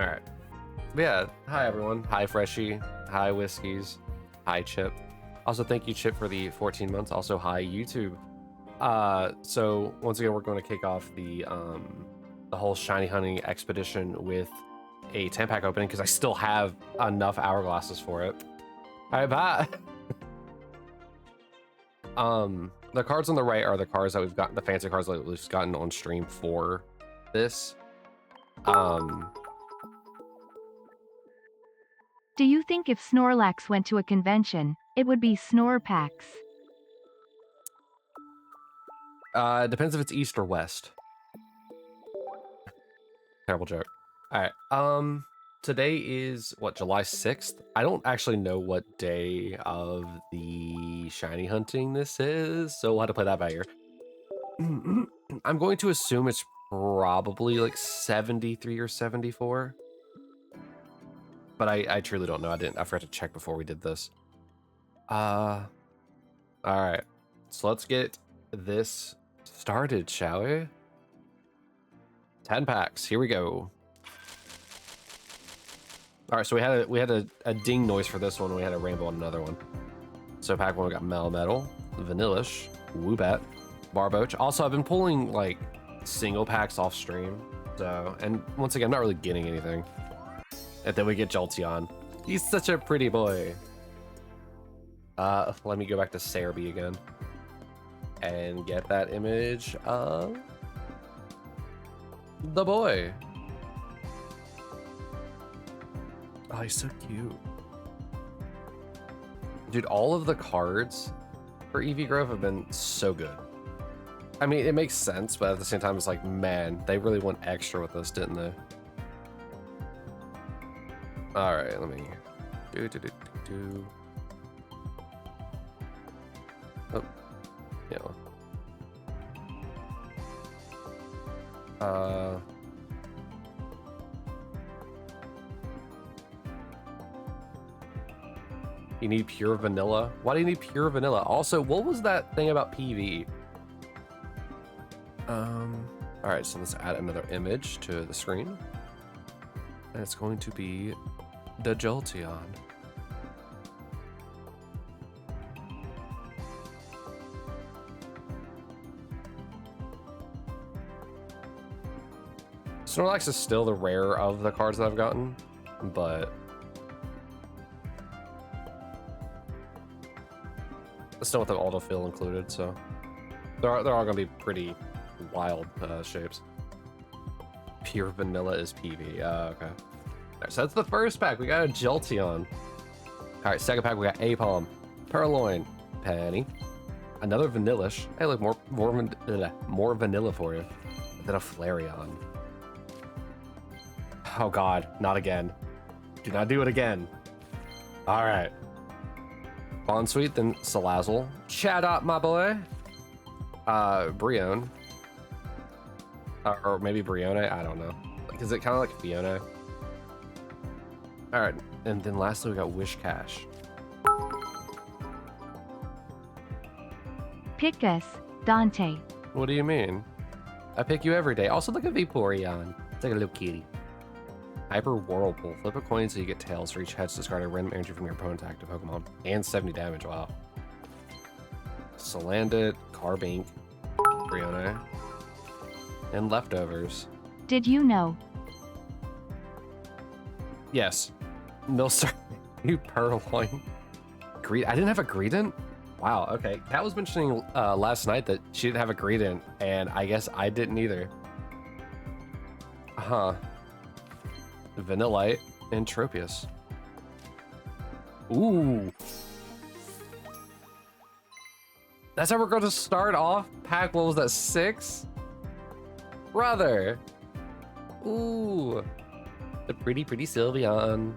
All right. But yeah, hi everyone. Hi Freshie. Hi Whiskeys. Hi Chip. Also, thank you Chip for the 14 months. Also, hi YouTube. So once again, we're going to kick off the whole shiny hunting expedition with a 10-pack opening because I still have enough hourglasses for it. All right, bye. The cards on the right are the cards that we've gotten, the fancy cards that we've gotten on stream for this. Do you think if Snorlax went to a convention, it would be Snore Packs? Depends if it's east or west. Terrible joke. All right. Today is what, July 6th? I don't actually know what day of the shiny hunting this is, so we'll have to play that by ear. I'm going to assume it's probably like 73 or 74. But I truly don't know. I forgot to check before we did this. All right. So let's get this started, shall we? 10 packs. Here we go. All right, so we had a ding noise for this one. We had a rainbow on another one. So pack one, we got Melmetal, Vanillish, Woobat, Barboach. Also, I've been pulling like single packs off stream. So, and once again, I'm not really getting anything. And then we get Jolteon. He's such a pretty boy. Let me go back to Cerebi again and get that image of the boy. Oh, he's so cute. Dude, all of the cards for Eevee Grove have been so good. I mean, it makes sense, but at the same time, it's like, man, they really went extra with this, didn't they? All right, let me do. Oh, yeah. You need pure vanilla? Why do you need pure vanilla? Also, what was that thing about PV? All right, so let's add another image to the screen. And it's going to be the Jolteon. Snorlax is still the rare of the cards that I've gotten, but still with the autofill included, so they're all gonna be pretty wild shapes. Pure vanilla is PV. Okay. All right, so that's the first pack. We got a Jolteon. All right, second pack we got Apom, Purloin, Penny, another Vanillish. Hey, look, more vanilla for you. And then a Flareon. Oh God, not again. Do not do it again. All right. Bonsweet, then Salazzle. Chat up, my boy. Brion. Or maybe Brione, I don't know. Is it kind of like Fiona? All right, and then lastly we got Wishcash. Pick us, Dante. What do you mean? I pick you every day. Also, look at Vaporeon. It's like a little kitty. Hyper Whirlpool. Flip a coin so you get tails. For each heads, discard a random energy from your opponent's active Pokemon. And 70 damage, wow. Salandit, Carbink, Brione, and Leftovers. Did you know? Yes. Milstar, new Purloin. I didn't have a Greedent? Wow, okay. Kat was mentioning last night that she didn't have a Greedent, and I guess I didn't either. Huh. Vanillite and Tropius. Ooh. That's how we're going to start off pack. What was that, 6? Brother. Ooh. The pretty Sylveon.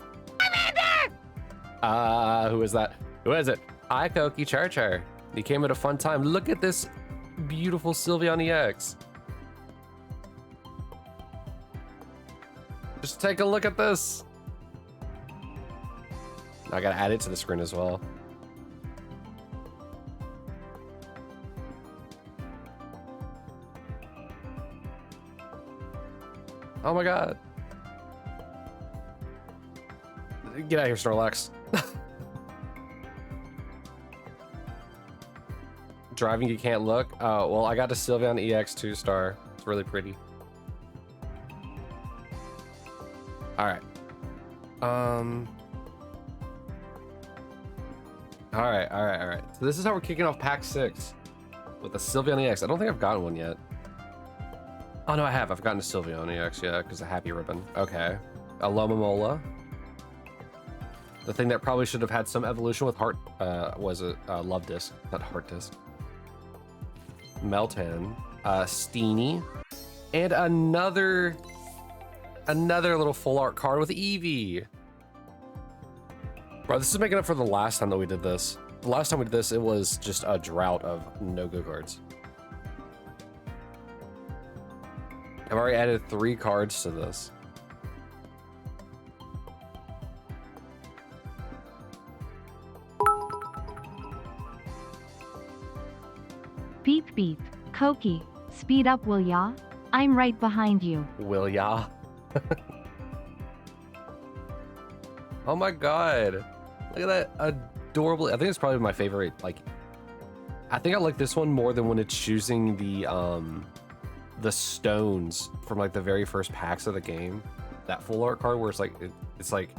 Who is that? Who is it? Hi, Koki Char. You came at a fun time. Look at this beautiful Sylveon EX. Just take a look at this. I gotta add it to the screen as well. Oh my God. Get out of here, Snorlax. Driving you can't look. Oh, well, I got a Sylveon EX 2-star. It's really pretty. All right. All right. So this is how we're kicking off pack 6 with a Sylveon EX. I don't think I've gotten one yet. Oh no, I have. I've gotten a Sylveon EX, yeah, because of Happy Ribbon. Okay. A Lomomola. The thing that probably should have had some evolution with Heart was a Love Disc, not Heart Disc. Meltan, Steenie, and another little full art card with Eevee. Bro, this is making up for the last time that we did this. The last time we did this, it was just a drought of no-go cards. I've already added 3 cards to this. Beep beep. Koki, speed up will ya? I'm right behind you. Will ya? Oh my god. Look at that adorable. I think it's probably my favorite. Like, I think I like this one more than when it's choosing the stones from like the very first packs of the game. That full art card where it's like it's like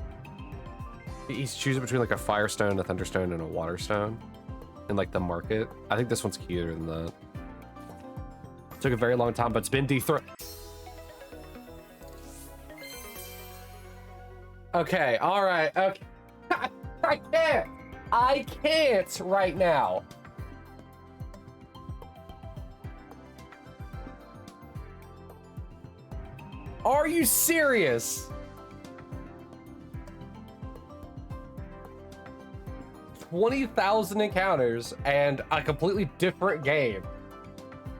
he's choosing between like a fire stone, a thunderstone, and a water stone in like the market. I think this one's cuter than that. Took a very long time, but it's been dethroned. Okay, all right, okay. I can't right now. Are you serious? 20,000 encounters and a completely different game.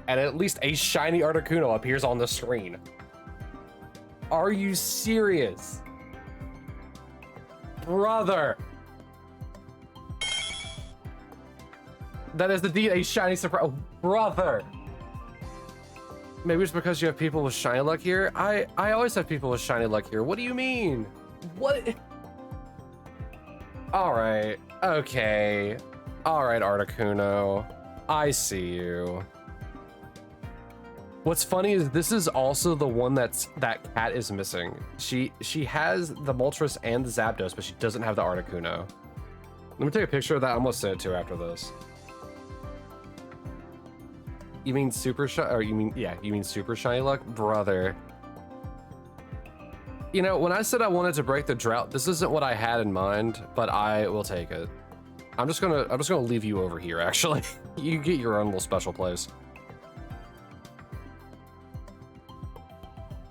And at least a shiny Articuno appears on the screen. Are you serious? Brother. That is indeed a shiny surprise. Oh, brother. Maybe it's because you have people with shiny luck here. I always have people with shiny luck here. What do you mean? What? All right. Okay. All right, Articuno. I see you. What's funny is this is also the one that Cat is missing. She has the Moltres and the Zapdos, but she doesn't have the Articuno. Let me take a picture of that. I'm gonna send it to her after this. You mean super shiny? Or you mean super shiny luck, brother? You know, when I said I wanted to break the drought, this isn't what I had in mind, but I will take it. I'm just gonna leave you over here. Actually, you get your own little special place.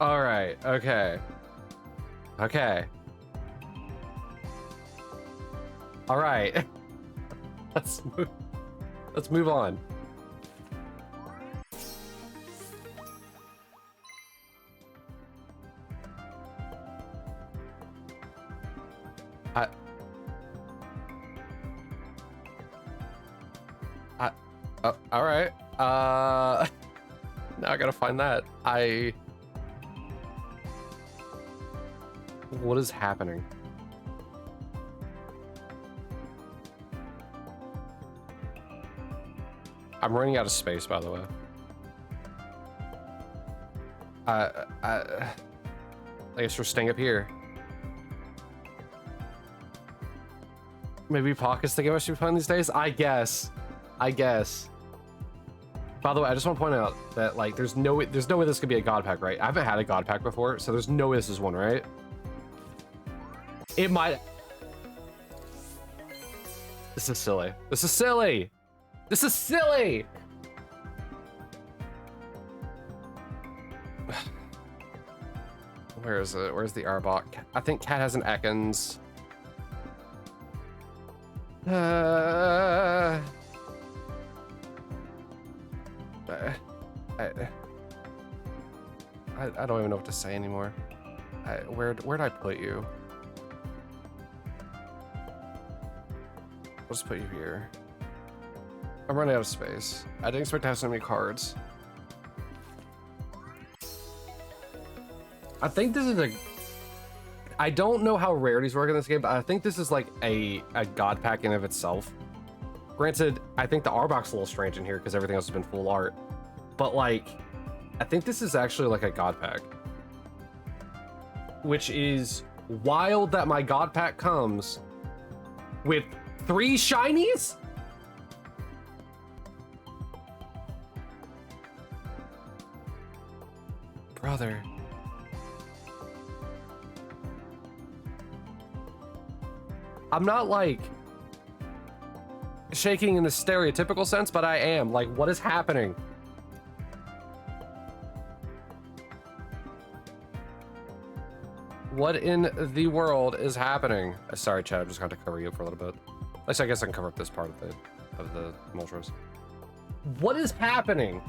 All right. Okay. Okay. All right. Let's move on. All right. Now I gotta find that. What is happening? I'm running out of space, by the way. I guess we're staying up here. Maybe Pocket's the game I should be playing these days? I guess. By the way, I just want to point out that like there's no way this could be a god pack, right? I haven't had a god pack before, so there's no way this is one, right? It might. This is silly. This is silly. This is silly. Where is it? Where's the Arbok? I think Cat has an Ekans. I don't even know what to say anymore. Where'd I put you? I'll just put you here. I'm running out of space. I didn't expect to have so many cards. I think this is I don't know how rarities work in this game, but I think this is like a god pack in of itself. Granted, I think the Arbok's a little strange in here because everything else has been full art. But like, I think this is actually like a god pack. Which is wild that my god pack comes with 3 shinies? Brother. I'm not like shaking in the stereotypical sense, but I am. Like, what is happening? What in the world is happening? Sorry, Chad, I'm just going to cover you up for a little bit. At least I guess I can cover up this part of the Moltres. What is happening?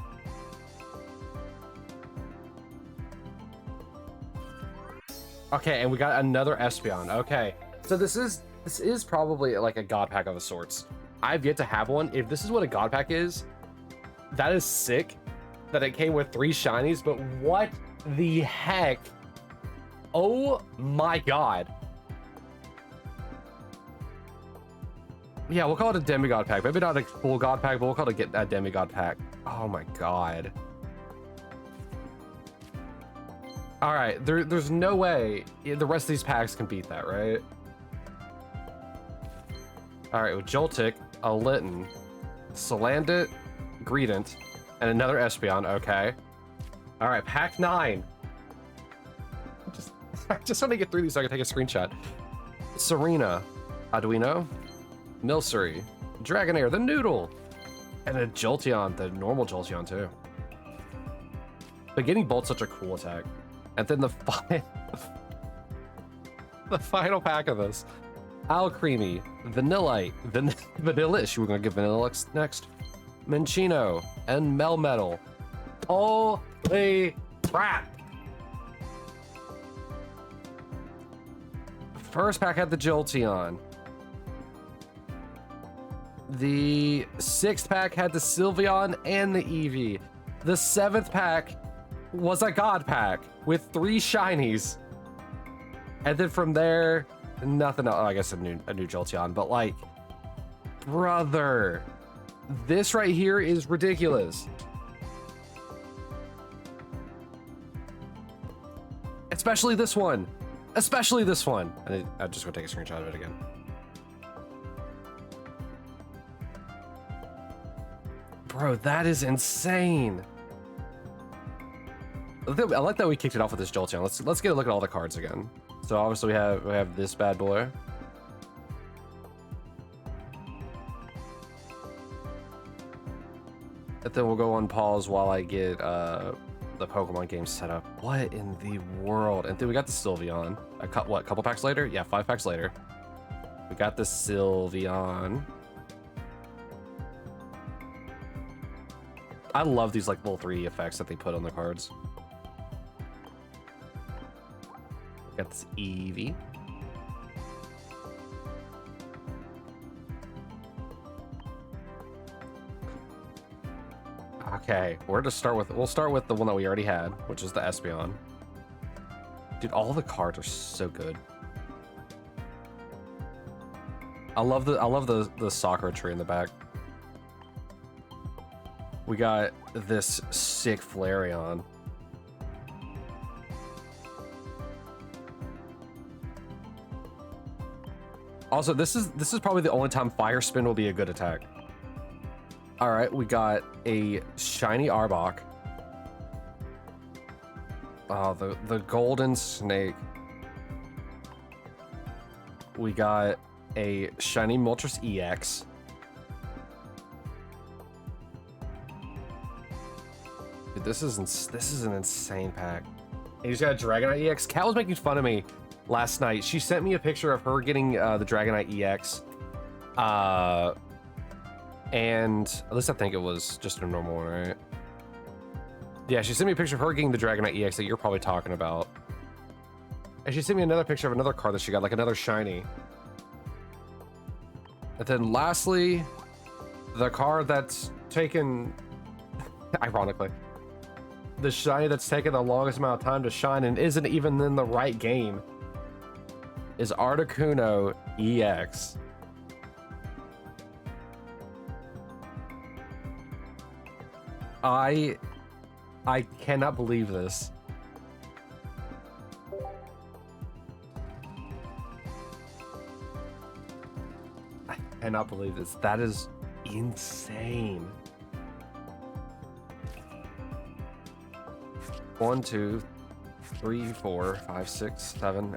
Okay, and we got another Espeon. Okay, so this is probably like a god pack of sorts. I've yet to have one. If this is what a god pack is, that is sick that it came with 3 shinies, but what the heck? Oh my god. Yeah, we'll call it a demigod pack. Maybe not a full god pack, but we'll call it a demigod pack. Oh my god. All right, there's no way the rest of these packs can beat that, right? All right, with Joltik, a Litten, Salandit, Greedent, and another Espeon. Okay. All right, pack 9. I just want to get through these so I can take a screenshot. Serena, Arduino, Milcery, Dragonair, the Noodle, and a Jolteon, the normal Jolteon too. But getting Bolt's such a cool attack. And then the final pack of this. Alcremie, Vanillite, Vanillish, we're gonna get Vanillix next. Minccino, and Melmetal. Holy crap! First pack had the Jolteon. The 6th pack had the Sylveon and the Eevee. The 7th pack was a god pack with 3 shinies. And then from there, nothing else. Oh, I guess a new Jolteon, but like, brother, this right here is ridiculous. Especially this one. Especially this one. I'm just gonna take a screenshot of it again. Bro, that is insane. I like that we kicked it off with this Jolteon. Let's get a look at all the cards again. So obviously we have this bad boy. And then we'll go on pause while I get the Pokemon game set up. What in the world? And then we got the Sylveon. Couple packs later? Yeah, 5 packs later. We got the Sylveon. I love these like little 3D effects that they put on the cards. Got this Eevee. Okay, we'll start with the one that we already had, which is the Espeon. Dude, all the cards are so good. I love the Sakura tree in the back. We got this sick Flareon. Also, this is probably the only time Fire Spin will be a good attack. All right, we got a shiny Arbok. Oh, the golden snake. We got a shiny Moltres EX. Dude, this is an insane pack. And he's got a Dragonite EX. Kat was making fun of me last night. She sent me a picture of her getting the Dragonite EX. And at least I think it was just a normal one, right? Yeah, she sent me a picture of her getting the Dragonite EX that you're probably talking about. And she sent me another picture of another card that she got, like another shiny. And then lastly, the card that's taken, ironically, the shiny that's taken the longest amount of time to shine and isn't even in the right game. is Articuno EX. I cannot believe this. I cannot believe this. That is insane. 1, 2, 3, 4, 5, 6, 7,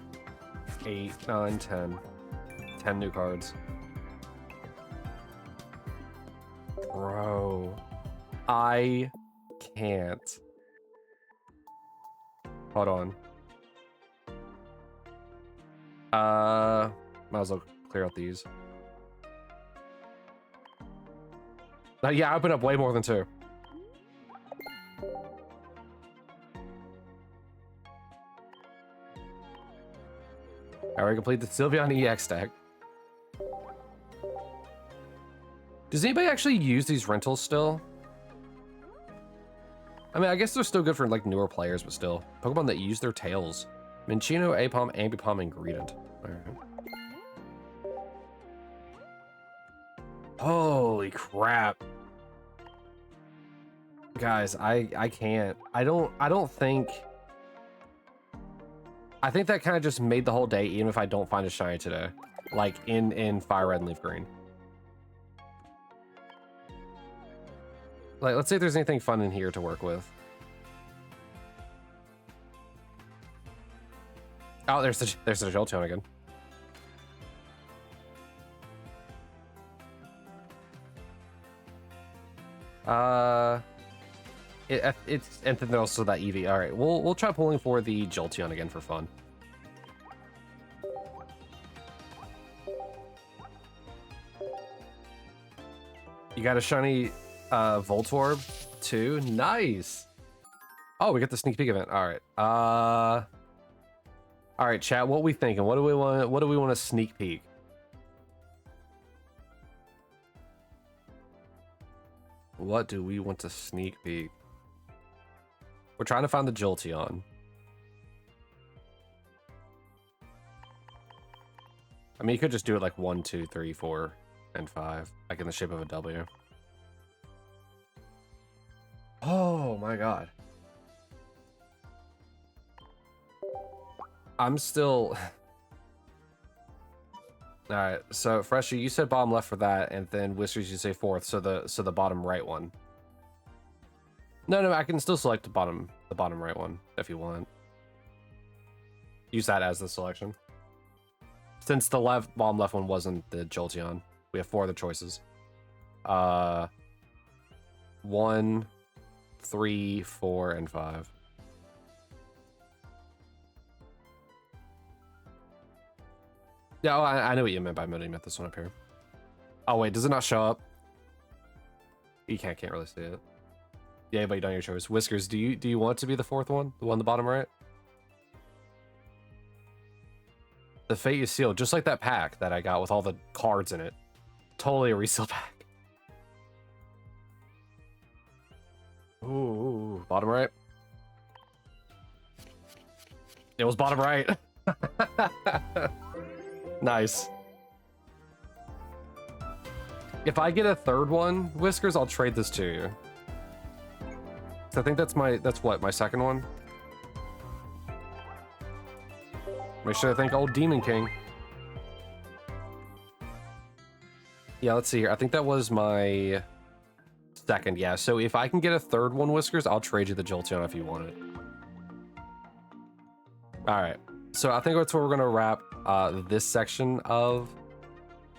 8, 9, 10. 10 new cards. Bro. I can't. Hold on. Might as well clear out these. Yeah, I opened up way more than 2. Alright, complete the Sylveon EX deck. Does anybody actually use these rentals still? I mean, I guess they're still good for like newer players, but still. Pokemon that use their tails. Minccino, Apom, Ambipom, and Greedent. Alright. Holy crap. Guys, I can't. I don't think... I think that kind of just made the whole day, even if I don't find a shiny today. Like, in Fire Red and Leaf Green. Like, let's see if there's anything fun in here to work with. Oh, there's the Jolteon again. It's and then also that Eevee. All right, we'll try pulling for the Jolteon again for fun. You got a shiny Voltorb too. Nice. Oh, we got the sneak peek event. All right. All right, chat. What we thinking? What do we want? What do we want to sneak peek? What do we want to sneak peek? We're trying to find the Jolteon. I mean, you could just do it like 1, 2, 3, 4, and 5, like in the shape of a W. Oh my god. I'm still... Alright, so Freshy, you said bottom left for that, and then Whiskers, you say fourth, so the bottom right one. No, I can still select the bottom right one if you want. Use that as the selection. Since the bottom left one wasn't the Jolteon, we have 4 other choices. 1, 3, 4, and 5. Yeah, oh, I know what you meant by modding this one up here. Oh wait, does it not show up? You can't really see it. Yeah, but you done your choice. Whiskers, do you want to be the 4th one? The one on the bottom right? The fate is sealed, just like that pack that I got with all the cards in it. Totally a reseal pack. Ooh, bottom right. It was bottom right. Nice. If I get a 3rd one, Whiskers, I'll trade this to you. So I think that's my 2nd one. Make sure I thank old Demon King. Yeah, let's see here. I think that was my 2nd, yeah. So if I can get a 3rd one, Whiskers, I'll trade you the Jolteon if you want it. Alright. So I think that's where we're gonna wrap this section of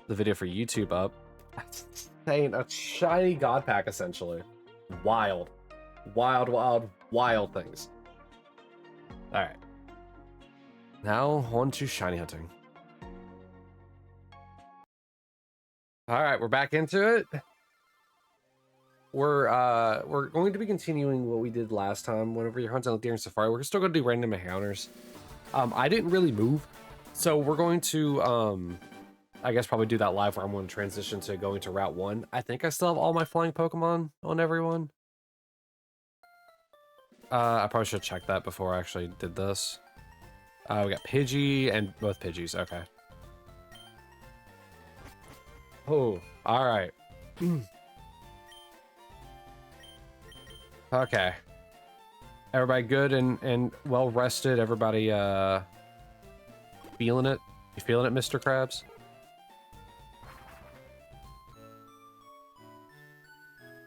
the video for YouTube up. That's insane. A shiny god pack, essentially. Wild. Wild things. Alright. Now, on to shiny hunting. Alright, we're back into it. We're going to be continuing what we did last time whenever you're hunting deer in Safari. We're still going to do random encounters. I didn't really move, so we're going to, I guess probably do that live where I'm going to transition to going to Route 1. I think I still have all my flying Pokemon on everyone. I probably should check that before I actually did this. We got Pidgey and both Pidgeys. Okay. Oh, all right. Okay. Everybody good and well rested. Everybody feeling it? You feeling it, Mr. Krabs?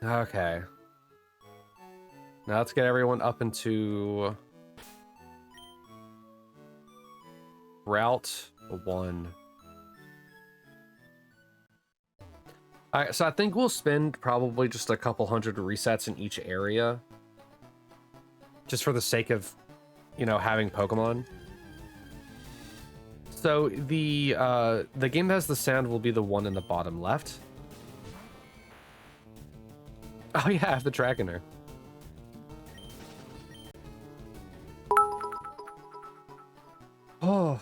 Okay. Now let's get everyone up into Route 1. Alright, so I think we'll spend probably just a couple hundred resets in each area. Just for the sake of, you know, having Pokemon. So the game that has the sound will be the one in the bottom left. Oh yeah, I have the Dragonair. Oh,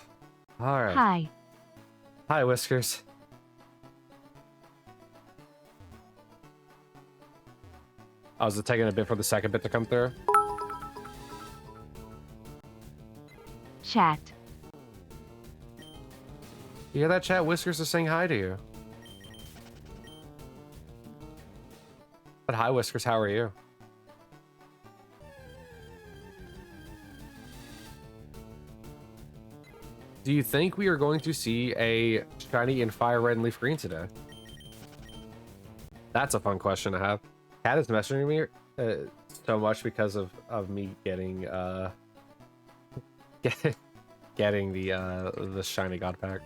all right. Hi. Hi, Whiskers. I was taking a bit for the second bit to come through. Chat. You hear that, chat? Whiskers is saying hi to you. But hi, Whiskers. How are you? Do you think we are going to see a shiny in Fire Red and Leaf Green today? That's a fun question to have. Cat is messaging me so much because of me getting getting the shiny God pack.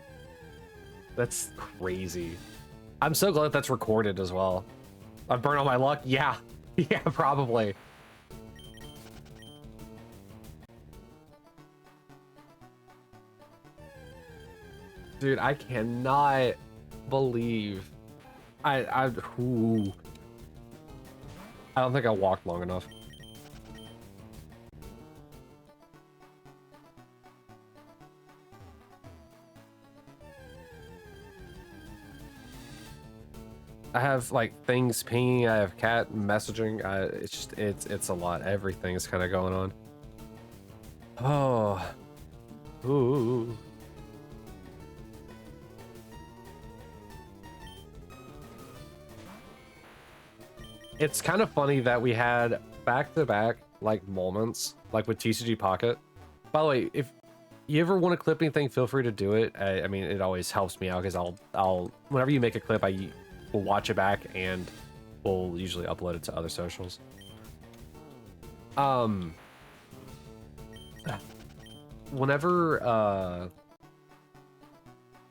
That's crazy. I'm so glad that's recorded as well. I've burned all my luck. Yeah, yeah, probably. Dude, I cannot believe ooh. I don't think I walked long enough. I have like things pinging. I have cat messaging. It's just it's a lot. Everything is kind of going on. Oh, ooh. It's kind of funny that we had back-to-back like moments, like with TCG Pocket. By the way, if you ever want to clip anything, feel free to do it. I mean, it always helps me out because I'll whenever you make a clip, I will watch it back and we'll usually upload it to other socials. Whenever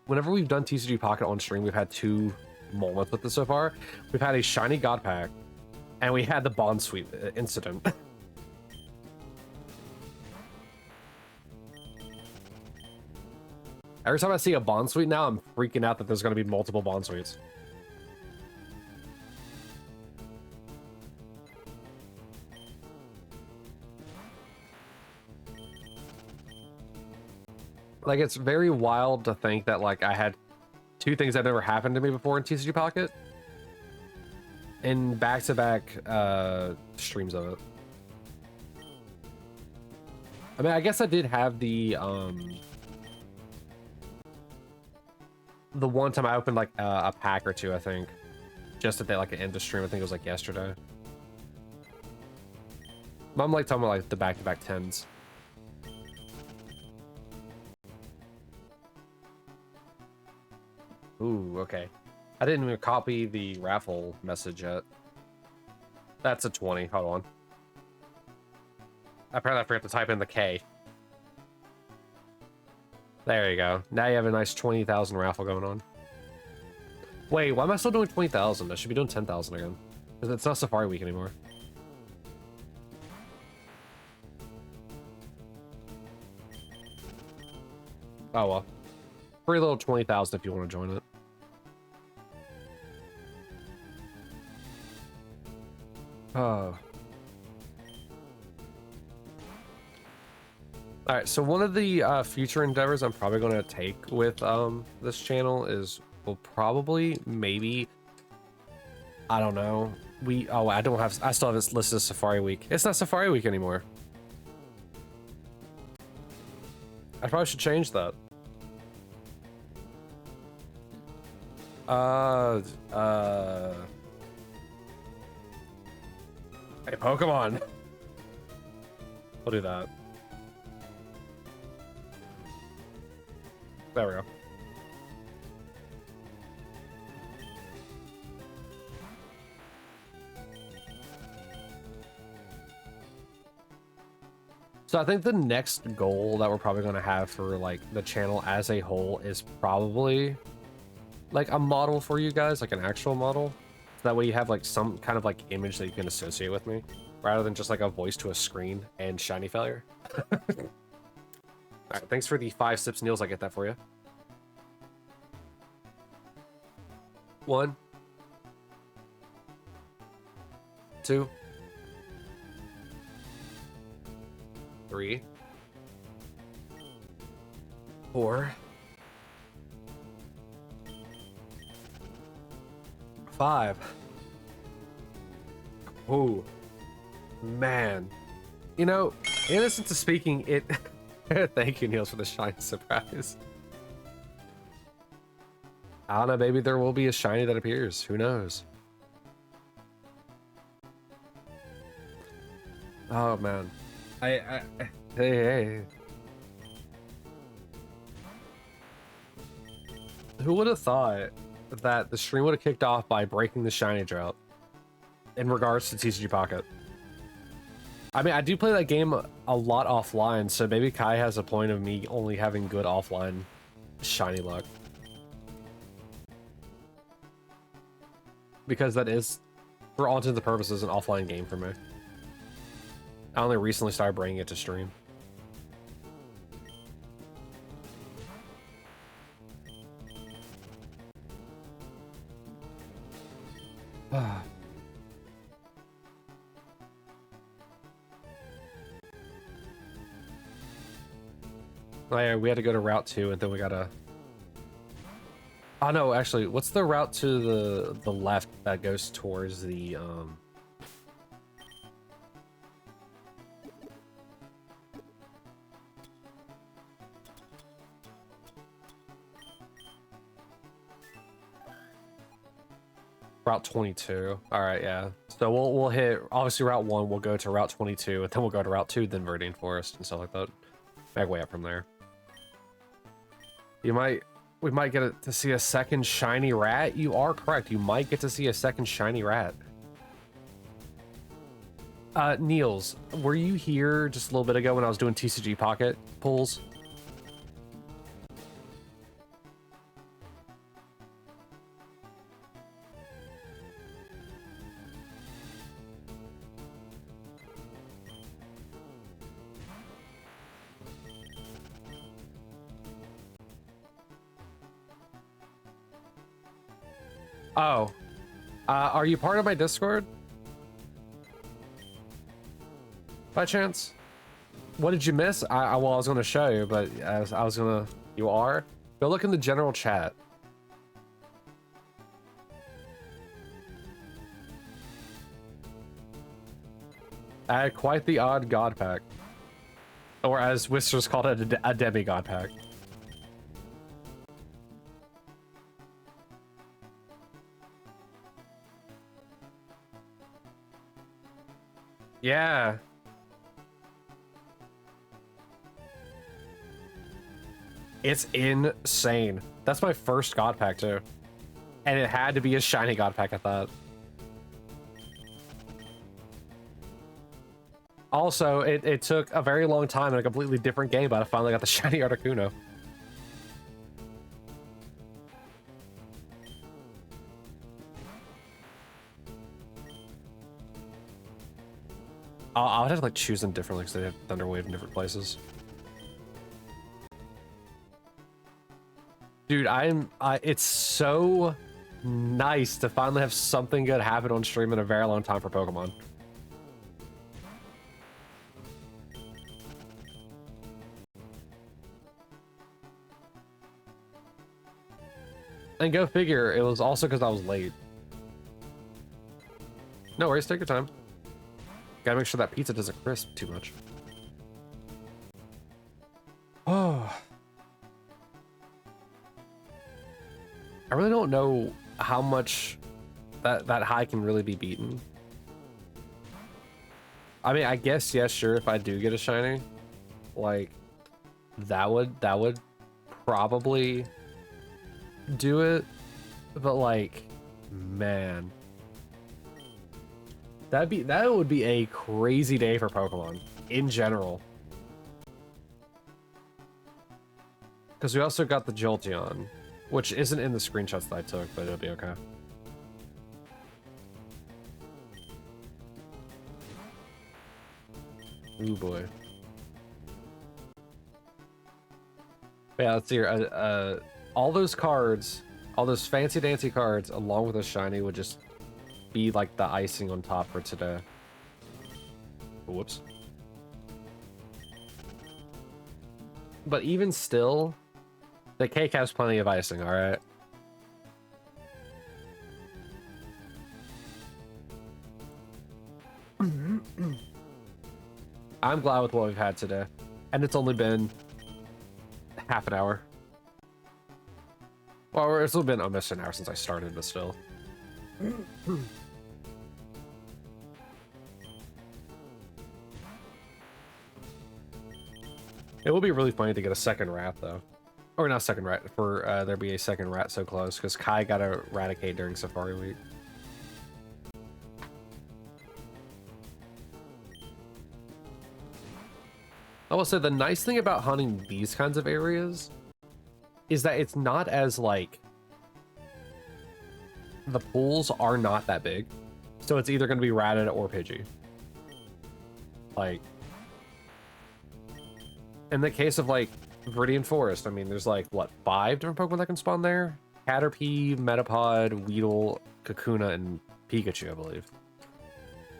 we've done TCG Pocket on stream, we've had two moments with this so far. We've had a shiny God pack, and we had the Bond Sweep incident. Every time I see a Bond Sweep now, I'm freaking out that there's going to be multiple Bond Sweeps. Like, it's very wild to think that, like, I had two things that never happened to me before in TCG Pocket. In back-to-back streams of it. I mean, I guess I did have the one time I opened, like, a pack or two, I think. Just at the, like, an end of stream. I think it was, like, yesterday. But I'm, like, talking about, like, the back-to-back 10s. Ooh, okay. I didn't even copy the raffle message yet. That's a 20. Hold on. Apparently I forgot to type in the K. There you go. Now you have a nice 20,000 raffle going on. Wait, why am I still doing 20,000? I should be doing 10,000 again. Because it's not Safari Week anymore. Oh well. Free little 20,000 if you want to join it. Oh. Alright, so one of the future endeavors I'm probably going to take with this channel is we'll probably, maybe, I don't know. I still have this listed as Safari Week. It's not Safari Week anymore. I probably should change that. Hey, Pokemon. We'll do that. There we go. So I think the next goal that we're probably going to have for like the channel as a whole is probably like a model for you guys, like an actual model. So that way you have like some kind of like image that you can associate with me, rather than just like a voice to a screen and shiny failure. All right, thanks for the 5 sips, Niels. I get that for you. 1, 2, 3, 4, 5. Oh, man. You know, innocent to speaking, it... Thank you, Niels, for the shiny surprise. I don't know, maybe there will be a shiny that appears. Who knows? Oh, man. Hey. Who would have thought that the stream would have kicked off by breaking the shiny drought in regards to TCG Pocket? I mean, I do play that game a lot offline, so maybe Kai has a point of me only having good offline shiny luck. Because that is, for all intents and purposes, an offline game for me. I only recently started bringing it to stream. Oh yeah, we had to go to Route 2, and then we gotta... Oh no, actually, what's the route to the left that goes towards the Route 22. All right, yeah. So we'll hit obviously Route 1. We'll go to Route 22, and then we'll go to Route 2, then Viridian Forest and stuff like that. Back way up from there. We might get to see a second shiny rat. You are correct. You might get to see a second shiny rat. Niels, were you here just a little bit ago when I was doing TCG Pocket pulls? Oh, are you part of my Discord? By chance? What did you miss? Well, I was going to show you, but I was going to... You are? Go look in the general chat. I had quite the odd god pack. Or as Whisters called it, a demigod pack. Yeah. It's insane. That's my first god pack too. And it had to be a shiny god pack, I thought. Also, it took a very long time in a completely different game, but I finally got the shiny Articuno. I would have to like choose them differently because they have Thunderwave in different places. Dude, it's so nice to finally have something good happen on stream in a very long time for Pokemon. And go figure, it was also because I was late. No worries, take your time. Gotta make sure that pizza doesn't crisp too much. Oh. I really don't know how much that high can really be beaten. I mean, I guess, yeah, sure, if I do get a shiny, like, that would probably do it, but like, man, that would be a crazy day for Pokemon in general. Because we also got the Jolteon, which isn't in the screenshots that I took, but it'll be okay. Ooh boy. Yeah, let's see here. All those cards, all those fancy dancy cards, along with a shiny, would just be like the icing on top for today. Whoops. But even still, the cake has plenty of icing, alright? I'm glad with what we've had today. And it's only been half an hour. Well, it's only been almost an hour since I started, but still. It will be really funny to get a second rat, though. Or not second rat, for there be a second rat so close, because Kai got to eradicate during Safari Week. I will say the nice thing about hunting these kinds of areas is that it's not as, like, the pools are not that big. So it's either going to be ratted or Pidgey. Like, in the case of, like, Viridian Forest, I mean, there's, like, what, 5 different Pokemon that can spawn there? Caterpie, Metapod, Weedle, Kakuna, and Pikachu, I believe.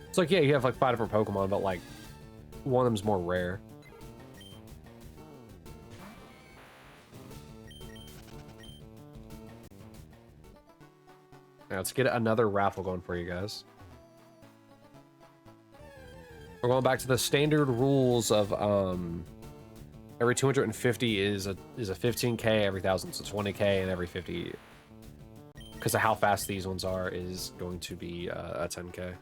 It's like, yeah, you have, like, 5 different Pokemon, but, like, one of them's more rare. Now, let's get another raffle going for you guys. We're going back to the standard rules of, every 250 is a 15k, every 1,000 is a 20k, and every 50, because of how fast these ones are, is going to be a 10k.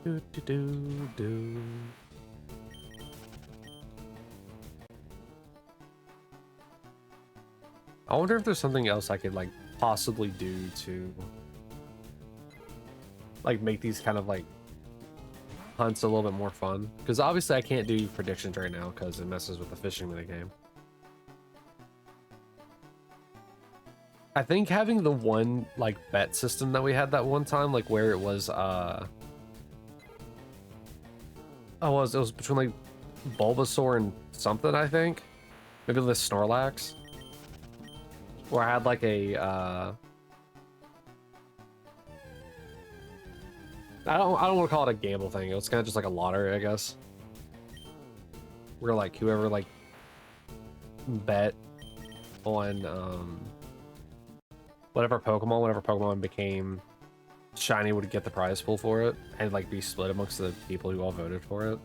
Do do do do. I wonder if there's something else I could like possibly do to like make these kind of like hunts a little bit more fun. Because obviously I can't do predictions right now because it messes with the fishing minigame. I think having the one like bet system that we had that one time, like where it was it was between like Bulbasaur and something, I think. Maybe the Snorlax. Where I had like a I don't want to call it a gamble thing. It was kind of just like a lottery, I guess. Where like whoever like bet on whatever Pokemon became shiny would get the prize pool for it and like be split amongst the people who all voted for it.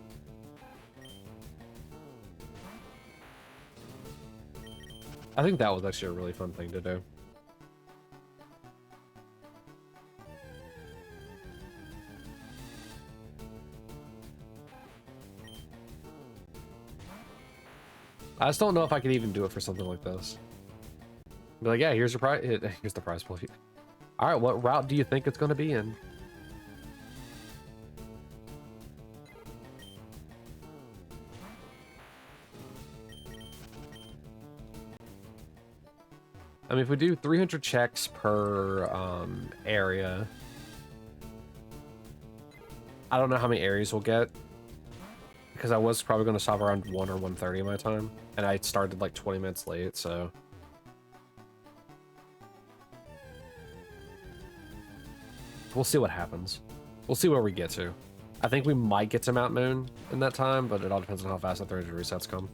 I think that was actually a really fun thing to do. I just don't know if I could even do it for something like this. Be like, yeah, here's your prize. Here's the prize pool. All right, what route do you think it's going to be in? I mean, if we do 300 checks per area, I don't know how many areas we'll get, because I was probably going to stop around 1 or 1:30 my time, and I started like 20 minutes late, so... We'll see what happens. We'll see where we get to. I think we might get to Mount Moon in that time, but it all depends on how fast the 300 resets come.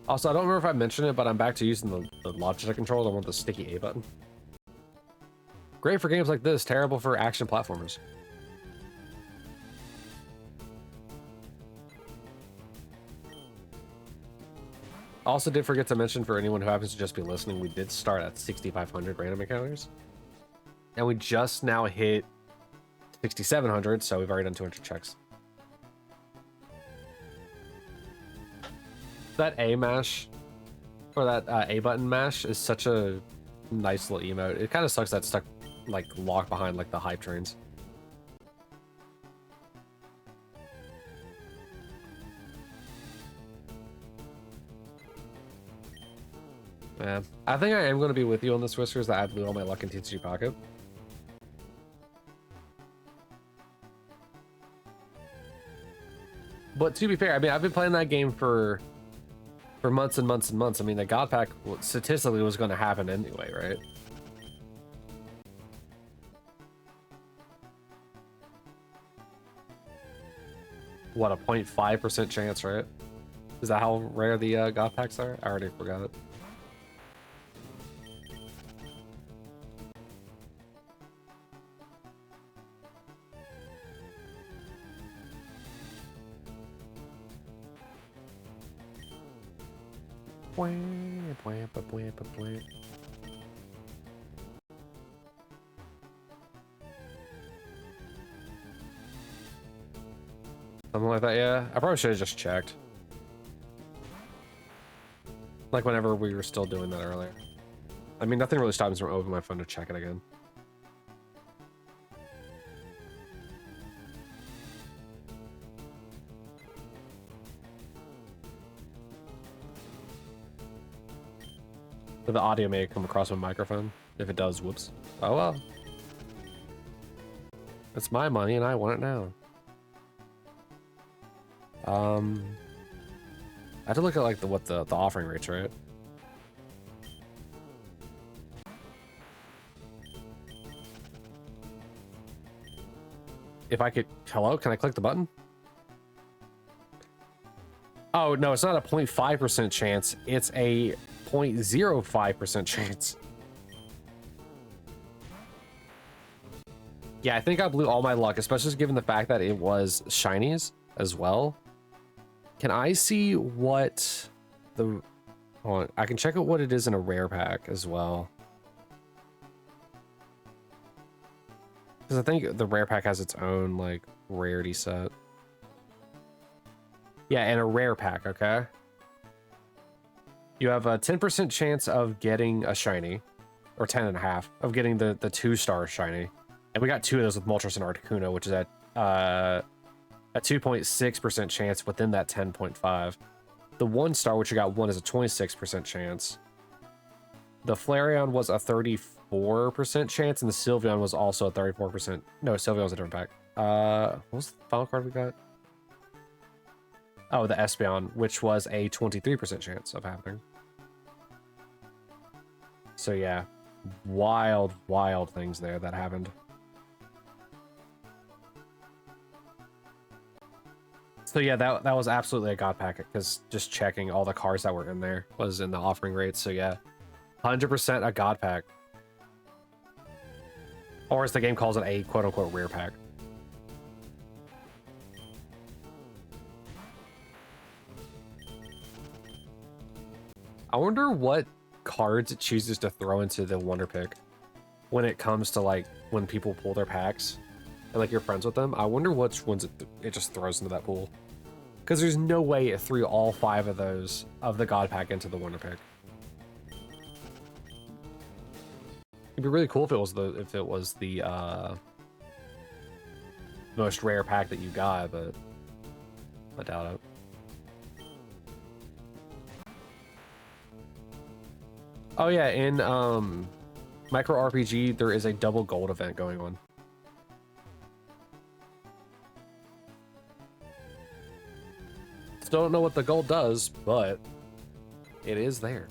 Also, I don't remember if I mentioned it, but I'm back to using the Logitech controller. I want the sticky A button. Great for games like this, terrible for action platformers. Also did forget to mention, for anyone who happens to just be listening, we did start at 6,500 random encounters. And we just now hit 6,700, so we've already done 200 checks. That A mash, or that A button mash, is such a nice little emote. It kind of sucks that it's stuck, like, locked behind, like, the hype trains. Yeah, I think I am going to be with you on this, Whiskers, that I blew all my luck in TCG Pocket. But to be fair, I mean, I've been playing that game for months and months and months. I mean, the God Pack statistically was going to happen anyway, right? What, a 0.5% chance, right? Is that how rare the God Packs are? I already forgot. Something like that, yeah. I probably should have just checked. Like whenever we were still doing that earlier. I mean, nothing really stops me from opening my phone to check it again. The audio may come across my microphone. If it does, whoops. Oh well. It's my money and I want it now. I have to look at like what the offering rates, right? If I could, hello, can I click the button? Oh no, it's not a 0.5% chance. It's a 0.05% chance. Yeah, I think I blew all my luck, especially given the fact that it was shinies as well. Can I see what the... Hold on, I can check out what it is in a rare pack as well. Because I think the rare pack has its own, like, rarity set. Yeah, in a rare pack, okay? You have a 10% chance of getting a shiny, or 10.5, of getting the 2-star shiny. And we got 2 of those with Moltres and Articuno, which is at a 2.6% chance within that 10.5. The 1-star, which you got 1, is a 26% chance. The Flareon was a 34% chance, and the Sylveon was also a 34%. No, Sylveon was a different pack. What was the final card we got? Oh, the Espeon, which was a 23% chance of happening. So yeah, wild, wild things there that happened. So yeah, that was absolutely a god packet, because just checking all the cards that were in there was in the offering rates. So yeah, 100% a god pack. Or as the game calls it, a quote-unquote rare pack. I wonder what cards it chooses to throw into the Wonder Pick when it comes to, like, when people pull their packs and, like, you're friends with them. I wonder which ones it just throws into that pool. Because there's no way it threw all 5 of those of the God Pack into the Wonder Pick. It'd be really cool if it was the most rare pack that you got, but I doubt it. Oh yeah, in Micro RPG there is a double gold event going on. Still don't know what the gold does, but it is there.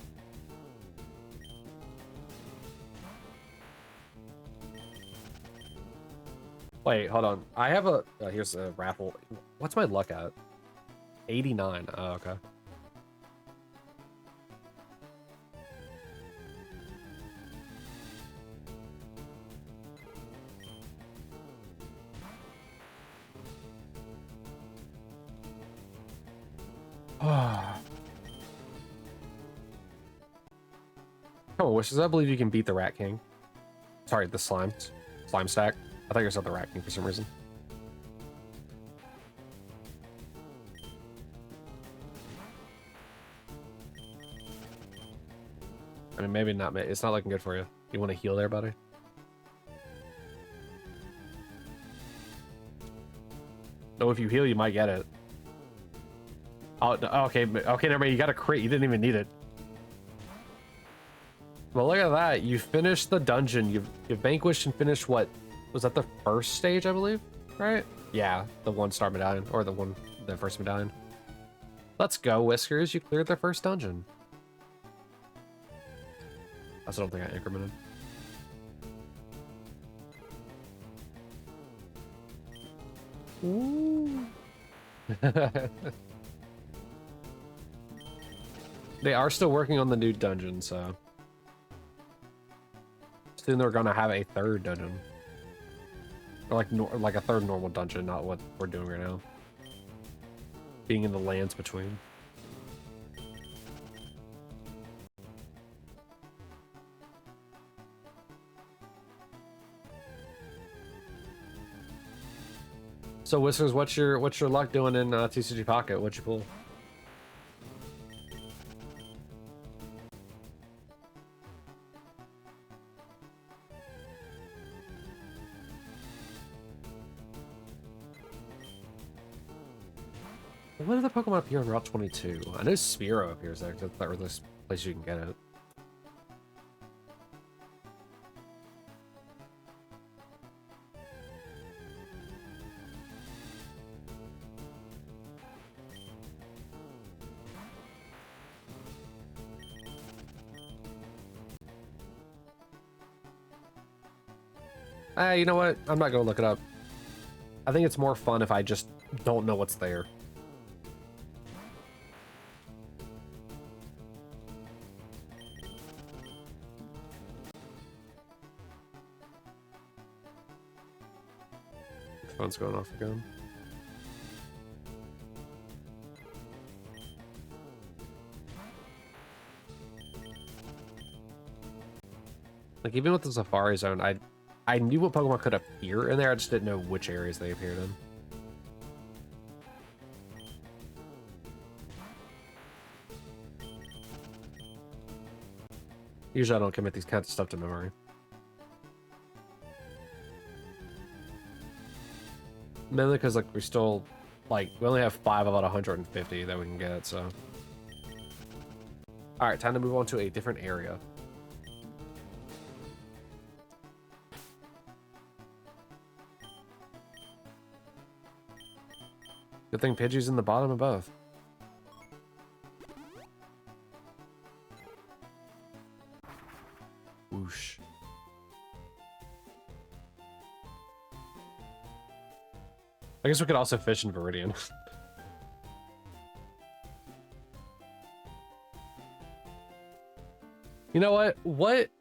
Wait, hold on. I have a... here's a raffle. What's my luck at? 89. Oh, okay. Come on, Wishes. I believe you can beat the Rat King. Sorry, the Slimes. Slime Stack. I thought you said the Rat King for some reason. I mean, maybe not. It's not looking good for you. You want to heal there, buddy? No, if you heal, you might get it. Oh, okay. Okay, never mind. You got a crit. You didn't even need it. Well, look at that. You finished the dungeon. You've vanquished and finished what? Was that the first stage, I believe? Right? Yeah, the 1-star medallion. Or the first medallion. Let's go, Whiskers. You cleared the first dungeon. I still don't think I incremented. Ooh. They are still working on the new dungeon, so soon they're gonna have a third dungeon, or like a third normal dungeon, not what we're doing right now. Being in the lands between. So Whiskers, what's your luck doing in TCG Pocket? What'd you pull? What other Pokemon appear on Route 22? I know Spearow appears there. That's the earliest place you can get it. You know what? I'm not gonna look it up. I think it's more fun if I just don't know what's there. Phone's going off again. Like, even with the Safari Zone, I knew what Pokemon could appear in there, I just didn't know which areas they appeared in. Usually I don't commit these kinds of stuff to memory. Mainly because, like, we still, like, we only have 5 out of 150 that we can get, so. Alright, time to move on to a different area. Good thing Pidgey's in the bottom of both. Whoosh. I guess we could also fish in Viridian. You know what?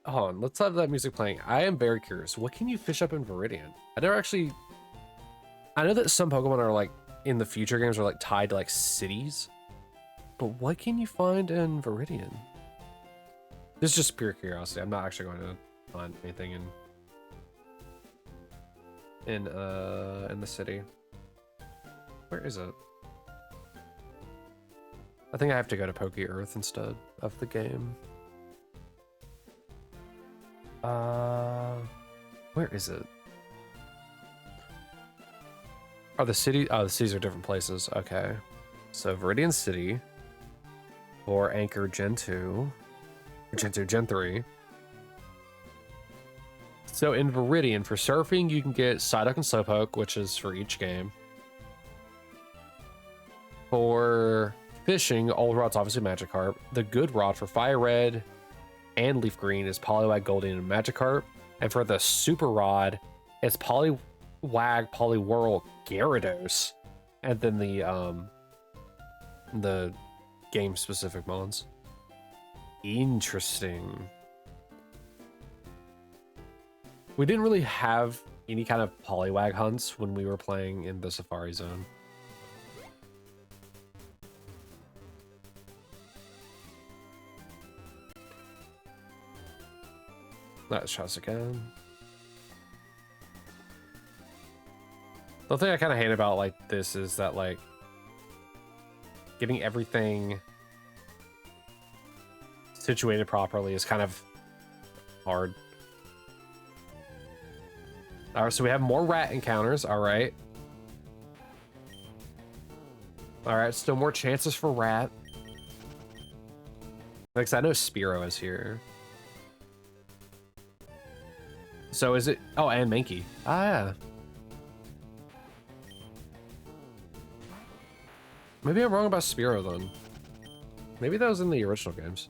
Hold on, let's have that music playing. I am very curious. What can you fish up in Viridian? I never actually... I know that some Pokemon are, like, in the future games are, like, tied to, like, cities. But what can you find in Viridian? This is just pure curiosity. I'm not actually going to find anything in the city. Where is it? I think I have to go to Poke Earth instead of the game. Where is it? Oh, the city. Oh, the cities are different places. Okay. So Viridian City or Anchor Gen 2. Gen 2, Gen 3. So in Viridian, for surfing, you can get Psyduck and Slowpoke, which is for each game. For fishing, old rod's obviously Magikarp. The good rod for fire red and leaf green is Poliwag, Goldeen, and Magikarp. And for the super rod, it's Poliwag, Poliwhirl, Gyarados. And then the game specific mons. Interesting. We didn't really have any kind of Poliwag hunts when we were playing in the Safari Zone. Let's try this again. The thing I kind of hate about like this is that like getting everything situated properly is kind of hard. All right, so we have more rat encounters. All right. All right, still more chances for rat. Like I know Spearow is here. So is it? Oh, and Mankey. Ah, yeah. Maybe I'm wrong about Spearow then. Maybe that was in the original games.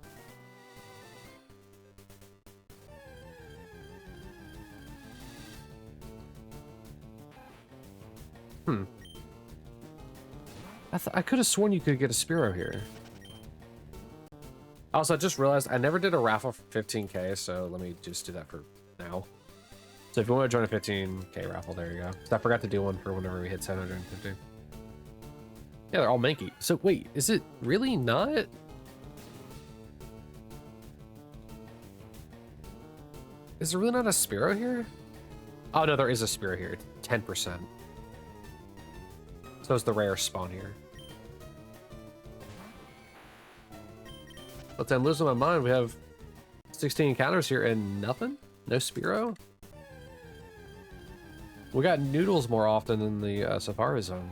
I could have sworn you could get a Spearow here. Also, I just realized I never did a raffle for 15K, so let me just do that for now. So if you want to join a 15K raffle, there you go. So I forgot to do one for whenever we hit 750. Yeah, they're all Mankey. So wait, is it really not? Is there really not a Spearow here? Oh no, there is a Spearow here. 10%. So it's the rare spawn here. But I'm losing my mind. We have 16 encounters here and nothing? No Spearow? We got Noodles more often in the Safari Zone.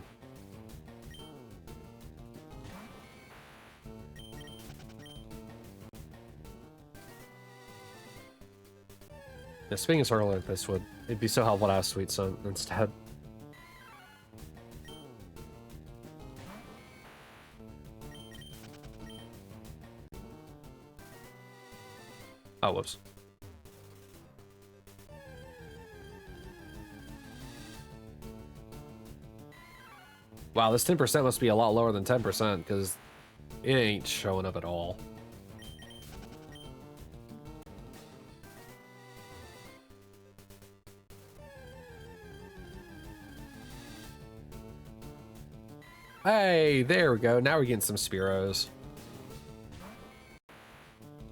Yeah, speaking of circle like this it'd be so helpful to have Sweet Sun instead. Oh, whoops. Wow, this 10% must be a lot lower than 10% because it ain't showing up at all. Hey, there we go. Now we're getting some Spearows.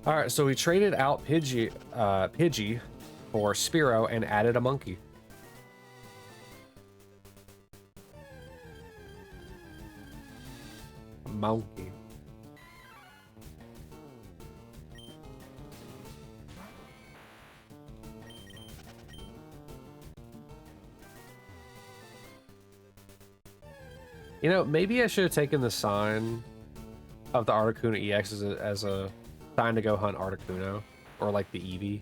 All right, so we traded out Pidgey for Spearow and added a monkey. Monkey. You know, maybe I should have taken the sign of the Articuno EX as a sign to go hunt Articuno, or like the Eevee.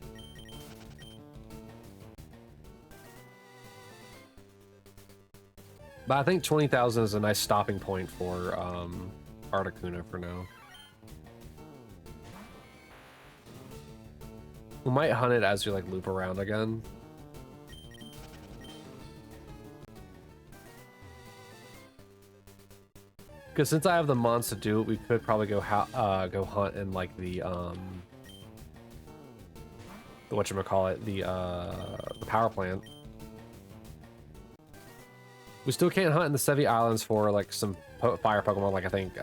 But I think 20,000 is a nice stopping point for Articuno for now. We might hunt it as we like loop around again. Because since I have the mons to do it, we could probably go hunt in like the whatchamacallit, the power plant. We still can't hunt in the Sevi Islands for like some fire Pokemon, like I think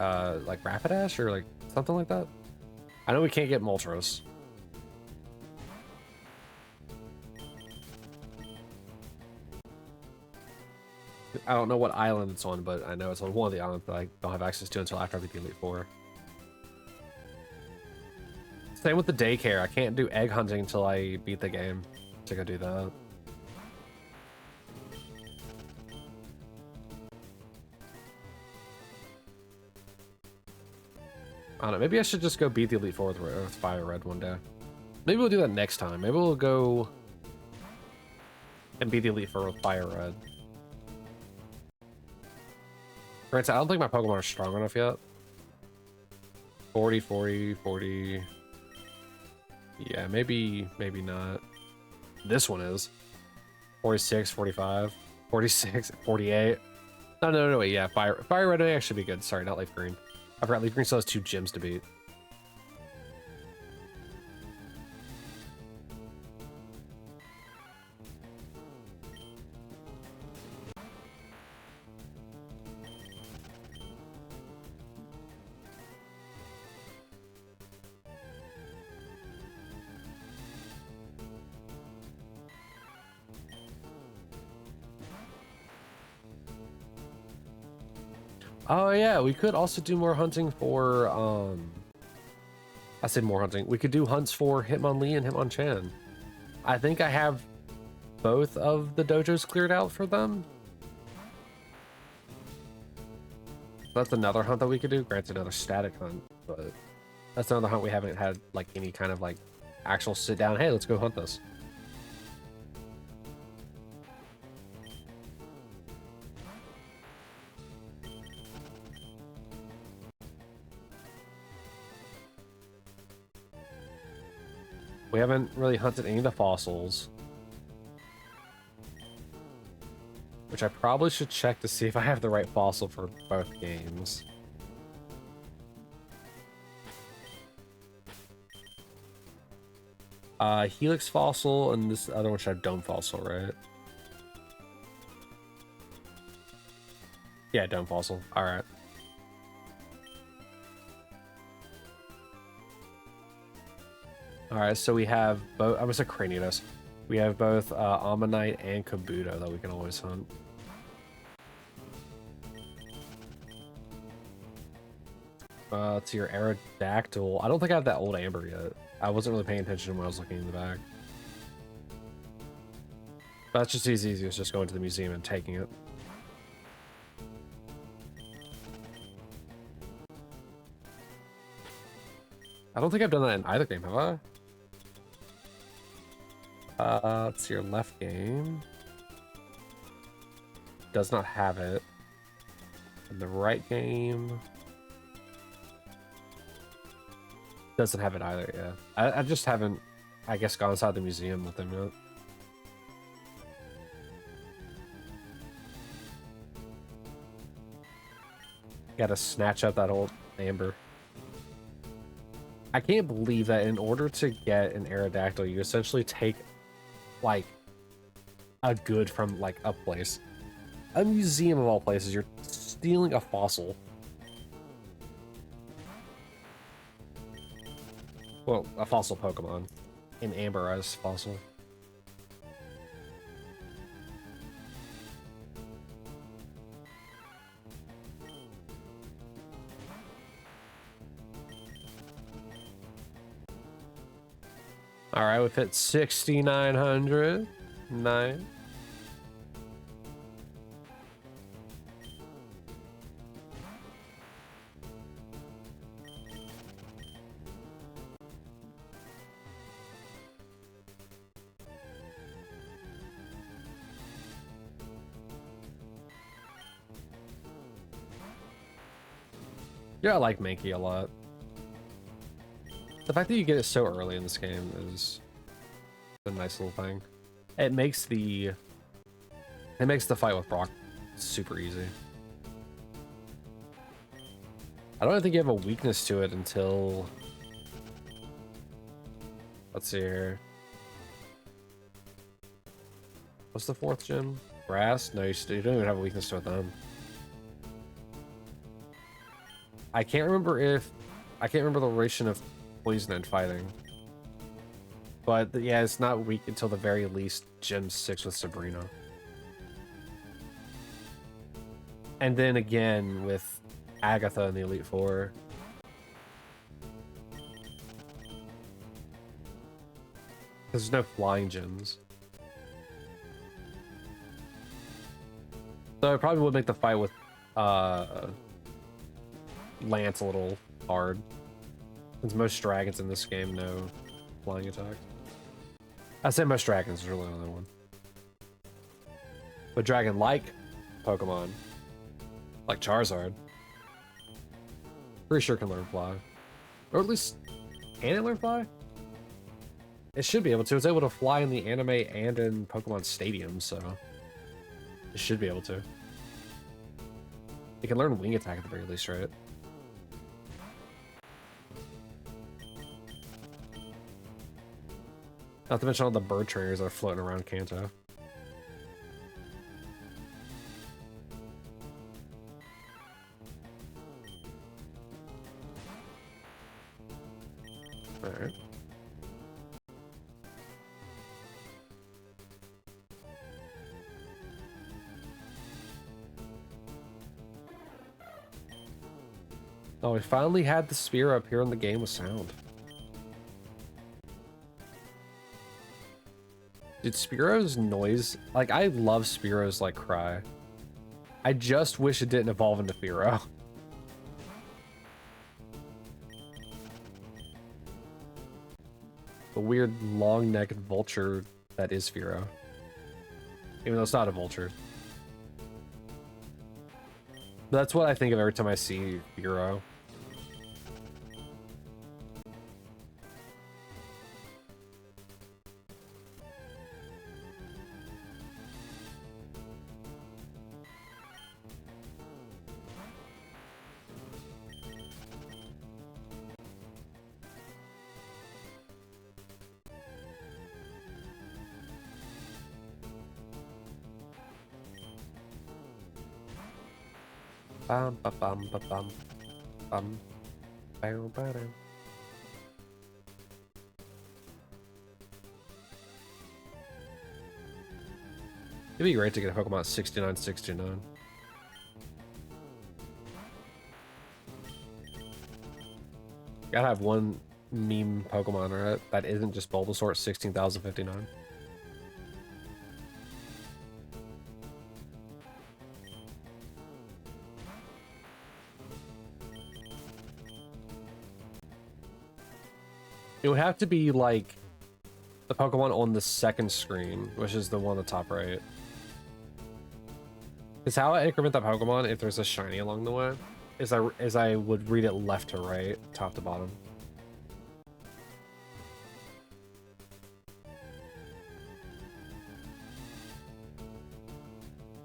like Rapidash or like something like that. I know we can't get Moltres. I don't know what island it's on, but I know it's on one of the islands that I don't have access to until after I beat the Elite Four. Same with the daycare. I can't do egg hunting until I beat the game to go do that. I don't know. Maybe I should just go beat the Elite Four with Fire Red one day. Maybe we'll do that next time. Maybe we'll go and beat the Elite Four with Fire Red. Granted, I don't think my Pokemon are strong enough yet. 40, 40, 40. Yeah, maybe not. This one is. 46, 45, 46, 48. No, wait, yeah, Fire Red may actually be good. Sorry, not Leaf Green. I forgot Leaf Green still has 2 gyms to beat. Oh yeah, we could also do more hunting for I said more hunting. We could do hunts for Hitmonlee and Hitmonchan. I think I have both of the dojos cleared out for them. That's another hunt that we could do. Granted, another static hunt, but that's another hunt we haven't had like any kind of like actual sit down. Hey, let's go hunt this. We haven't really hunted any of the fossils. Which I probably should check to see if I have the right fossil for both games. Helix fossil and this other one should have dome fossil, right? Yeah, dome fossil. Alright. Alright, so we have both. I was a Craniatus. We have both Ammonite and Kabuto that we can always hunt. It's your Aerodactyl. I don't think I have that old Amber yet. I wasn't really paying attention when I was looking in the back. But that's just as easy as just going to the museum and taking it. I don't think I've done that in either game, have I? It's your left game. Does not have it. In the right game. Doesn't have it either, yeah. I just haven't, I guess, gone inside the museum with them yet. Gotta snatch up that old Amber. I can't believe that in order to get an Aerodactyl, you essentially take, like, a good from, like, a place. A museum of all places, you're stealing a fossil. Well, a fossil Pokemon. An Amberized fossil. Alright, we've hit 6,900. Nice. Yeah, I like Mankey a lot. The fact that you get it so early in this game is a nice little thing. It makes the fight with Brock super easy. I don't think you have a weakness to it until, let's see here. What's the 4th gym? Grass? No, you don't even have a weakness to it then. I can't remember the relation of poison and fighting. But yeah, it's not weak until the very least Gym 6 with Sabrina. And then again with Agatha in the Elite Four. There's no flying gyms. So it probably would make the fight with Lance a little hard. Since most dragons in this game know flying attack. I say most dragons is really the only one. But dragon-like Pokemon Like Charizard. Pretty sure it can learn fly. Or at least, can it learn fly? It should be able to. It's able to fly in the anime and in Pokemon Stadium, so it should be able to. It can learn Wing Attack at the very least, right? Not to mention all the bird trainers that are floating around Kanto. Alright. Oh, we finally had the spear up here in the game with sound. Dude, Spearo's noise, like, I love Spearo's, like, cry. I just wish it didn't evolve into Fearow. The weird long-necked vulture that is Fearow. Even though it's not a vulture. But that's what I think of every time I see Fearow. Bum ba bum ba bum bum bum ba dum. It'd be great to get a Pokemon at 69-69. Gotta have one meme Pokemon, right? That isn't just Bulbasaur at 16,059. It would have to be like the Pokemon on the second screen, which is the one on the top right. Because how I increment that Pokemon if there's a shiny along the way is I would read it left to right, top to bottom.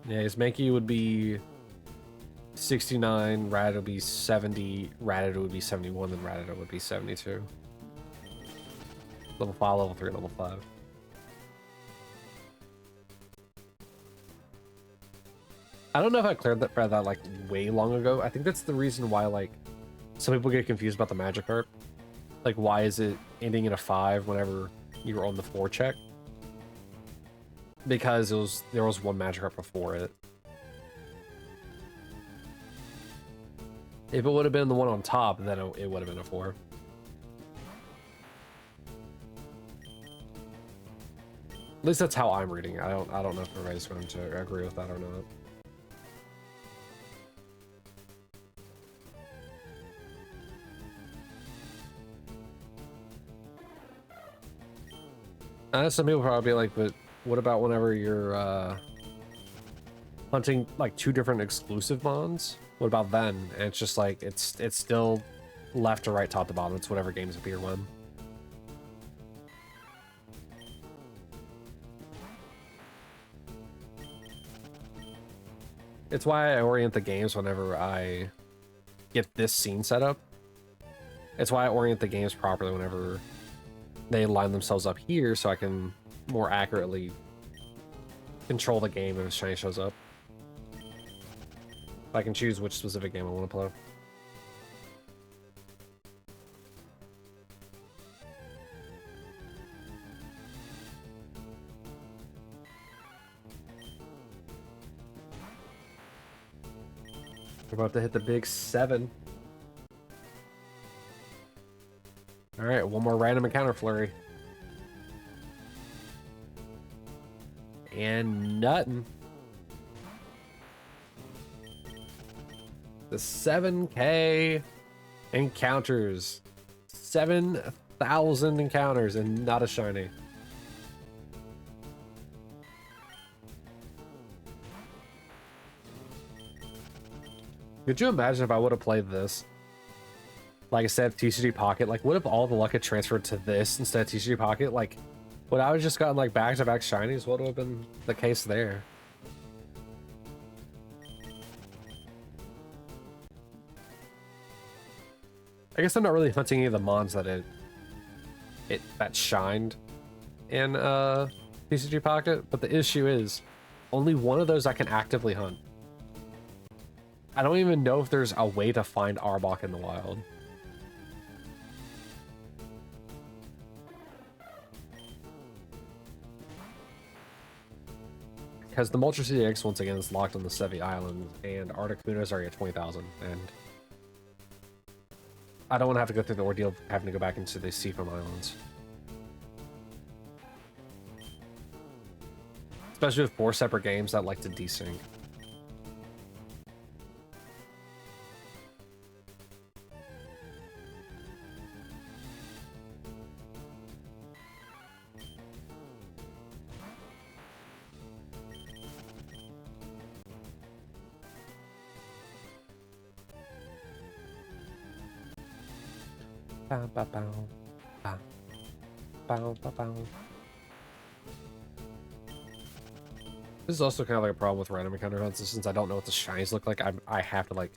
Yeah, his Mankey would be 69, Rattata would be 70, Rattata would be 71, then Rattata would be 72. Level 5, level 3, level 5. I don't know if I cleared that like way long ago. I think that's the reason why like some people get confused about the Magikarp. Like why is it ending in a 5 whenever you're on the 4 check? Because there was one Magikarp before it. If it would have been the one on top, then it would have been a 4. At least that's how I'm reading it. I don't know if everybody's going to agree with that or not. I know some people probably be like, but what about whenever you're hunting like 2 different exclusive mons? What about then? And it's just like it's still left to right, top to bottom. It's whatever games appear when. It's why I orient the games whenever I get this scene set up. It's why I orient the games properly whenever they line themselves up here so I can more accurately control the game if a shiny shows up. I can choose which specific game I want to play. We're about to hit the big 7. Alright, one more random encounter flurry. And nothing. The 7K encounters. 7,000 encounters and not a shiny. Could you imagine if I would have played this? Like instead of TCG Pocket, like what if all the luck had transferred to this instead of TCG Pocket? Like, would I have just gotten like back-to-back shinies? What would have been the case there? I guess I'm not really hunting any of the mons that that shined in TCG Pocket, but the issue is only one of those I can actively hunt. I don't even know if there's a way to find Arbok in the wild. Because the Moltres CDX, once again, is locked on the Sevi Island, and Articuno's already at 20,000, and I don't want to have to go through the ordeal of having to go back into the Seafoam Islands. Especially with 4 separate games that like to desync. Bow, bow, bow. Bow. Bow, bow, bow. This is also kind of like a problem with random encounter hunts, since I don't know what the shinies look like. I have to like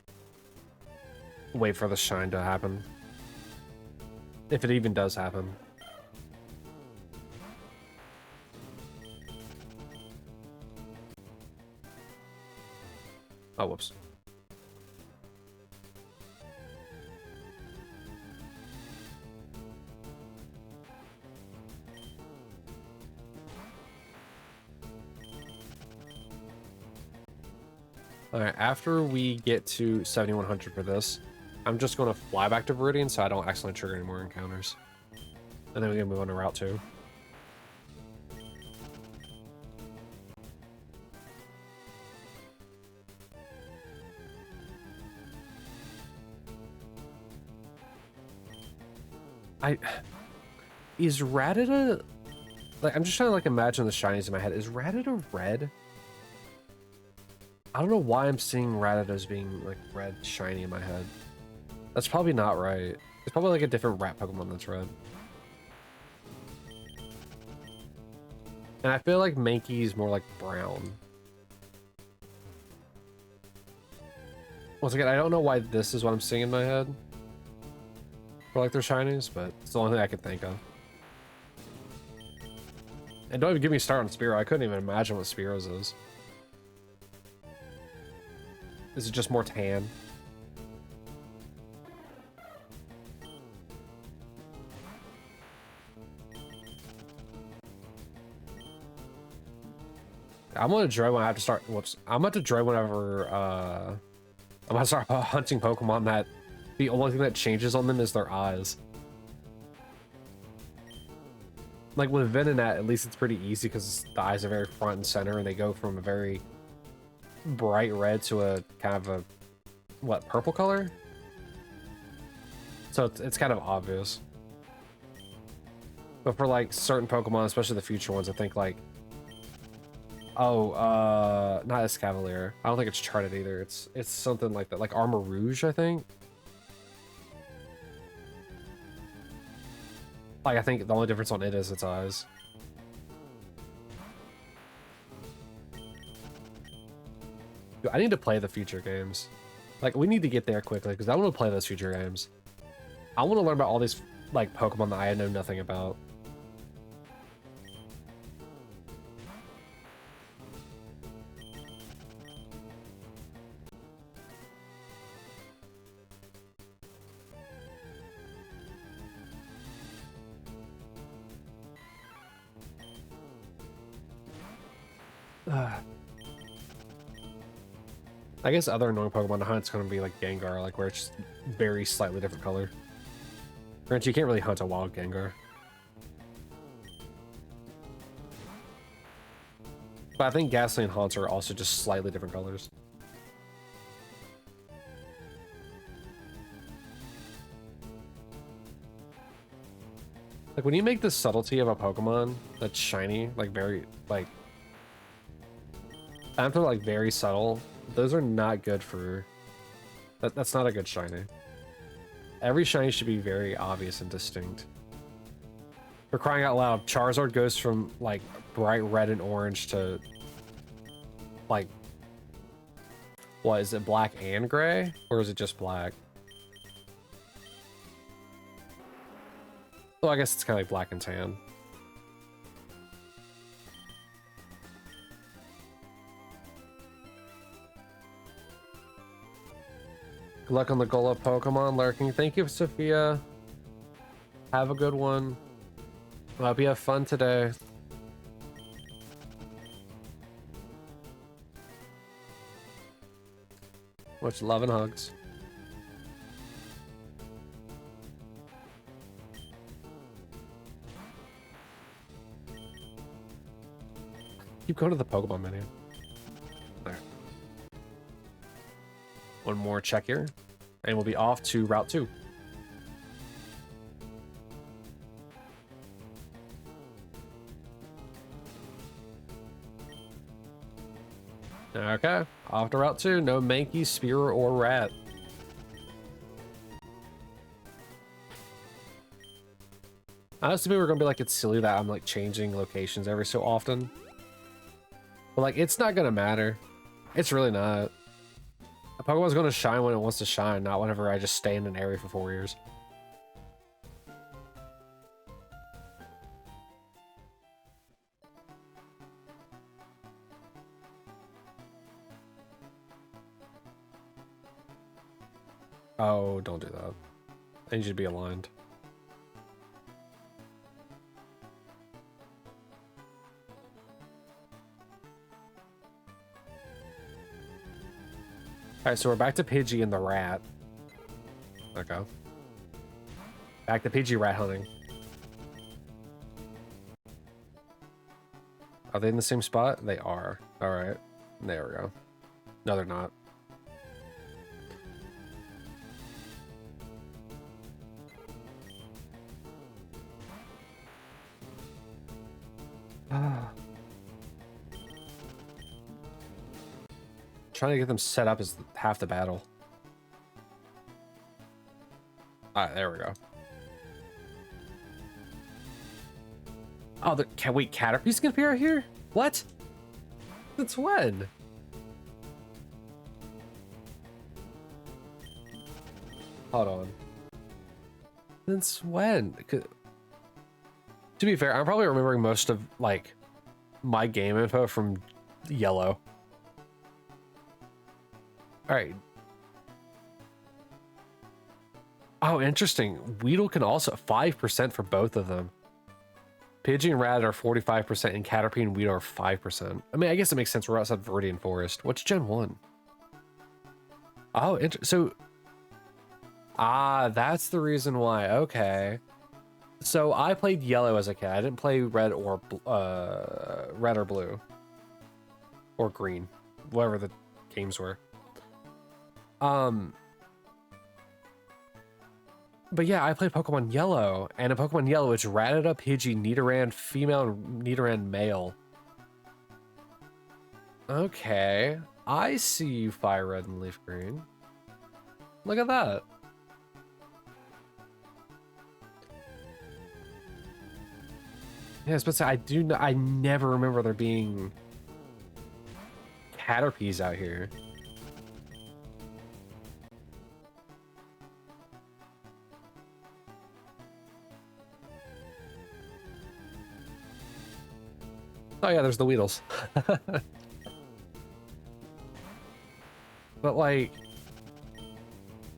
wait for the shine to happen, if it even does happen. Oh, whoops. Alright, after we get to 7100 for this, I'm just going to fly back to Viridian so I don't accidentally trigger any more encounters. And then we're going to move on to Route 2. Is Rattata... Like, I'm just trying to, like, imagine the shinies in my head. Is Rattata red? I don't know why I'm seeing Rattata as being, like, red shiny in my head. That's probably not right. It's probably, like, a different rat Pokemon that's red. And I feel like Mankey's more, like, brown. Once again, I don't know why this is what I'm seeing in my head for, like, their shinies, but it's the only thing I can think of. And don't even get me started on Spearow. I couldn't even imagine what Spearow's is. Is it just more tan? I'm gonna dread when I have to start. Whoops! I'm about to dread whenever I'm gonna start hunting Pokemon that the only thing that changes on them is their eyes. Like with Venonat, at least it's pretty easy because the eyes are very front and center, and they go from a very bright red to a kind of a what, purple color. So it's kind of obvious. But for like certain Pokemon, especially the future ones, I think like not Escavalier. I don't think it's charted either. It's something like that, like Armor Rouge, I think. Like I think the only difference on it is its eyes. Dude, I need to play the future games. Like we need to get there quickly because I want to play those future games. I want to learn about all these like Pokemon that I know nothing about. I guess other annoying Pokemon to hunt is going to be like Gengar, like where it's just very slightly different color. Granted, you can't really hunt a wild Gengar. But I think Gasoline haunts are also just slightly different colors. Like when you make the subtlety of a Pokemon that's shiny, like very, like, after like very subtle, those are not good for That's not a good shiny. Every shiny should be very obvious and distinct. For crying out loud, Charizard goes from like bright red and orange to like, what is it, black and gray? Or is it just black? Well, I guess it's kind of like black and tan. Good luck on the goal of Pokemon lurking. Thank you, Sophia. Have a good one. I hope you have fun today. Much love and hugs. Keep going to the Pokemon menu. There. One more check here, and we'll be off to Route 2. Okay, off to Route 2. No Mankey, Spearow, or Rat. Honestly, we're gonna be like, it's silly that I'm like changing locations every so often. But like, it's not gonna matter. It's really not. A Pokemon's gonna shine when it wants to shine, not whenever I just stay in an area for 4 years. Oh, don't do that. I need you to be aligned. Alright, so we're back to Pidgey and the rat. Okay. Back to Pidgey rat hunting. Are they in the same spot? They are. Alright. There we go. No, they're not. Trying to get them set up is half the battle. Alright, there we go. Oh, wait, Caterpie's gonna appear here? What? Since when? Hold on. Since when? To be fair, I'm probably remembering most of, like, my game info from Yellow. Alright. Oh, interesting. Weedle can also 5% for both of them. Pidgey and Rat are 45%, and Caterpie and Weedle are 5%. I mean, I guess it makes sense. We're outside Viridian Forest. What's Gen 1? Oh, so... Ah, that's the reason why. Okay. So I played Yellow as a kid. I didn't play Red or Blue. Or Green. Whatever the games were. But yeah, I played Pokemon Yellow, and in Pokemon Yellow, it's Rattata, Pidgey, Nidoran female, and Nidoran male. Okay, I see you, Fire Red and Leaf Green. Look at that. Yeah, I was about to say, I never remember there being Caterpies out here. Oh yeah, there's the Weedles. But like,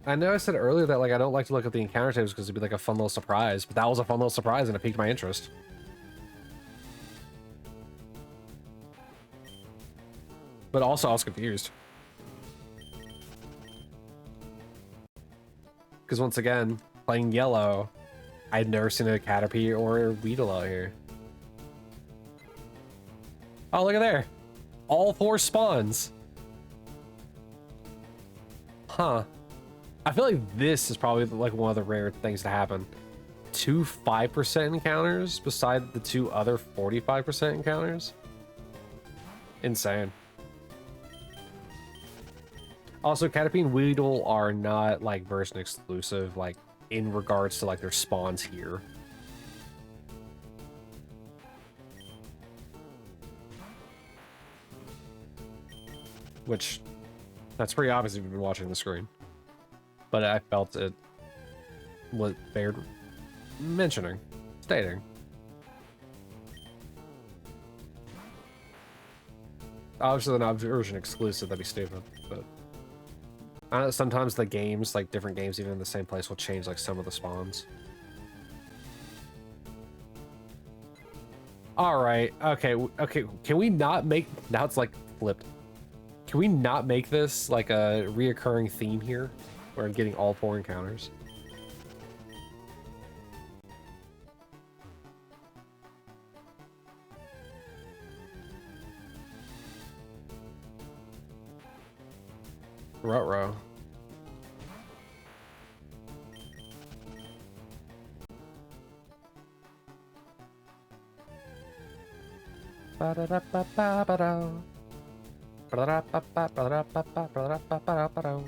I know I said earlier that like I don't like to look at the encounter tables because it'd be like a fun little surprise, but that was a fun little surprise and it piqued my interest. But also I was confused. Because once again, playing Yellow, I'd never seen a Caterpie or a Weedle out here. Oh, look at there. All 4 spawns. Huh. I feel like this is probably like one of the rare things to happen. 2 5% encounters beside the 2 other 45% encounters. Insane. Also, Caterpie and Weedle are not like version exclusive, like in regards to like their spawns here. Which, that's pretty obvious if you've been watching the screen. But I felt it was fair mentioning, stating. Obviously, they're not version exclusive, that'd be stupid, but sometimes the games, like different games, even in the same place, will change like some of the spawns. All right, okay, okay. Can we not make, now it's like flipped. Can we not make this like a reoccurring theme here, where I'm getting all 4 encounters? Ruh-roh. Ba-da-da-ba-ba-ba-da. Ba-da-da-ba-ba-ba-da-ba-ba-ba-da-ba-ba-da.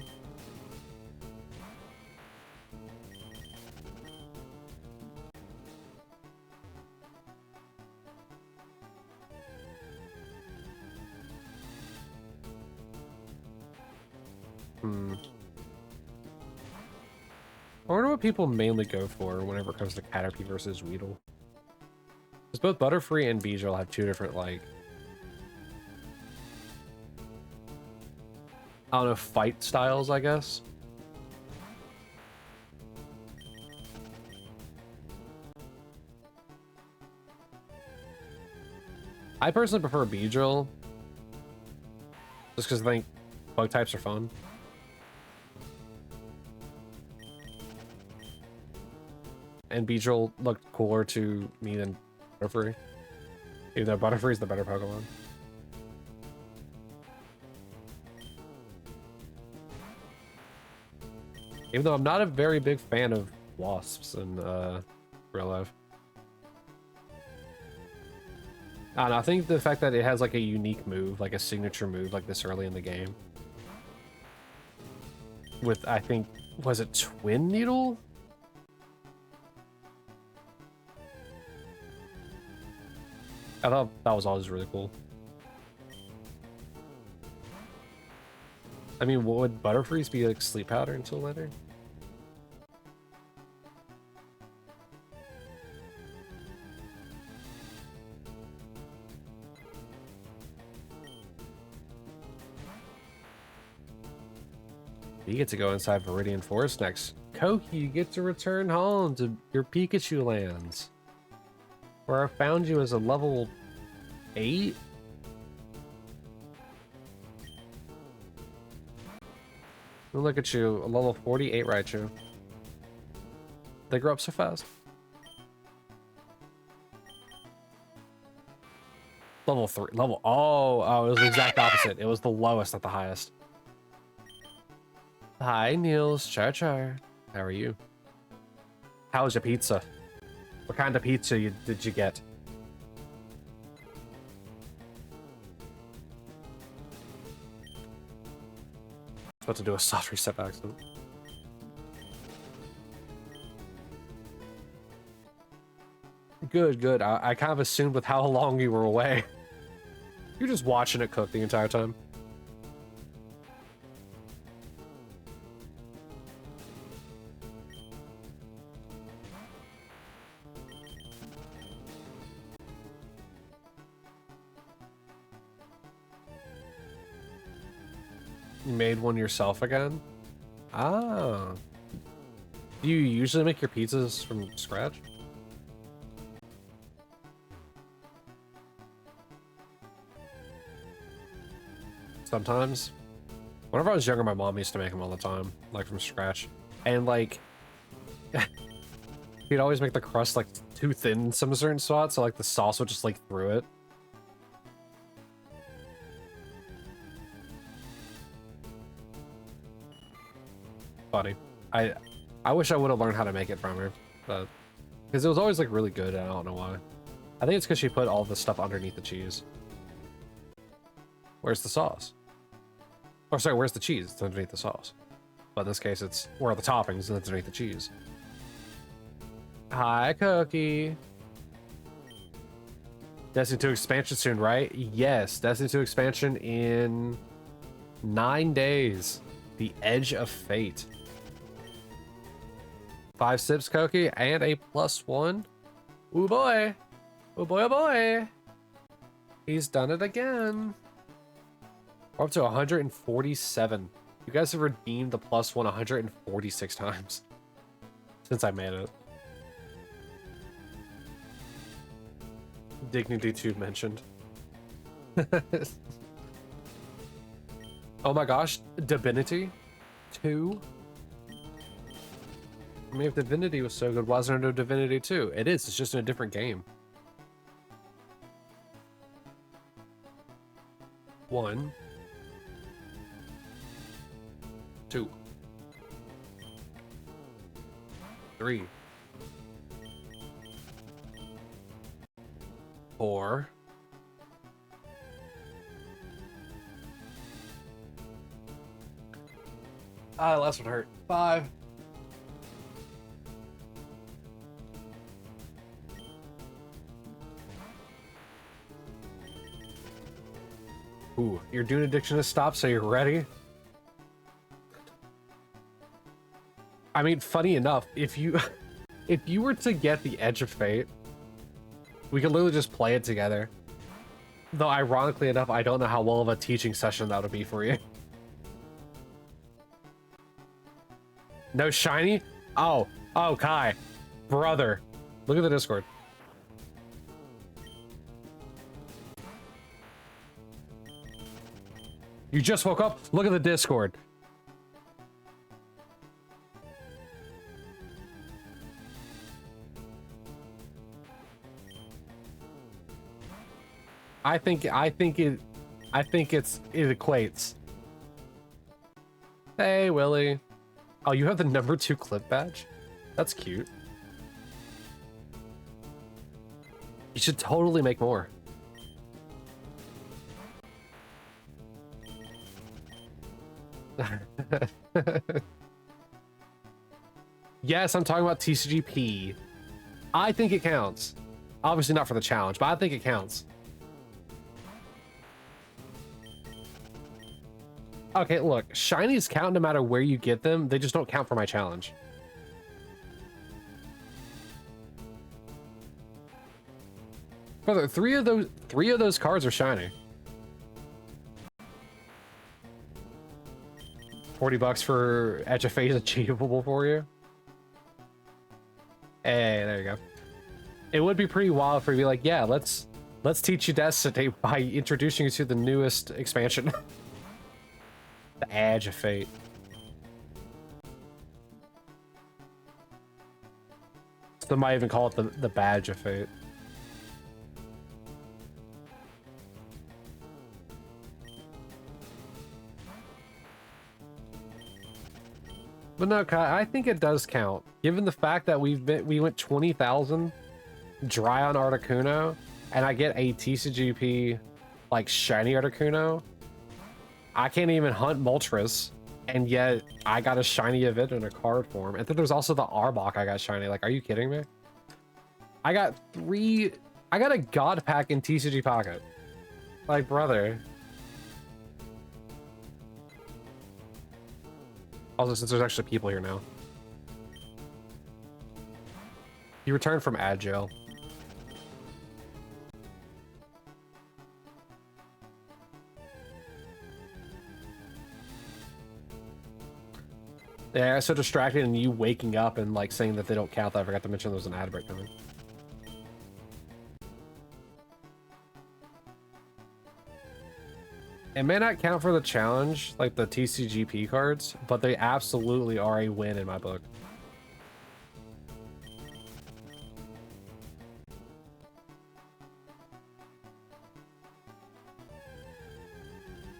I wonder what people mainly go for whenever it comes to Caterpie versus Weedle. Because both Butterfree and Beedrill have 2 different, like, I don't know, fight styles, I guess. I personally prefer Beedrill, just because I think bug types are fun. And Beedrill looked cooler to me than Butterfree. Even though Butterfree's the better Pokemon. Even though I'm not a very big fan of wasps in real life. I don't know, I think the fact that it has like a unique move, like a signature move like this early in the game. With, I think, was it Twin Needle? I thought that was always really cool. I mean, would Butterfrees be like sleep powder until later? You get to go inside Viridian Forest next. Koki, you get to return home to your Pikachu lands, where I found you as a level 8? Look at you, a level 48 Raichu. They grow up so fast. Level 3, oh, it was the exact opposite. It was the lowest at the highest. Hi, Niels, Char. How are you? How was your pizza? What kind of pizza did you get? About to do a soft reset by accident. Good. I kind of assumed with how long you were away. You're just watching it cook the entire time. You made one yourself again? Ah. Do you usually make your pizzas from scratch? Sometimes. Whenever I was younger, my mom used to make them all the time, like from scratch. And like, she'd always make the crust like too thin in some certain spots, so like the sauce would just like through it. Funny. I wish I would have learned how to make it from her, but because it was always like really good, and I don't know why. I think it's because she put all the stuff underneath the cheese. Where's the sauce? Or sorry, where's the cheese? It's underneath the sauce. But in this case, it's where are the toppings and it's underneath the cheese. Hi, Cookie. Destiny 2 expansion soon, right? Yes, Destiny 2 expansion in 9 days. The Edge of Fate. 5 sips, Cookie, and a +1. Ooh boy. Oh boy, oh boy. He's done it again. We're up to 147. You guys have redeemed the +1 146 times since I made it. Dignity 2 mentioned. Oh my gosh, Divinity 2? I mean, if Divinity was so good, why isn't there no Divinity 2? It is, it's just in a different game. 1, 2, 3, 4. Ah, last one hurt. 5. Ooh, your Dune addiction has stopped, so you're ready? I mean, funny enough, if you if you were to get the Edge of Fate, we could literally just play it together. Though ironically enough, I don't know how well of a teaching session that would be for you. No shiny? Oh, Kai. Brother. Look at the Discord. You just woke up? Look at the Discord. I think it equates. Hey, Willie. Oh, you have the number 2 clip badge? That's cute. You should totally make more. Yes, I'm talking about TCGP. I think it counts. Obviously not for the challenge, but I think it counts. Okay, look, shinies count no matter where you get them. They just don't count for my challenge. Brother, three of those cards are shiny. $40 for Edge of Fate is achievable for you. Hey, there you go. It would be pretty wild for you to be like, yeah, let's teach you Destiny by introducing you to the newest expansion. The Edge of Fate. They might even call it the Badge of Fate. But no, Kai, I think it does count. Given the fact that we went 20,000 dry on Articuno, and I get a TCGP like shiny Articuno. I can't even hunt Moltres, and yet I got a shiny of it in a card form. And then there's also the Arbok I got shiny. Like, are you kidding me? I got a God Pack in TCG Pocket. Like, brother. Also, since there's actually people here now. You returned from ad jail. Yeah, I was so distracted and you waking up and like saying that they don't count that I forgot to mention there was an ad break coming. It may not count for the challenge, like the TCGP cards, but they absolutely are a win in my book.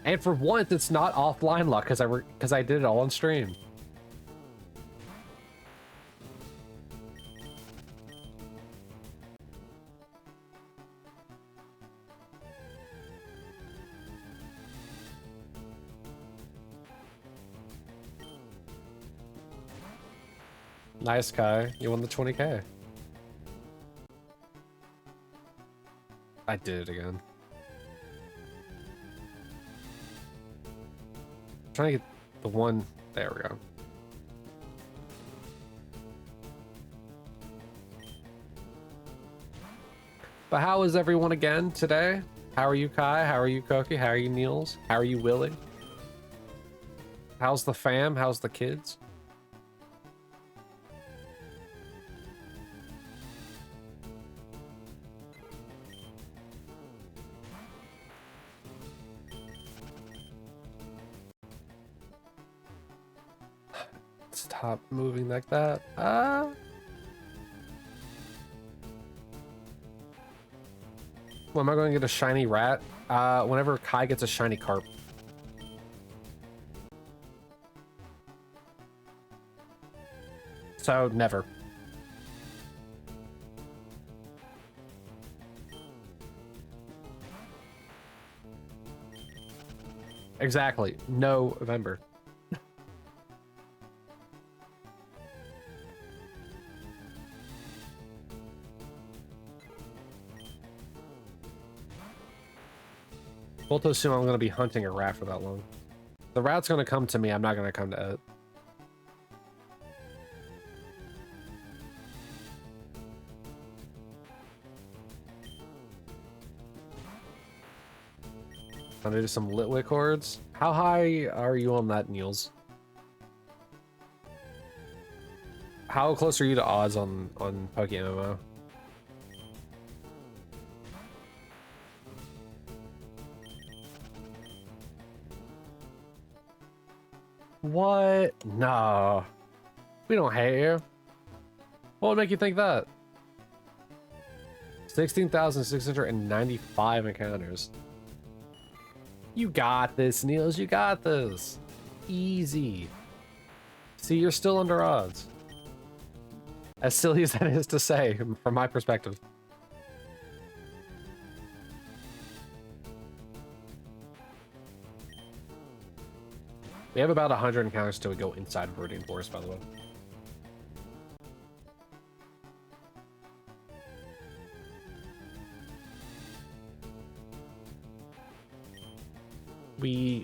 And for once, it's not offline luck because I did it all on stream. Nice, Kai. You won the 20K. I did it again. Trying to get the one. There we go. But how is everyone again today? How are you, Kai? How are you, Koki? How are you, Niels? How are you, Willie? How's the fam? How's the kids? Stop moving like that. Well, am I going to get a shiny rat? Whenever Kai gets a shiny carp. So, never. Exactly. No November. We'll assume I'm going to be hunting a rat for that long. The rat's going to come to me. I'm not going to come to it. I'm gonna do some Litwick hordes. How high are you on that, Niels? How close are you to odds on Pokemon? What? No. We don't hate you. What would make you think that? 16,695 encounters. You got this, Niels. You got this. Easy. See, you're still under odds. As silly as that is to say, from my perspective. We have about 100 encounters till we go inside Viridian Forest, by the way.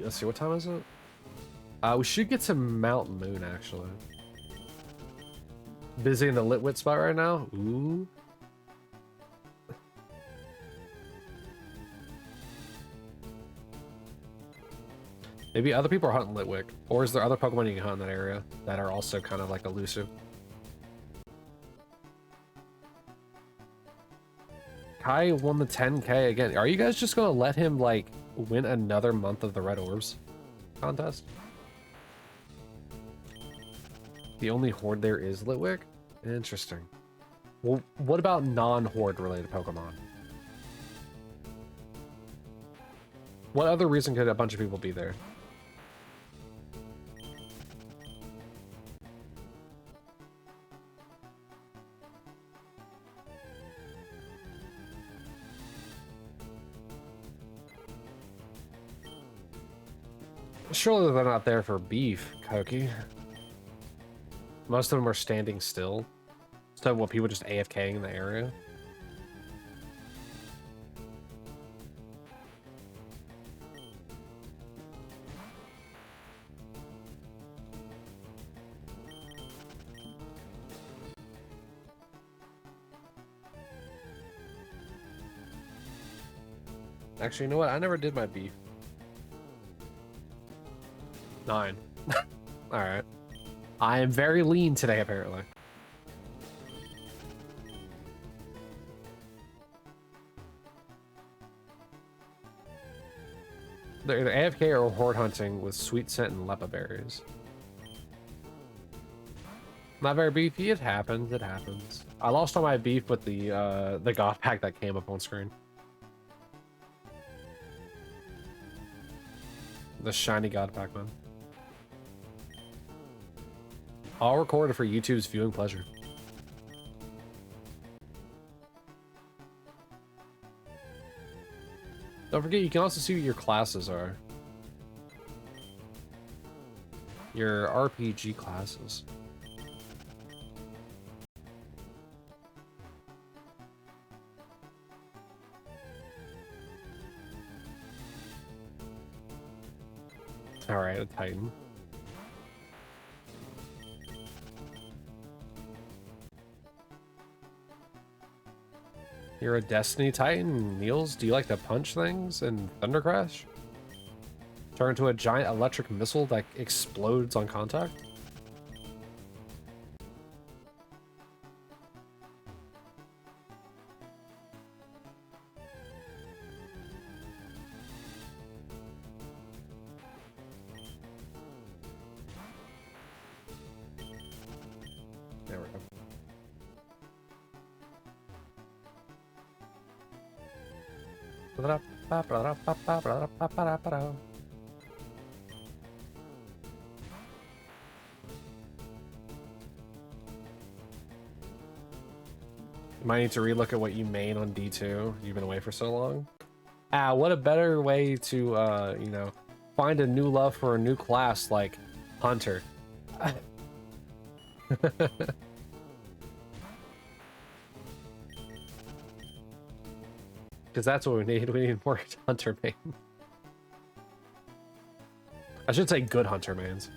Let's see, what time is it? We should get to Mount Moon, actually. Busy in the Litwit spot right now? Ooh. Maybe other people are hunting Litwick. Or is there other Pokemon you can hunt in that area that are also kind of like elusive? Kai won the 10K again. Are you guys just going to let him, like, win another month of the Red Orbs contest? The only horde there is Litwick? Interesting. Well, what about non-horde related Pokemon? What other reason could a bunch of people be there? Surely they're not there for beef, Koki. Most of them are standing still. So what, people just AFKing in the area? Actually, you know what? I never did my beef. 9. Alright. I am very lean today, apparently. They're either AFK or horde hunting with sweet scent and lepa berries. Not very beefy. It happens. It happens. I lost all my beef with the god pack that came up on screen. The shiny god pack, man. All recorded for YouTube's viewing pleasure. Don't forget, you can also see what your classes are. Your RPG classes. Alright, a Titan. You're a Destiny Titan, Niels? Do you like to punch things and Thunder Crash? Turn into a giant electric missile that explodes on contact? There we go. You might need to relook at what you main on D2. You've been away for so long. Ah, what a better way to, you know, find a new love for a new class like Hunter. Because that's what we need. We need more Hunter main. I should say good Hunter mains.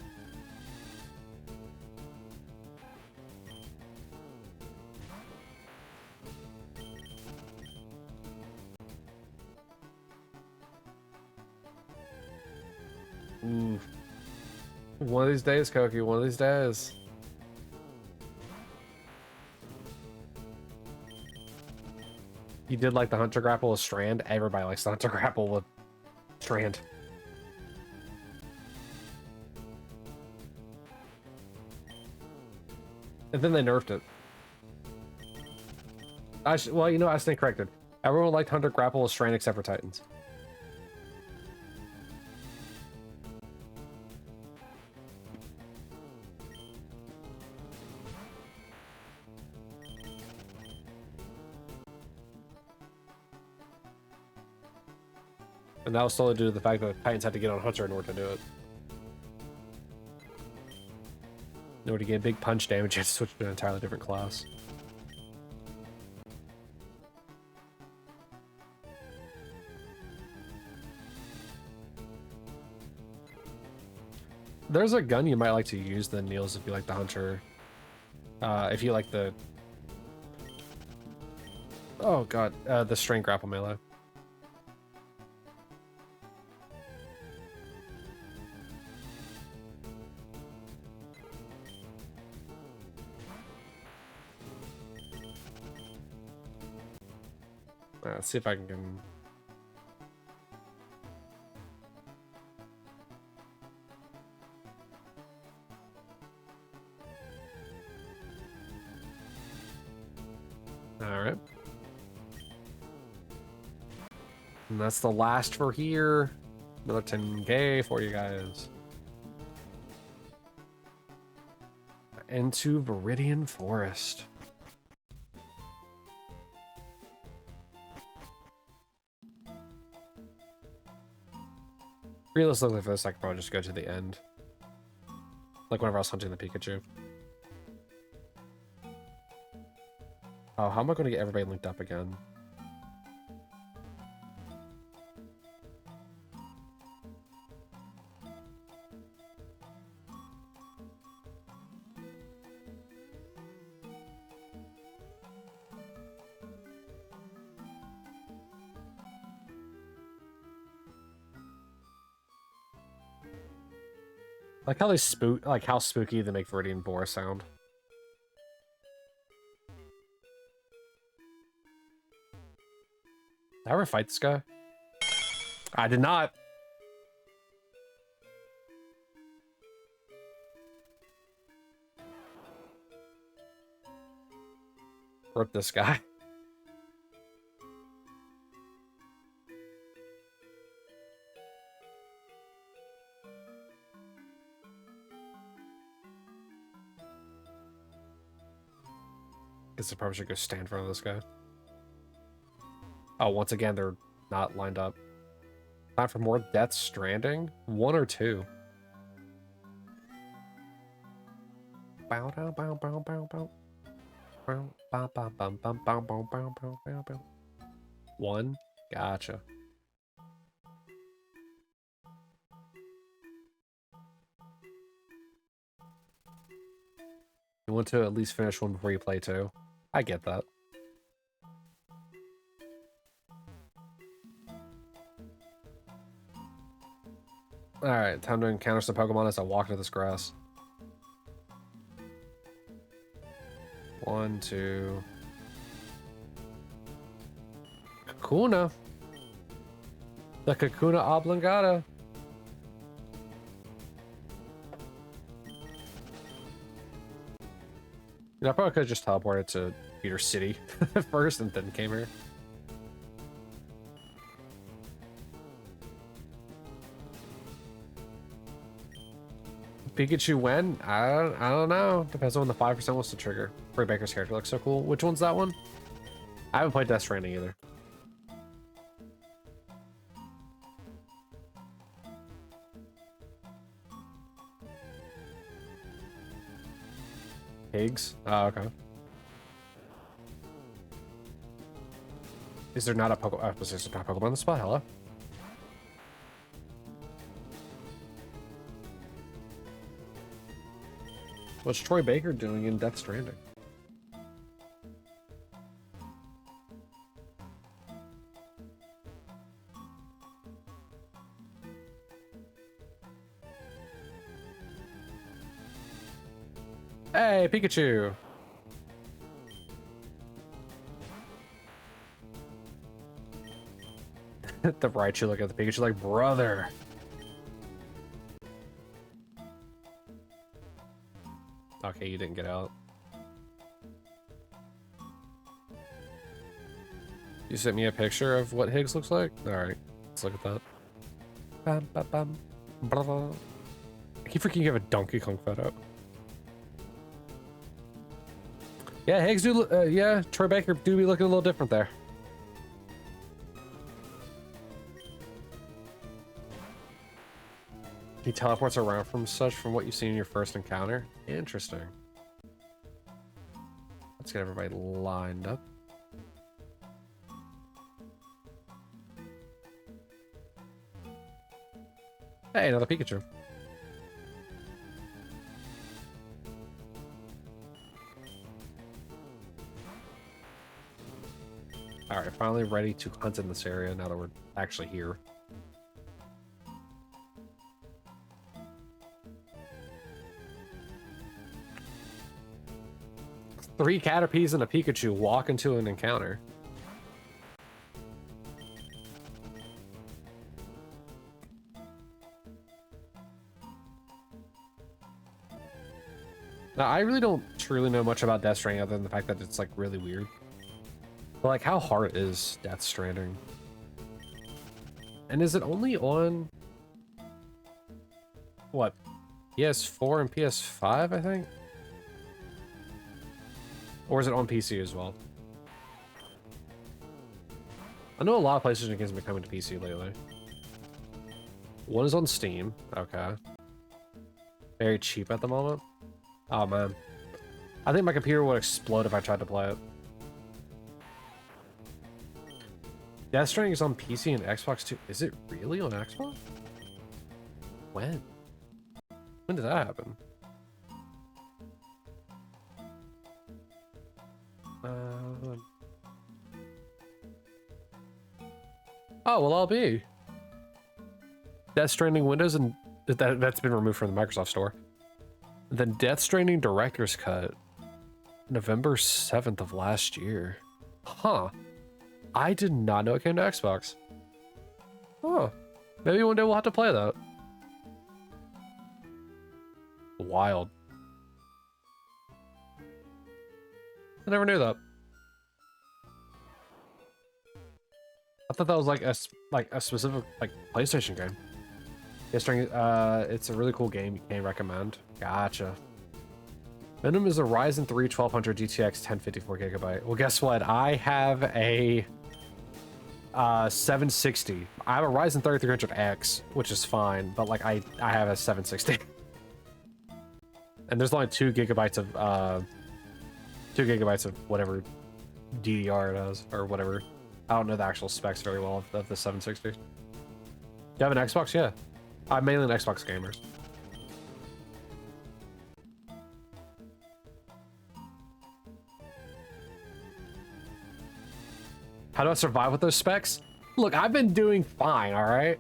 One of these days, Koki. One of these days. You did like the Hunter Grapple with Strand. Everybody likes the Hunter Grapple with Strand. And then they nerfed it. Well, you know, I stand corrected. Everyone liked Hunter Grapple with Strand except for Titans. And that was solely due to the fact that Titans had to get on Hunter in order to do it. In order to get big punch damage, you have to switch to an entirely different class. There's a gun you might like to use then, Niels, if you like the Hunter. If you like the... Oh god, the Strain Grapple melee. Let's see if I can... Alright. And that's the last for here. Another 10k for you guys. Into Viridian Forest. Realistically, for this, I could probably just go to the end. Like whenever I was hunting the Pikachu. Oh, how am I going to get everybody linked up again? Like how they like how spooky they make Viridian Boar sound. Did I ever fight this guy? I did not. Rip this guy. Guess I probably should go stand in front of this guy. Oh, once again, they're not lined up. Time for more Death Stranding? 1 or 2? Bow down, bow, bow, bow, bow. Bow, bow, bow, bow, bow, bow, bow, bow, bow, bow, bow. 1? Gotcha. You want to at least finish one before you play two. I get that. Alright, time to encounter some Pokemon as I walk into this grass. 1, 2. Kakuna. The Kakuna Oblongata. You know, I probably could have just teleported to Peter City first and then came here. Pikachu when? I don't know. Depends on when the 5% wants to trigger. Troy Baker's character looks so cool. Which one's that one? I haven't played Death Stranding either. Pigs? Oh, okay. Is there not a Pokemon? Is there not a Pokemon on the spot? Hello? What's Troy Baker doing in Death Stranding? Hey, Pikachu! The Raichu look at the Pikachu like, brother! Okay, you didn't get out. You sent me a picture of what Higgs looks like? Alright, let's look at that. Bam, bam, bam. Blah, blah. I keep freaking have a Donkey Kong photo. Yeah, Higgs do, yeah, Troy Baker do be looking a little different there. He teleports around from what you've seen in your first encounter. Interesting. Let's get everybody lined up. Hey, another Pikachu. Alright, finally ready to hunt in this area now that we're actually here. Three Caterpies and a Pikachu walk into an encounter. Now, I really don't truly know much about Death Stranding other than the fact that it's like really weird. But like, how hard is Death Stranding? And is it only on what? PS4 and PS5, I think? Or is it on PC as well? I know a lot of PlayStation games have been coming to PC lately. One is on Steam. Okay. Very cheap at the moment. Oh, man. I think my computer would explode if I tried to play it. Death Stranding is on PC and Xbox too. Is it really on Xbox? When? When did that happen? Oh, well, I'll be. Death Stranding Windows, and that's been removed from the Microsoft Store. Then Death Stranding Director's Cut, November 7th of last year. Huh. I did not know it came to Xbox. Oh. Maybe one day we'll have to play that. Wild. I never knew that. I thought that was like a specific like PlayStation game. It's a really cool game. You can't recommend. Gotcha. Venom is a Ryzen 3 1200 GTX 1054 gigabyte. Well, guess what? I have a 760. I have a Ryzen 3300X, which is fine, but like I have a 760. And there's only 2 gigabytes of whatever DDR it has or whatever. I don't know the actual specs very well of the 760. Do you have an Xbox? Yeah. I'm mainly an Xbox gamer. How do I survive with those specs? Look, I've been doing fine, all right?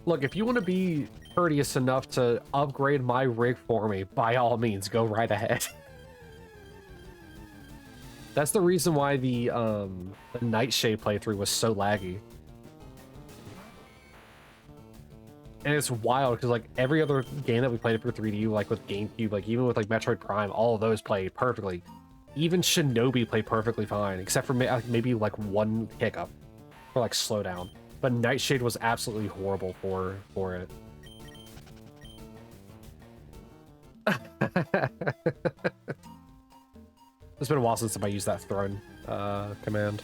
Look, if you want to be courteous enough to upgrade my rig for me, by all means, go right ahead. That's the reason why the Nightshade playthrough was so laggy. And it's wild because like every other game that we played for 3D, like with GameCube, like even with like Metroid Prime, all of those played perfectly. Even Shinobi played perfectly fine, except for maybe like one hiccup or like slowdown. But Nightshade was absolutely horrible for it. It's been a while since I used that throne command.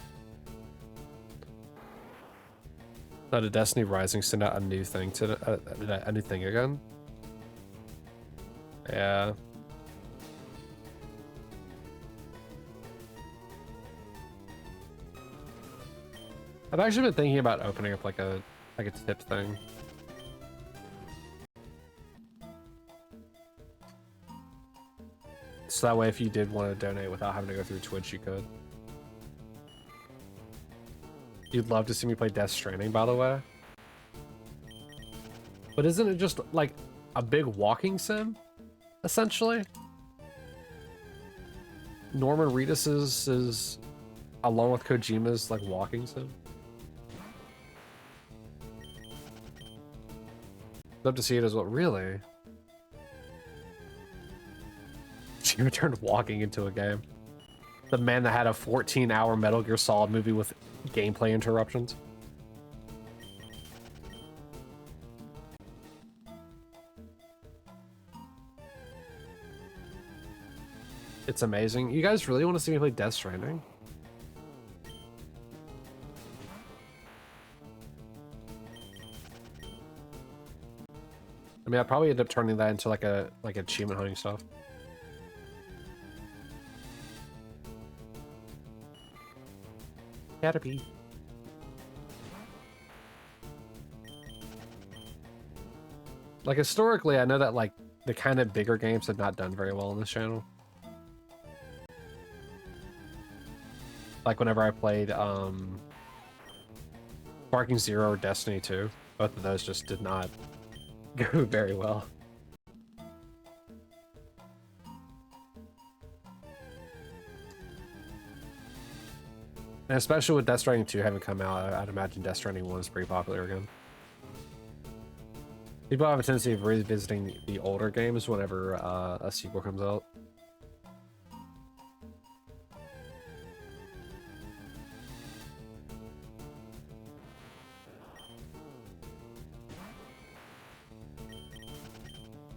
Now, did Destiny Rising send out a new thing to a new thing again? Yeah. I've actually been thinking about opening up like a tip thing. So that way, if you did want to donate without having to go through Twitch, you could. You'd love to see me play Death Stranding, by the way. But isn't it just like a big walking sim, essentially? Norman Reedus is along with Kojima's like walking sim. Love to see it as well. Really? She returned walking into a game. The man that had a 14-hour Metal Gear Solid movie with gameplay interruptions. It's amazing. You guys really want to see me play Death Stranding? I mean, I'd probably end up turning that into like achievement hunting stuff. Gotta be. Like historically, I know that like the kind of bigger games have not done very well on this channel. Like whenever I played Sparking Zero or Destiny 2, both of those just did not go very well. And especially with Death Stranding 2 having come out, I'd imagine Death Stranding 1 is pretty popular again. People have a tendency of revisiting the older games whenever a sequel comes out.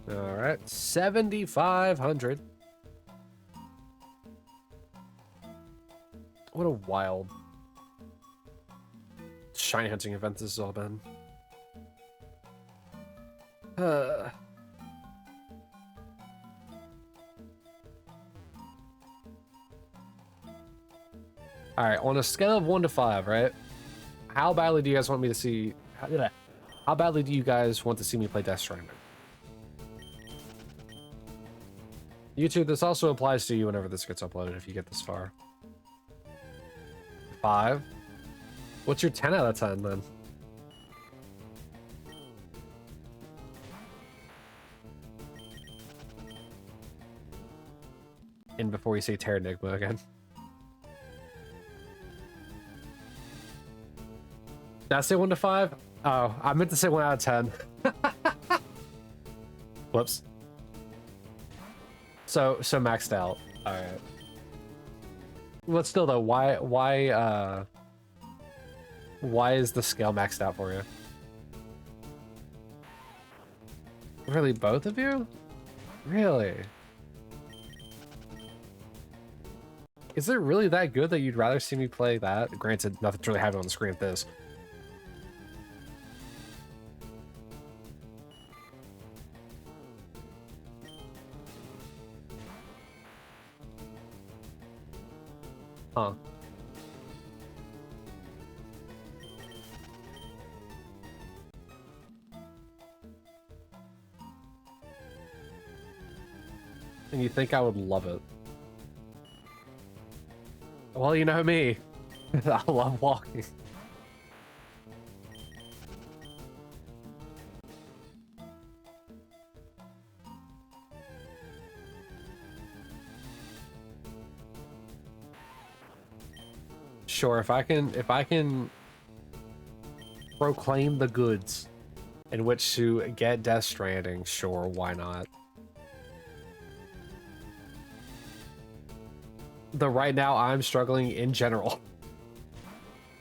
All right, 7,500. What a wild shiny hunting event this has all been. All right, on a scale of 1 to 5, right? How badly do you guys want me to see? How badly do you guys want to see me play Death Stranding? YouTube, this also applies to you whenever this gets uploaded, if you get this far. 5? What's your 10 out of 10, then? And before you say Terranigma again. Did I say 1 to 5? Oh, I meant to say 1 out of 10. Whoops. So maxed out. All right. But still though, why is the scale maxed out for you? Really, both of you? Really? Is it really that good that you'd rather see me play that? Granted, nothing's really happening on the screen at this. Huh. And you think I would love it. Well, you know me. I love walking. Sure, if I can proclaim the goods in which to get Death Stranding, sure, why not? Though right now I'm struggling in general.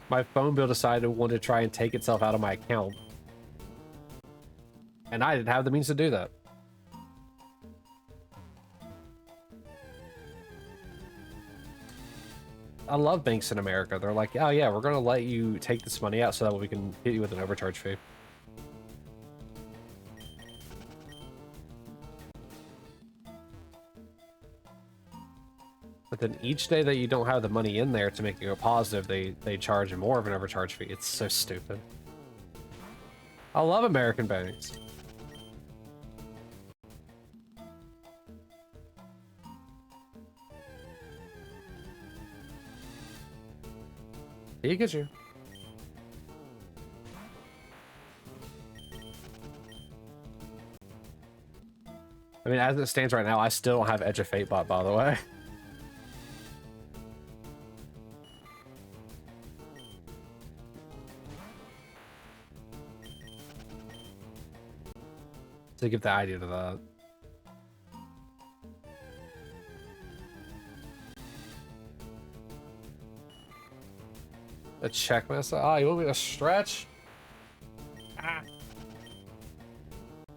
My phone bill decided it wanted to try and take itself out of my account. And I didn't have the means to do that. I love banks in America. They're like, oh yeah, we're gonna let you take this money out so that we can hit you with an overcharge fee. But then each day that you don't have the money in there to make it go positive, they charge more of an overcharge fee. It's so stupid. I love American banks. Pikachu. I mean, as it stands right now, I still don't have Edge of Fate bot, by the way. To give the idea to that. A check message. Oh, you want me to stretch? Ah.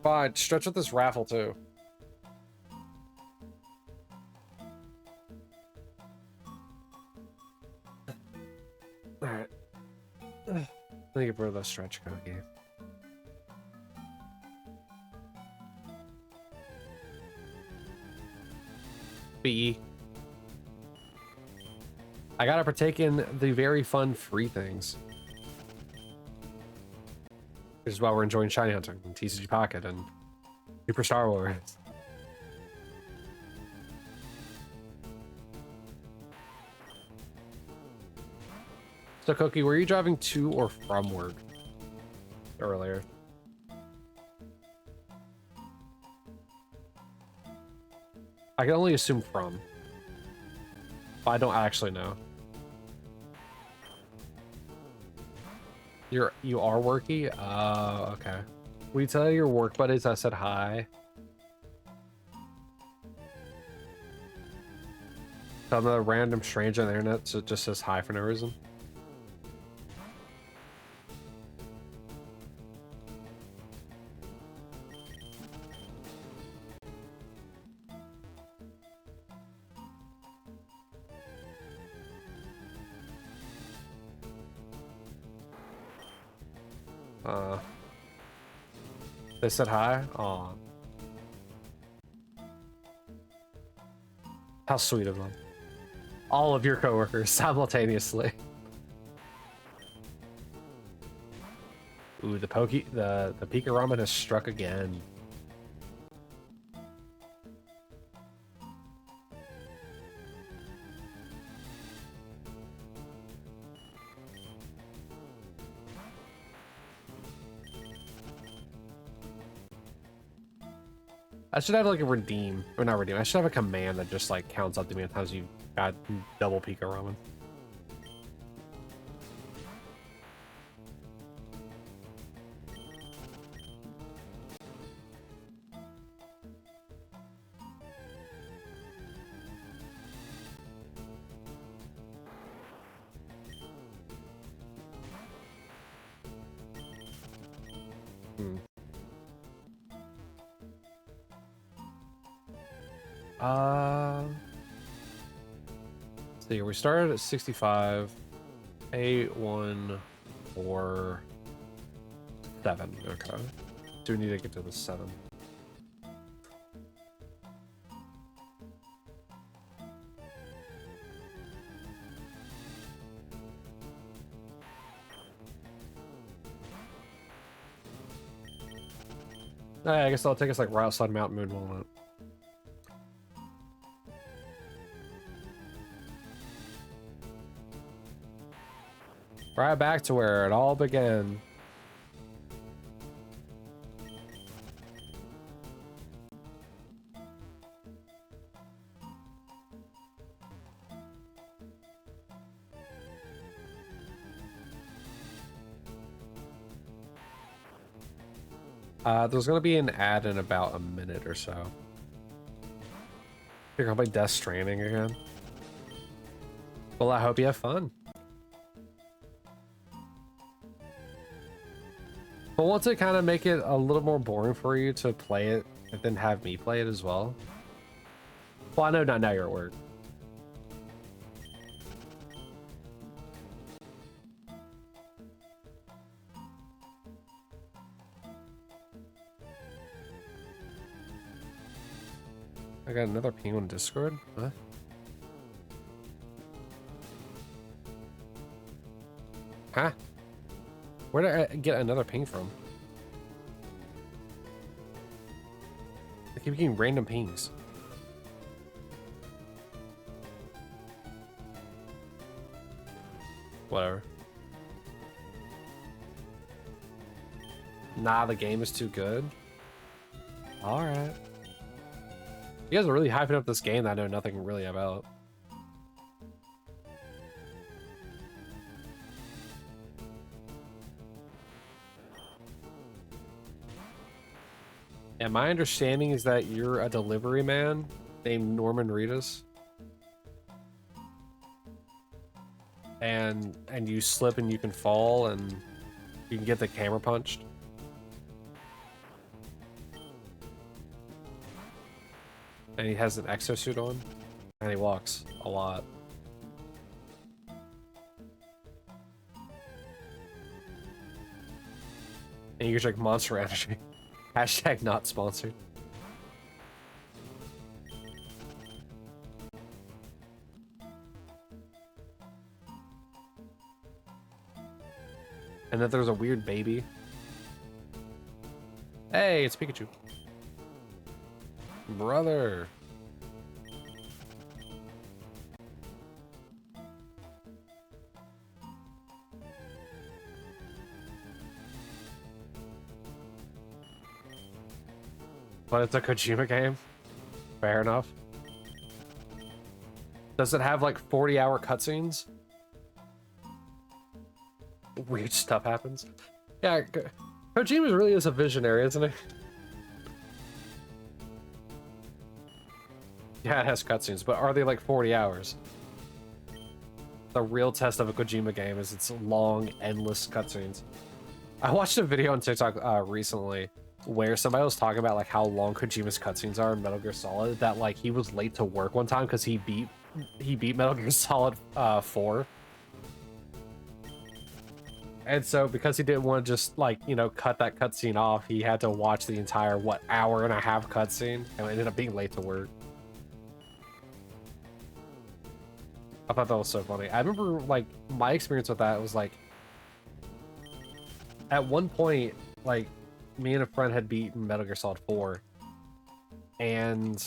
Fine, stretch with this raffle too. Alright. Let me get rid of the stretch cookie. BE. I gotta partake in the very fun free things. Which is why we're enjoying Shiny Hunting and TCG Pocket and Super Star Wars. So, Cookie, were you driving to or from work earlier? I can only assume from. But I don't actually know. You are worky? Okay. Will you tell your work buddies I said hi? Tell them a random stranger on the internet so it just says hi for no reason. They said hi? Aw. How sweet of them. All of your coworkers simultaneously. Ooh, the Pika Ramen has struck again. I should have like a redeem, or not redeem. I should have a command that just like counts up the amount of times you got double Pika Ramen. See, we started at 65, 8, 1, 4, 7. Okay. Do we need to get to the 7? I guess I'll take us like right outside Mount Moon Walnut. Right back to where it all began. There's gonna be an ad in about a minute or so. You're gonna play Death Stranding again? Well, I hope you have fun. But want to kind of make it a little more boring for you to play it and then have me play it as well? Well, I know not now you're at work. I got another ping on Discord? What? Huh? Where did I get another ping from? I keep getting random pings. Whatever. Nah, the game is too good. Alright. You guys are really hyping up this game that I know nothing really about. And my understanding is that you're a delivery man named Norman Reedus. And you slip and you can fall and you can get the camera punched. And he has an exosuit on. And he walks a lot. And you drink Monster Energy. Hashtag not sponsored. And then there's a weird baby. Hey, it's Pikachu. Brother. But it's a Kojima game. Fair enough. Does it have like 40-hour cutscenes? Weird stuff happens. Yeah, Kojima really is a visionary, isn't he? Yeah, it has cutscenes, but are they like 40 hours? The real test of a Kojima game is its long, endless cutscenes. I watched a video on TikTok recently where somebody was talking about like how long Kojima's cutscenes are in Metal Gear Solid, that like he was late to work one time because he beat Metal Gear Solid 4. And so because he didn't want to just like, you know, cut that cutscene off, he had to watch the entire, what, hour and a half cutscene, and ended up being late to work. I thought that was so funny. I remember like my experience with that was like, at one point, like me and a friend had beaten Metal Gear Solid 4, and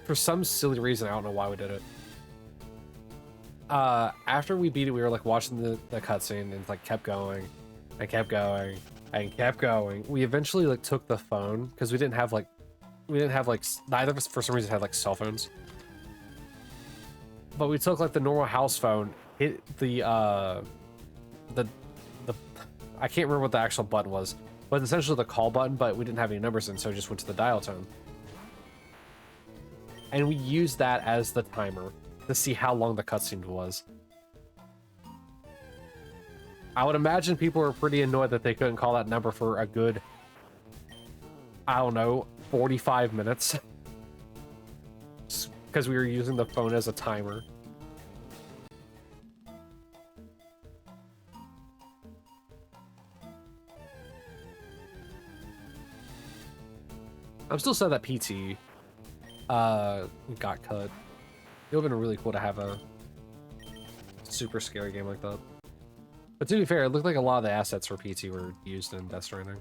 for some silly reason, I don't know why we did it. After we beat it, we were like watching the cutscene and like kept going and kept going and kept going. We eventually like took the phone because we didn't have like neither of us for some reason had like cell phones. But we took like the normal house phone, hit the I can't remember what the actual button was, but essentially the call button, but we didn't have any numbers in, so we just went to the dial tone. And we used that as the timer to see how long the cutscene was. I would imagine people were pretty annoyed that they couldn't call that number for a good, I don't know, 45 minutes. Because we were using the phone as a timer. I'm still sad that PT got cut. It would have been really cool to have a super scary game like that. But to be fair, it looked like a lot of the assets for PT were used in Death Stranding.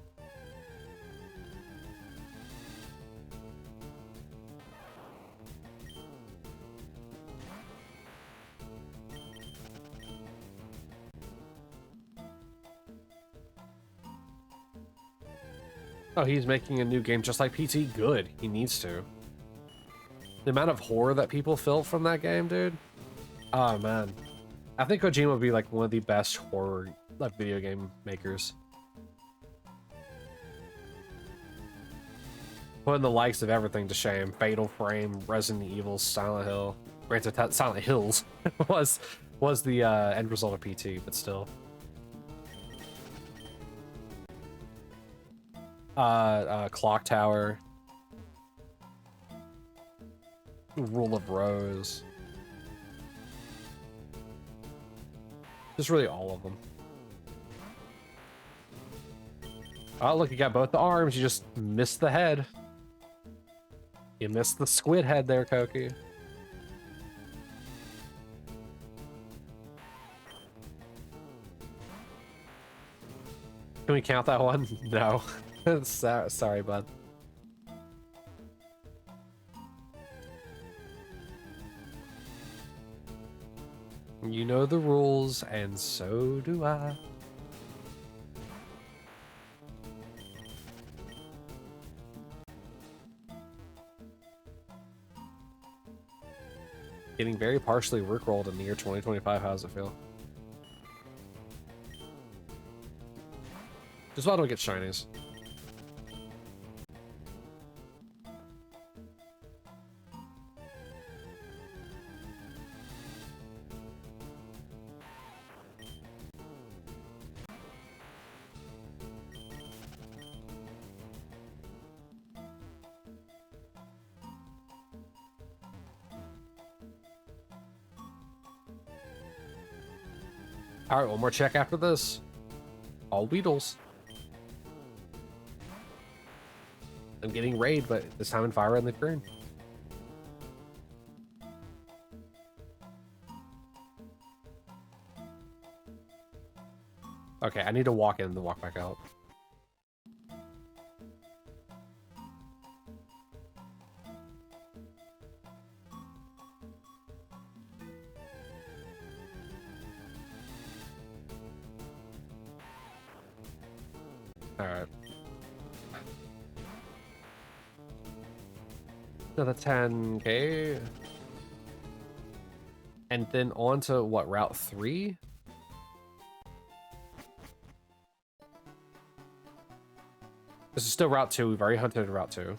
Oh, he's making a new game just like PT. Good. He needs to. The amount of horror that people feel from that game, dude. Oh, man. I think Kojima would be like one of the best horror like video game makers. Putting the likes of everything to shame. Fatal Frame, Resident Evil, Silent Hill. Granted, Silent Hills was the end result of PT, but still. Clock Tower. Rule of Rose. Just really all of them. Oh, look, you got both the arms. You just missed the head. You missed the squid head there, Koki. Can we count that one? No. Sorry, bud. You know the rules, and so do I. Getting very partially rickrolled in the year 2025. How does it feel? Just why don't we get shinies? All right, one more check after this. All Weedles. I'm getting raid, but this time in Fire and the Green. Okay, I need to walk in and walk back out. Alright. Another 10k. And then on to what, Route 3? This is still Route 2. We've already hunted Route 2.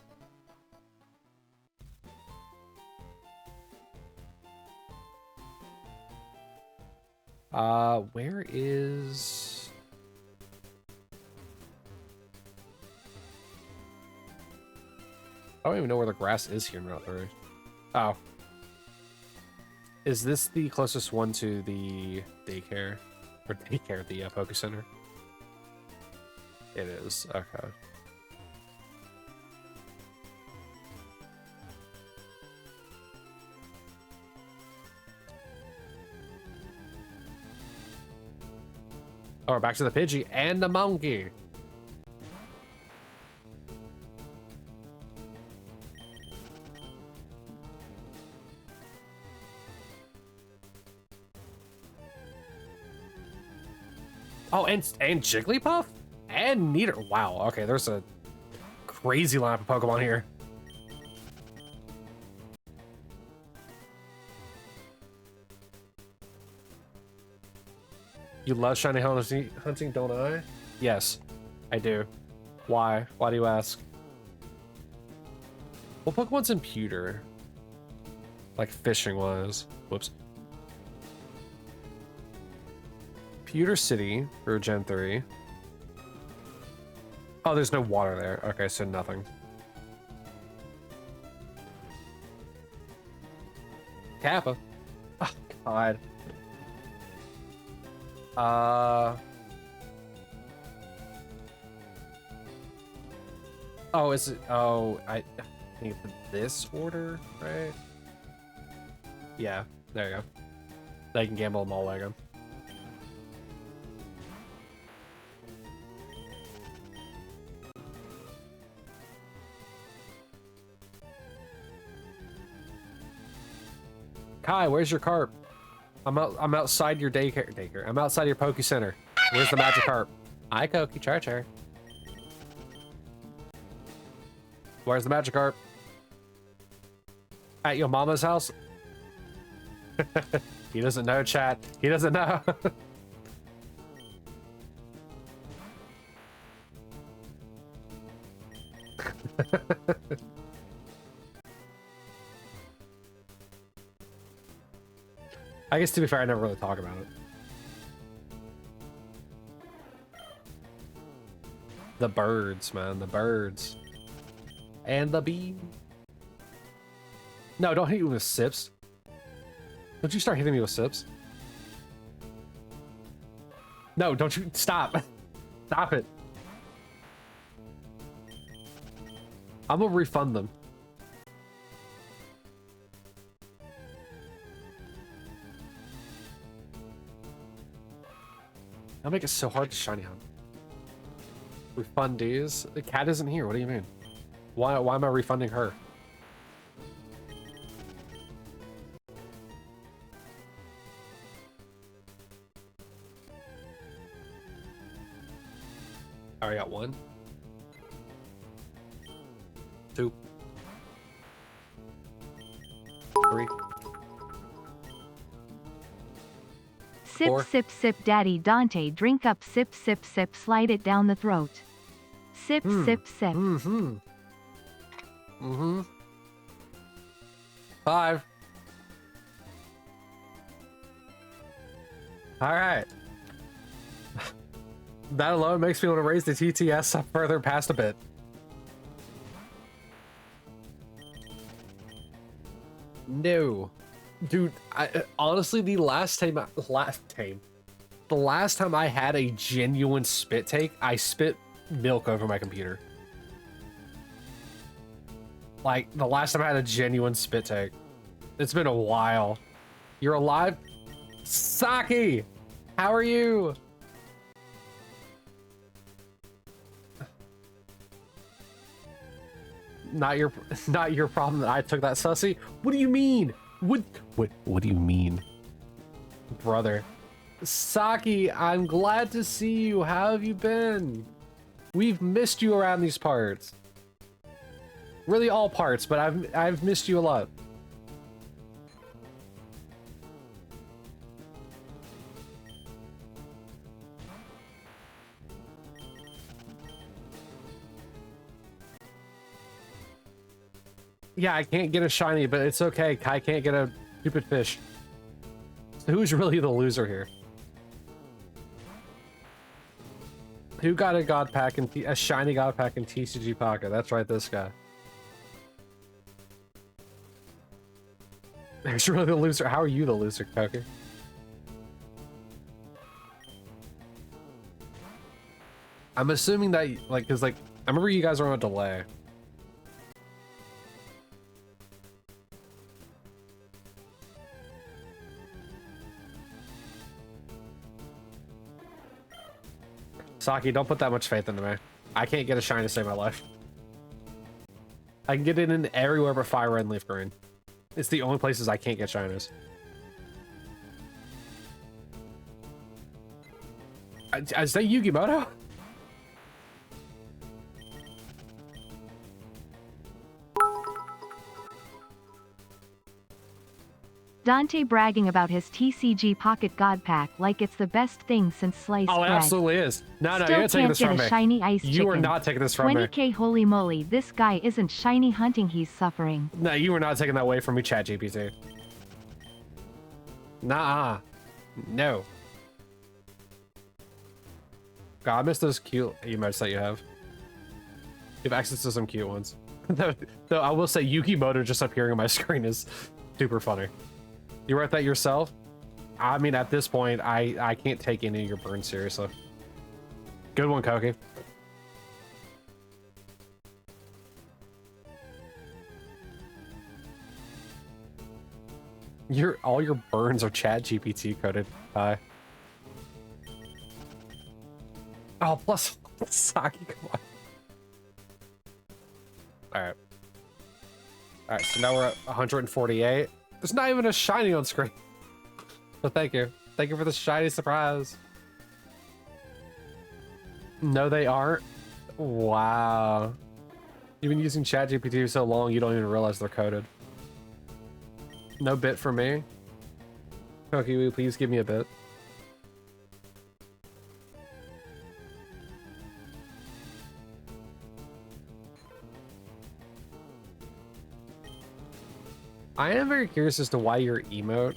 Where is... I don't even know where the grass is here in Route 3. Oh. Is this the closest one to the daycare? Or daycare, the Poke Center? It is. Okay. Oh, we're back to the Pidgey and the monkey. Oh, and Jigglypuff? And Nidoran. Wow, okay, there's a crazy lineup of Pokemon here. You love shiny hunting, don't I? Yes, I do. Why? Why do you ask? What Pokemon's in pewter? Like fishing-wise. Whoops. Pewter City for Gen 3. Oh, there's no water there. Okay, so nothing. Kappa. Oh, God. Oh, is it? Oh, I think this order, right? Yeah, there you go. They can gamble them all like them. Kai, where's your carp? I'm outside your daycare. I'm outside your Poke Center. Where's the Magikarp? Hi, Koki Char Char. Where's the Magikarp? At your mama's house? He doesn't know, chat. He doesn't know. I guess to be fair, I never really talk about it. The birds, man, the birds. And the bee. No, don't hit you with sips. Don't you start hitting me with sips. No, don't you, stop. Stop it. I'm gonna refund them. I'll make it so hard to shiny hunt. Refund these? The cat isn't here, what do you mean? Why am I refunding her? I already got 1. 2. 3. Sip, 4. sip, sip, daddy Dante, drink up, sip, sip, sip, slide it down the throat. Sip, sip, sip. Mm-hmm. Mm-hmm. 5. All right. That alone makes me want to raise the TTS up further past a bit. No. Dude, honestly, the last time I had a genuine spit take, I spit milk over my computer. Like, the last time I had a genuine spit take. It's been a while. You're alive? Saki! How are you? Not your problem that I took that sussy? What do you mean? What do you mean? Brother. Saki, I'm glad to see you. How have you been? We've missed you around these parts. Really all parts, but I've missed you a lot. Yeah, I can't get a shiny, but it's okay. Kai can't get a stupid fish. So who's really the loser here? Who got a god pack and a shiny god pack in TCG Pocket? That's right, this guy. Who's really the loser? How are you the loser, Koki? I'm assuming that, like, cause like, I remember you guys are on a delay. Saki, don't put that much faith into me. I can't get a shine to save my life. I can get it in everywhere but Fire Red and Leaf Green. It's the only places I can't get shinies. Is that Yugimoto? Dante bragging about his TCG Pocket God Pack like it's the best thing since sliced bread. Oh, it absolutely is. No, Still you're not taking can't this get from a me. shiny ice You chicken. are not taking this from me. 20k, holy moly, this guy isn't shiny hunting, he's suffering. No, you are not taking that away from me, ChatGPT. Nah. No. God, I miss those cute emotes that you have. You have access to some cute ones. Though I will say Yukimoto just appearing on my screen is super funny. You wrote that yourself? I mean, at this point, I can't take any of your burns seriously. Good one, Koki. All your burns are ChatGPT coded. Hi. Oh, plus Saki, come on. Alright. Alright, so now we're at 148. There's not even a shiny on screen. So thank you. Thank you for the shiny surprise. No, they aren't. Wow. You've been using ChatGPT for so long, you don't even realize they're coded. No bit for me. Okay, will you please give me a bit? I am very curious as to why your emote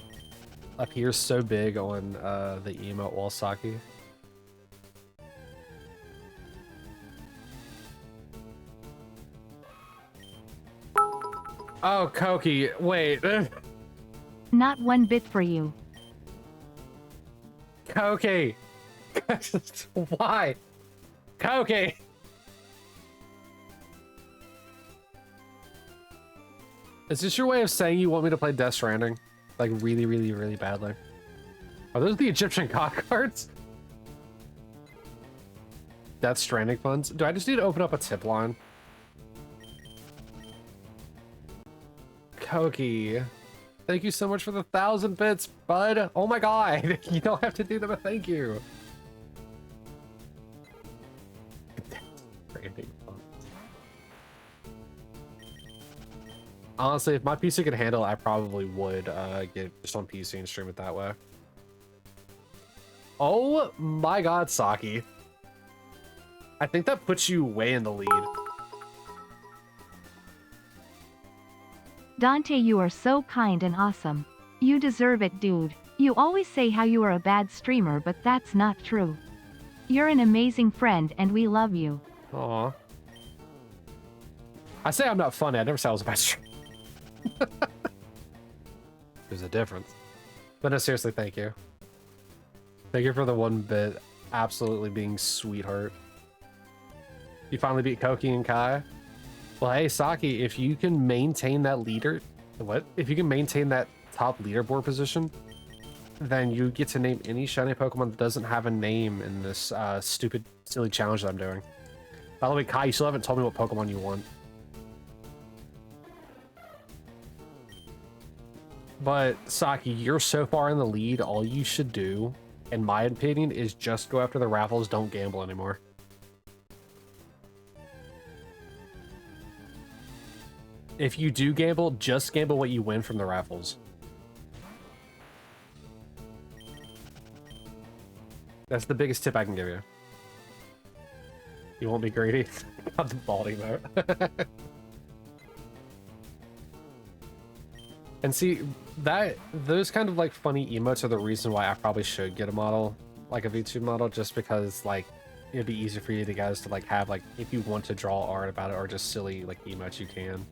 appears so big on the emote wall, Saki. Oh, Koki, wait. Not one bit for you. Koki! Why? Koki! Is this your way of saying you want me to play Death Stranding? Like, really, really, really badly? Are those the Egyptian god cards? Death Stranding funds? Do I just need to open up a tip line? Koki, thank you so much for the 1,000 bits, bud. Oh my god, you don't have to do that, but thank you. Honestly, if my PC could handle it, I probably would get just on PC and stream it that way. Oh my god, Saki. I think that puts you way in the lead. Dante, you are so kind and awesome. You deserve it, dude. You always say how you are a bad streamer, but that's not true. You're an amazing friend and we love you. Aw. I say I'm not funny, I never said I was a bad streamer. There's a difference. But no, seriously, thank you. Thank you for the 1 bit. Absolutely being sweetheart. You finally beat Koki and Kai? Well, hey, Saki, if you can maintain that leader... What? If you can maintain that top leaderboard position, then you get to name any shiny Pokemon that doesn't have a name in this stupid, silly challenge that I'm doing. By the way, Kai, you still haven't told me what Pokemon you want. But, Saki, you're so far in the lead, all you should do, in my opinion, is just go after the raffles, don't gamble anymore. If you do gamble, just gamble what you win from the raffles. That's the biggest tip I can give you. You won't be greedy? Got the bald emote. And see, those kind of like funny emotes are the reason why I probably should get a model, like a VTube model, just because like it'd be easier for you guys to like have like, if you want to draw art about it or just silly like emotes, you can.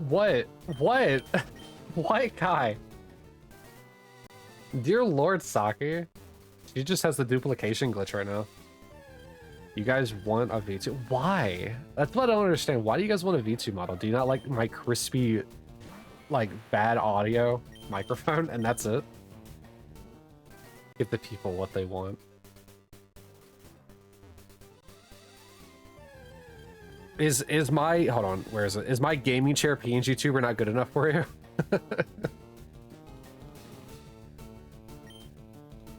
What? What? What, Kai? Dear Lord, Saki. She just has the duplication glitch right now. You guys want a V2? Why? That's what I don't understand. Why do you guys want a V2 model? Do you not like my crispy, like, bad audio microphone? And that's it? Give the people what they want. Is my... Hold on, where is it? Is my gaming chair PNG tuber not good enough for you?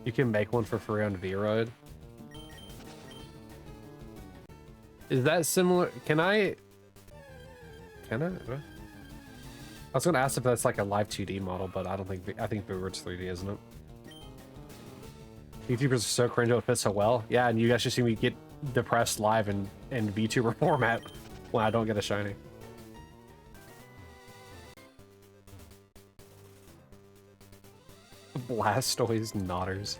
You can make one for free on V-Road. Is that similar? Can I? I was gonna ask if that's like a live 2D model, but I don't think. I think V-Road's 3D, isn't it? VTubers are so cringe, it fits so well. Yeah, and you guys should see me get depressed live in VTuber format when I don't get a shiny. Blastoise Nodders.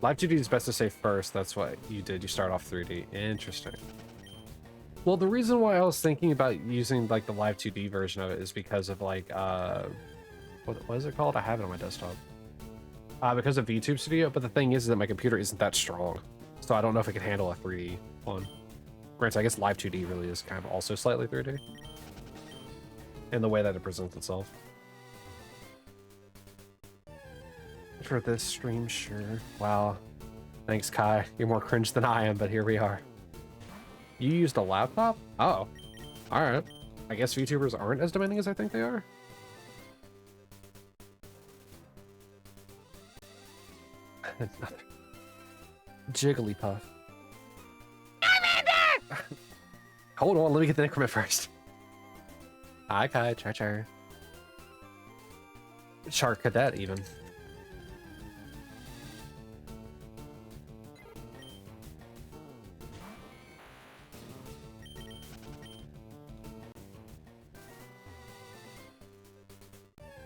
Live 2D is best to say first. That's what you did. You start off 3D. Interesting. Well, the reason why I was thinking about using like the live 2D version of it is because of like what is it called? I have it on my desktop. Because of VTube Studio. But the thing is that my computer isn't that strong, so I don't know if it can handle a 3D one. Granted, I guess live 2D really is kind of also slightly 3D in the way that it presents itself. For this stream, sure. Wow. Thanks, Kai. You're more cringe than I am, but here we are. You used a laptop? Oh. Alright. I guess VTubers aren't as demanding as I think they are. Jigglypuff. Hold on, let me get the increment first. Hi, Kai, Char. Shark Cadet, even.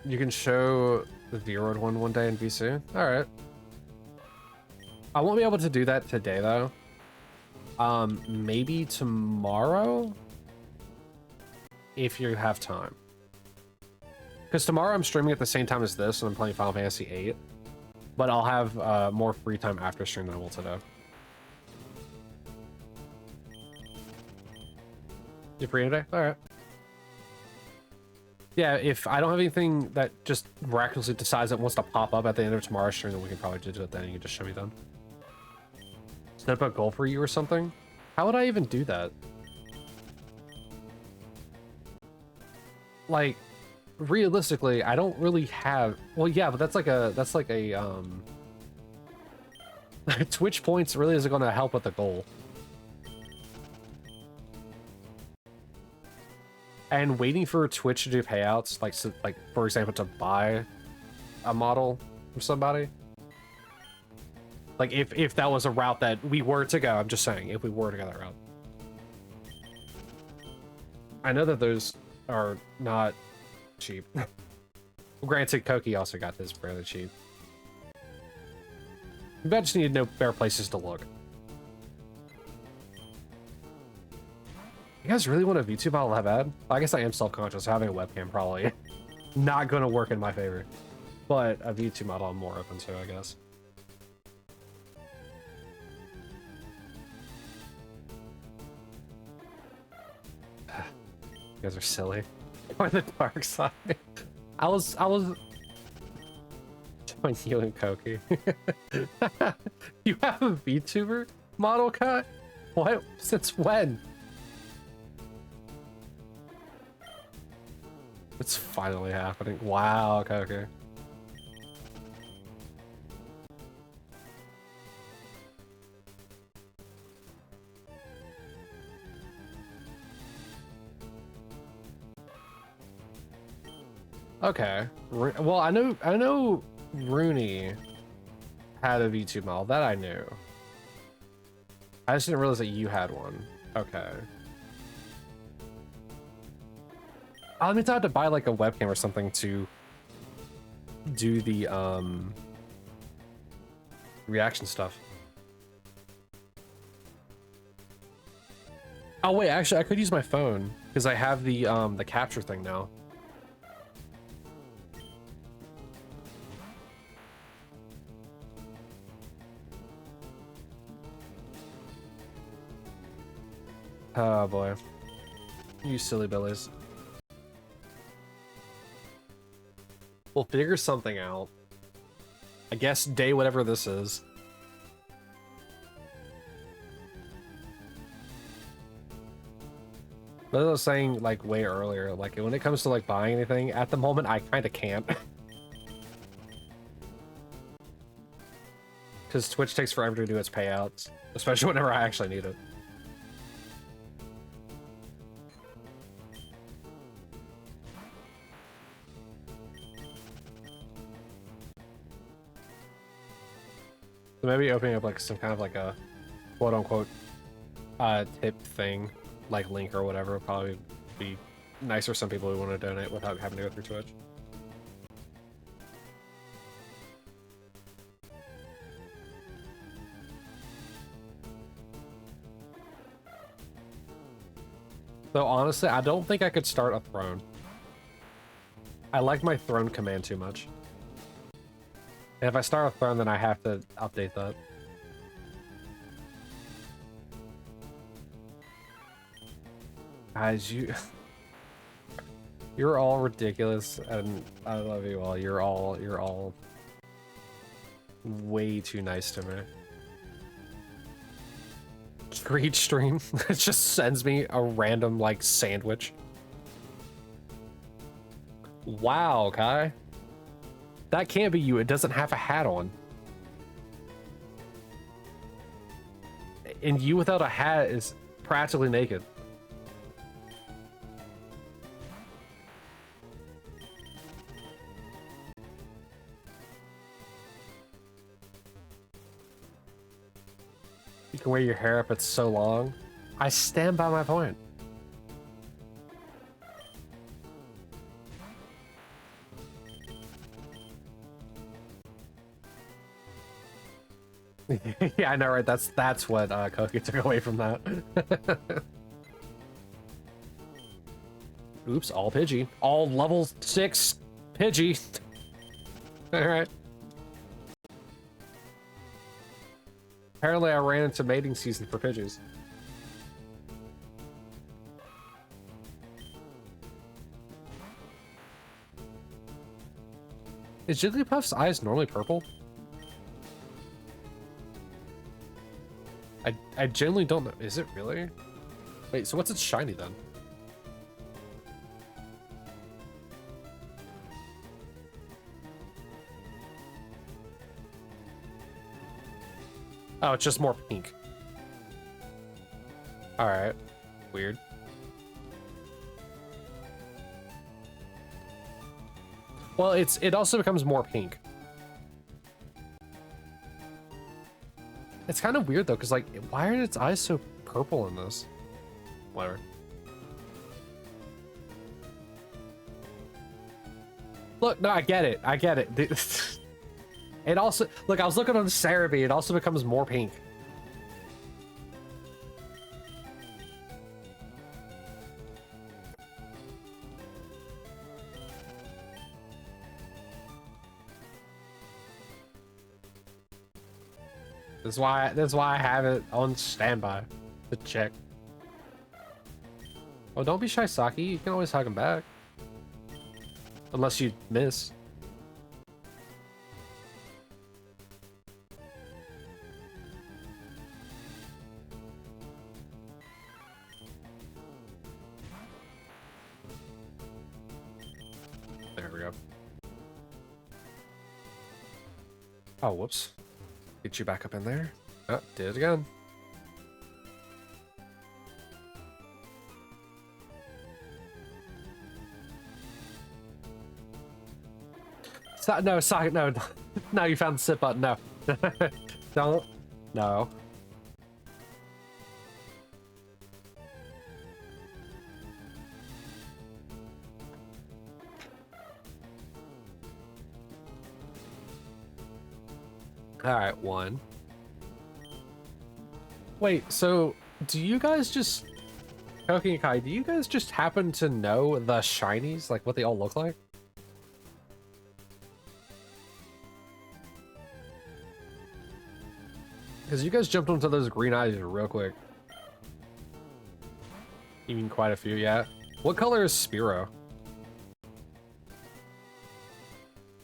You can show the V-Road one day in VC? Alright. I won't be able to do that today, though. Maybe tomorrow? If you have time. Because tomorrow I'm streaming at the same time as this, and I'm playing Final Fantasy VIII. But I'll have more free time after stream than I will today. You free today? Alright. Yeah, if I don't have anything that just miraculously decides it wants to pop up at the end of tomorrow's stream, then we can probably do it then. You can just show me then. Set up a goal for you or something? How would I even do that? Like, realistically, I don't really have... Well, yeah, but that's like a Twitch points really isn't going to help with the goal. And waiting for Twitch to do payouts, like for example, to buy a model from somebody. Like if that was a route that we were to go, I'm just saying, if we were to go that route. I know that those are not cheap. Well, granted, Koki also got this fairly cheap. But I just need to know better places to look. You guys really want a VTube model that bad? I guess I am self-conscious. Having a webcam probably not going to work in my favor. But a VTube model I'm more open to, I guess. You guys are silly. On the dark side. I was join you and Koki. You have a VTuber model cut? What? Since when? It's finally happening. Wow, okay. Okay. Well, I know Rooney had a VTube model. That I knew. I just didn't realize that you had one. Okay. I mean, I had to buy like a webcam or something to do the reaction stuff. Oh wait, actually, I could use my phone because I have the capture thing now. Oh boy, you silly billies. We'll figure something out. I guess day whatever this is. But as I was saying like way earlier, like when it comes to like buying anything, at the moment I kind of can't. Because Twitch takes forever to do its payouts, especially whenever I actually need it. So maybe opening up like some kind of like a quote unquote tip thing, like link or whatever, would probably be nice for some people who want to donate without having to go through Twitch. Though honestly, I don't think I could start a throne. I like my throne command too much. And if I start a throne, then I have to update that. Guys, you're all ridiculous, and I love you all. You're all way too nice to me. Screech stream. It just sends me a random like sandwich. Wow, Kai. That can't be you. It doesn't have a hat on. And you without a hat is practically naked. You can wear your hair up, it's so long. I stand by my point. Yeah, I know, right? That's what Koki took away from that. Oops, all Pidgey. All level 6 Pidgey. Alright. Apparently I ran into mating season for Pidgeys. Is Jigglypuff's eyes normally purple? I generally don't know. Is it really? Wait, so what's its shiny then? Oh, it's just more pink. Alright. Weird. Well, it also becomes more pink. It's kind of weird though, because like, why are its eyes so purple in this? Whatever. Look, no, I get it. I get it. It also, look, I was looking on the Cerebi, it also becomes more pink. That's why I have it on standby to check. Oh, don't be shy, Saki. You can always hug him back. Unless you miss. There we go. Oh, whoops. Get you back up in there. Oh, did it again. No, sorry, no. No, you found the sit button. No. Don't. No. Alright, one. Wait, so do you guys just... Koki and Kai, do you guys just happen to know the shinies? Like what they all look like? Because you guys jumped onto those green eyes real quick. You mean quite a few, yeah? What color is Spearow?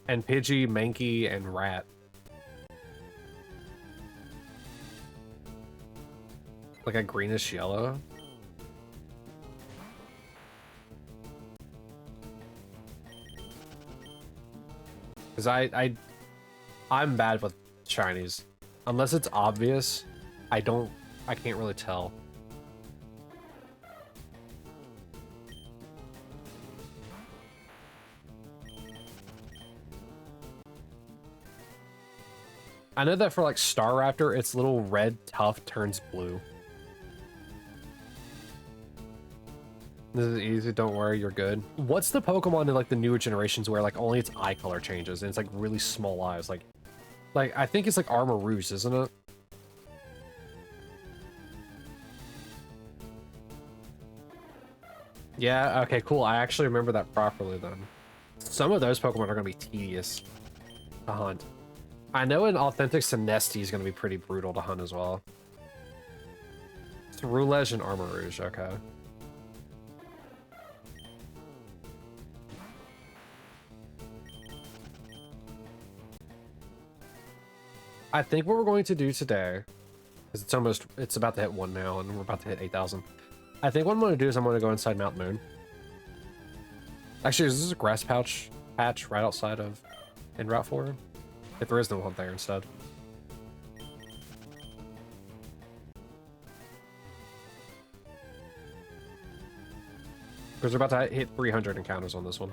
And Pidgey, Mankey, and Rat. Like a greenish yellow? Because I'm bad with shinies. Unless it's obvious, I can't really tell. I know that for like Staraptor, its little red tuft turns blue. This is easy, don't worry, you're good. What's the Pokemon in like the newer generations where like only its eye color changes and it's like really small eyes? Like I think it's like Armor Rouge, isn't it? Yeah, okay, cool. I actually remember that properly then. Some of those Pokemon are gonna be tedious to hunt. I know an authentic Sinesti is gonna be pretty brutal to hunt as well. It's Roulege and Armor Rouge, okay. I think what we're going to do today, because it's about to hit 1 now, and we're about to hit 8,000. I think what I'm going to do is I'm going to go inside Mount Moon. Actually, is this a grass patch right outside of in Route 4? If there is no one there instead. Because we're about to hit 300 encounters on this one.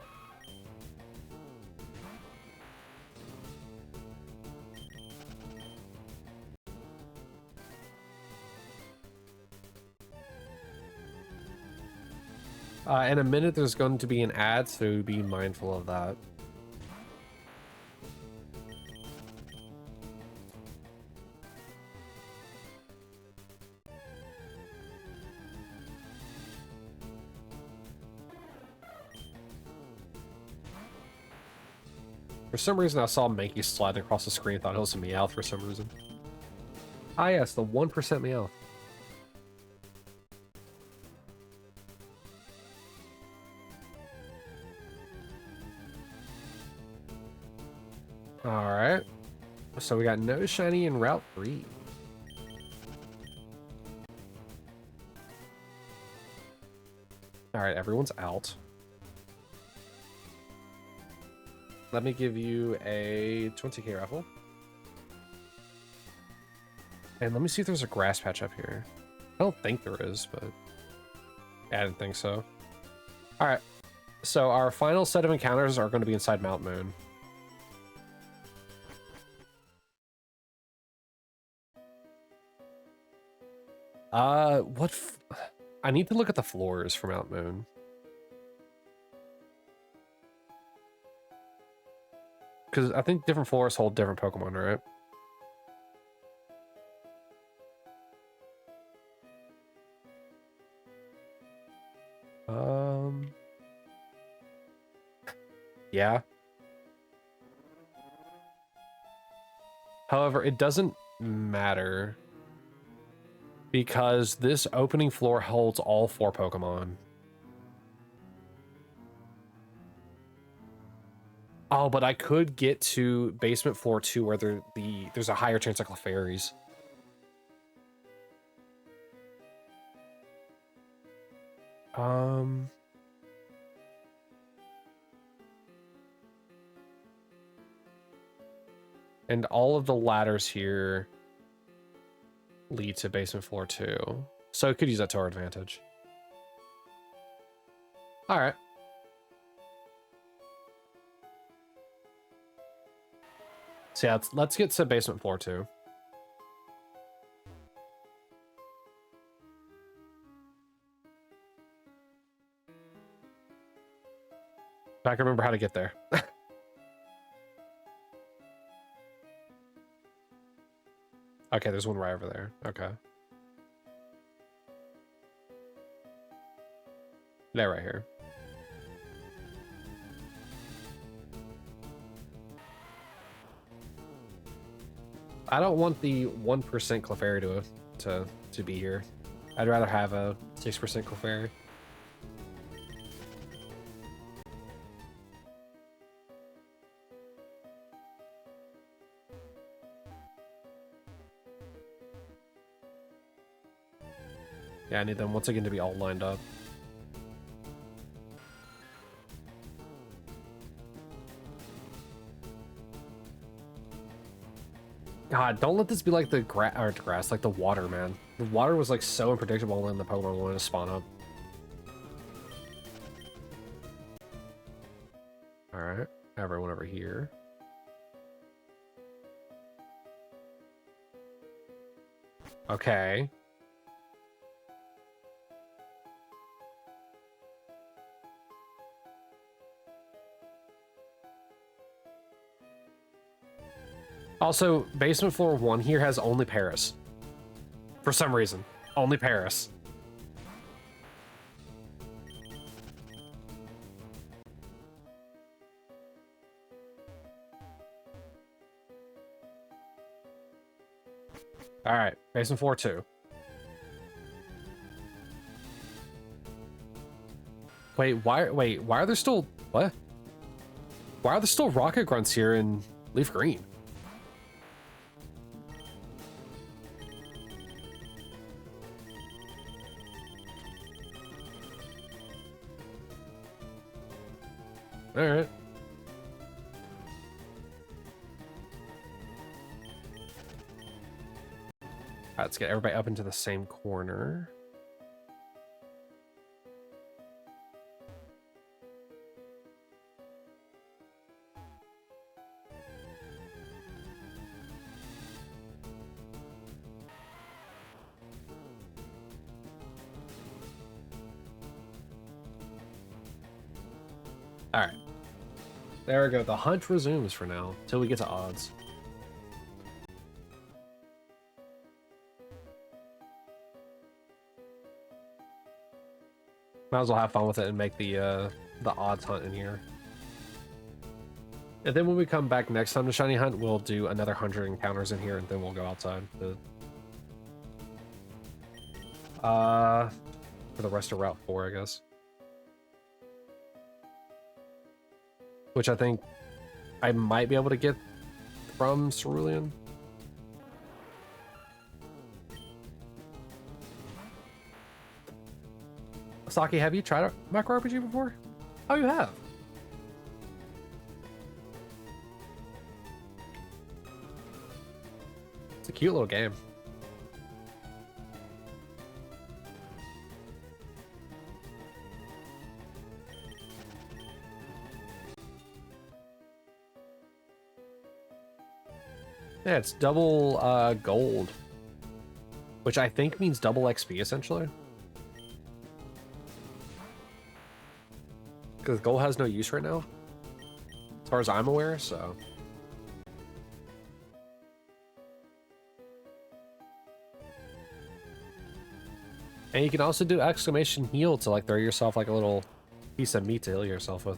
In a minute, there's going to be an ad, so be mindful of that. For some reason, I saw Mankey sliding across the screen, thought it was a Meowth for some reason. Ah, yes, the 1% Meowth. Alright. So we got no shiny in Route 3. Alright, everyone's out. Let me give you a 20k raffle. And let me see if there's a grass patch up here. I don't think there is, but I didn't think so. Alright. So our final set of encounters are going to be inside Mount Moon. I need to look at the floors for Mount Moon. Because I think different floors hold different Pokemon, right? Yeah. However, it doesn't matter. Because this opening floor holds all 4 Pokemon. Oh, but I could get to basement floor 2 where there's a higher chance of Clefairies. And all of the ladders here lead to basement floor 2. So it could use that to our advantage. All right. So yeah, let's get to basement floor 2. I can remember how to get there. Okay, there's one right over there. Okay. They're right here. I don't want the 1% Clefairy to be here. I'd rather have a 6% Clefairy. Yeah, I need them once again to be all lined up. God, don't let this be like the grass, like the water, man. The water was like so unpredictable when the Pokemon wanted to spawn up. All right, everyone over here. Okay. Also, basement floor 1 here has only Paris. For some reason. Only Paris. Alright, basement floor 2. Wait, why are there still... What? Why are there still rocket grunts here in Leaf Green? Alright. Alright, let's get everybody up into the same corner. Alright. There we go. The hunt resumes for now, till we get to odds. Might as well have fun with it and make the odds hunt in here. And then when we come back next time to Shiny Hunt, we'll do another 100 encounters in here, and then we'll go outside for the rest of Route 4, I guess. Which I think I might be able to get from Cerulean. Saki, have you tried a macro RPG before? Oh, you have. It's a cute little game. Yeah, it's double gold, which I think means double XP essentially. Because gold has no use right now, as far as I'm aware, so. And you can also do exclamation heal to like throw yourself like a little piece of meat to heal yourself with.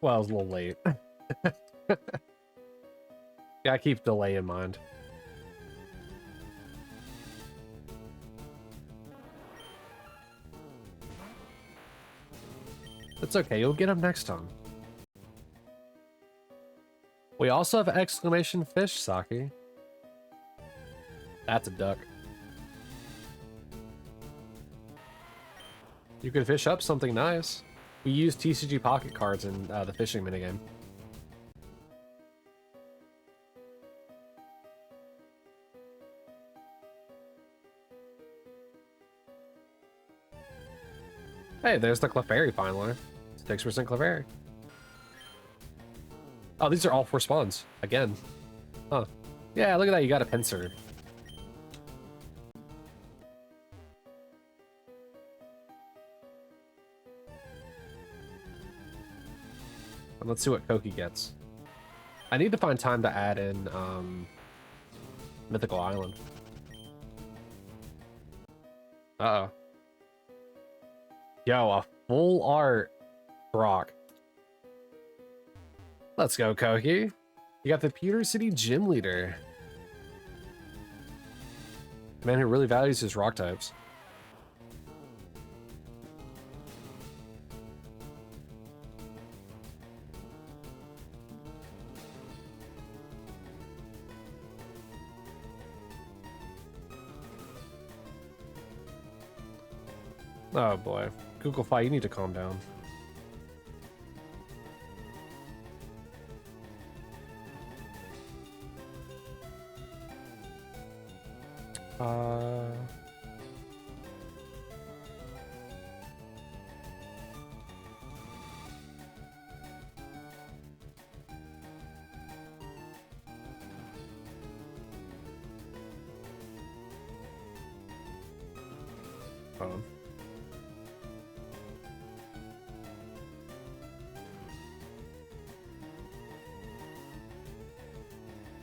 Well, I was a little late. Yeah, I keep delay in mind. It's okay, you'll get them next time. We also have exclamation fish, Saki. That's a duck. You can fish up something nice. We use TCG pocket cards in the fishing minigame. Hey, there's the Clefairy finally. 6% Clefairy. Oh, these are all 4 spawns. Again. Huh. Yeah, look at that, you got a pincer. And let's see what Koki gets. I need to find time to add in Mythical Island. Uh-oh. Yo, a full art Brock. Let's go, Koki. You got the Pewter City Gym Leader. Man who really values his rock types. Oh boy. Google Fi, you need to calm down. Um,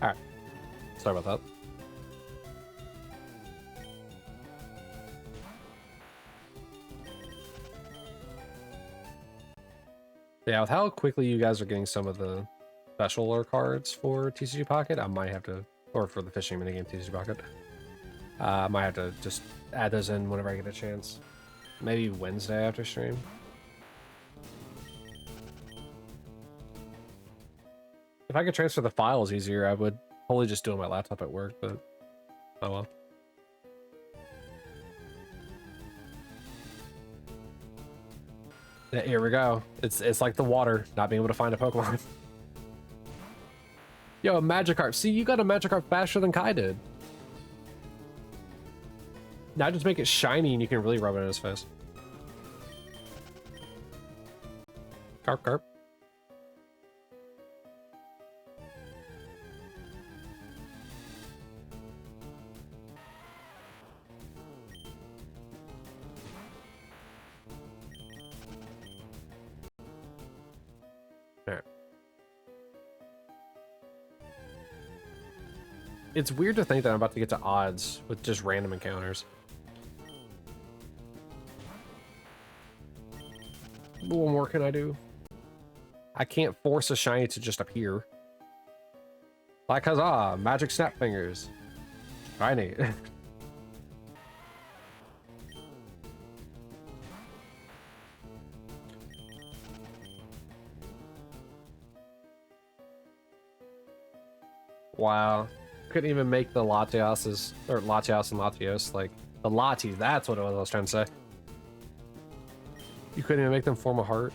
Alright. Sorry about that. Yeah, with how quickly you guys are getting some of the specialer cards for TCG Pocket, I might have to, or for the fishing minigame TCG Pocket, I might have to just add those in whenever I get a chance. Maybe Wednesday after stream. If I could transfer the files easier, I would probably just do it on my laptop at work, but oh well. Yeah, here we go. It's like the water, not being able to find a Pokemon. Yo, a Magikarp. See, you got a Magikarp faster than Kai did. Now just make it shiny and you can really rub it in his face. Carp, carp. All right. It's weird to think that I'm about to get to odds with just random encounters. What more can I do? I can't force a shiny to just appear. Like, huzzah, magic snap fingers. Shiny. Wow. Couldn't even make the Latias, or Latias and Latios, like, the Latis, that's what it was I was trying to say. You couldn't even make them form a heart?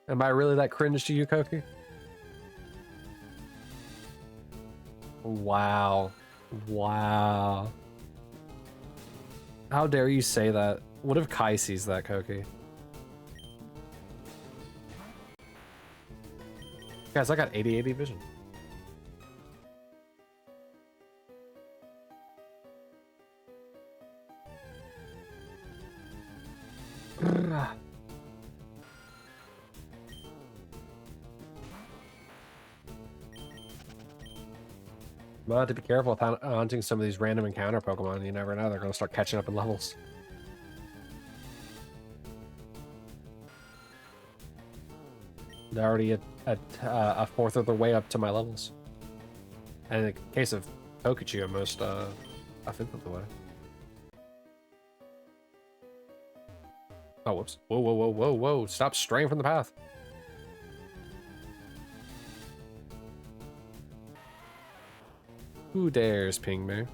Am I really that cringe to you, Koki? Wow. Wow. How dare you say that? What if Kai sees that, Koki? Guys, I got 80/80 vision. But to be careful with hunting some of these random encounter Pokemon. You never know, they're going to start catching up in levels. They're already a fourth of their way up to my levels. And in the case of Pikachu, almost a fifth of the way. Oh, whoops. Whoa, whoa, whoa, whoa, whoa. Stop straying from the path. Who dares ping me?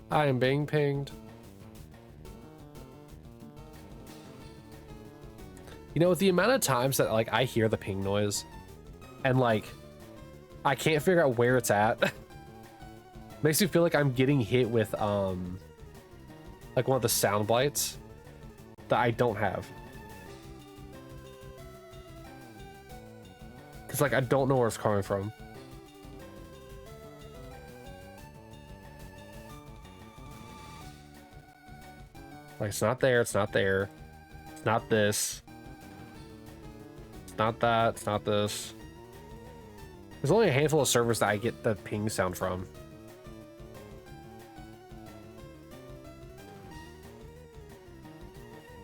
I am being pinged. You know, with the amount of times that, like, I hear the ping noise and, like, I can't figure out where it's at. Makes me feel like I'm getting hit with, like, one of the sound blights that I don't have. Because, like, I don't know where it's coming from. Like, it's not there, it's not there. It's not this. It's not that, it's not this. There's only a handful of servers that I get the ping sound from.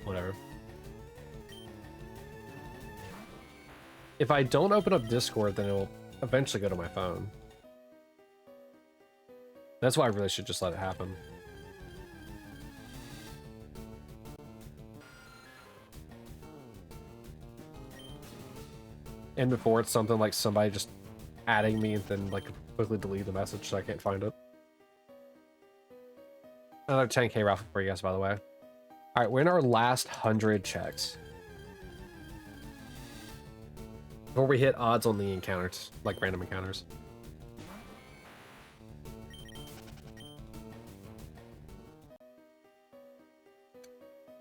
Whatever. If I don't open up Discord, then it'll eventually go to my phone. That's why I really should just let it happen. And before it's something like somebody just adding me and then like quickly delete the message so I can't find it. Another 10k raffle for you guys, by the way. All right, we're in our last 100 checks. Before we hit odds on the encounters, like random encounters.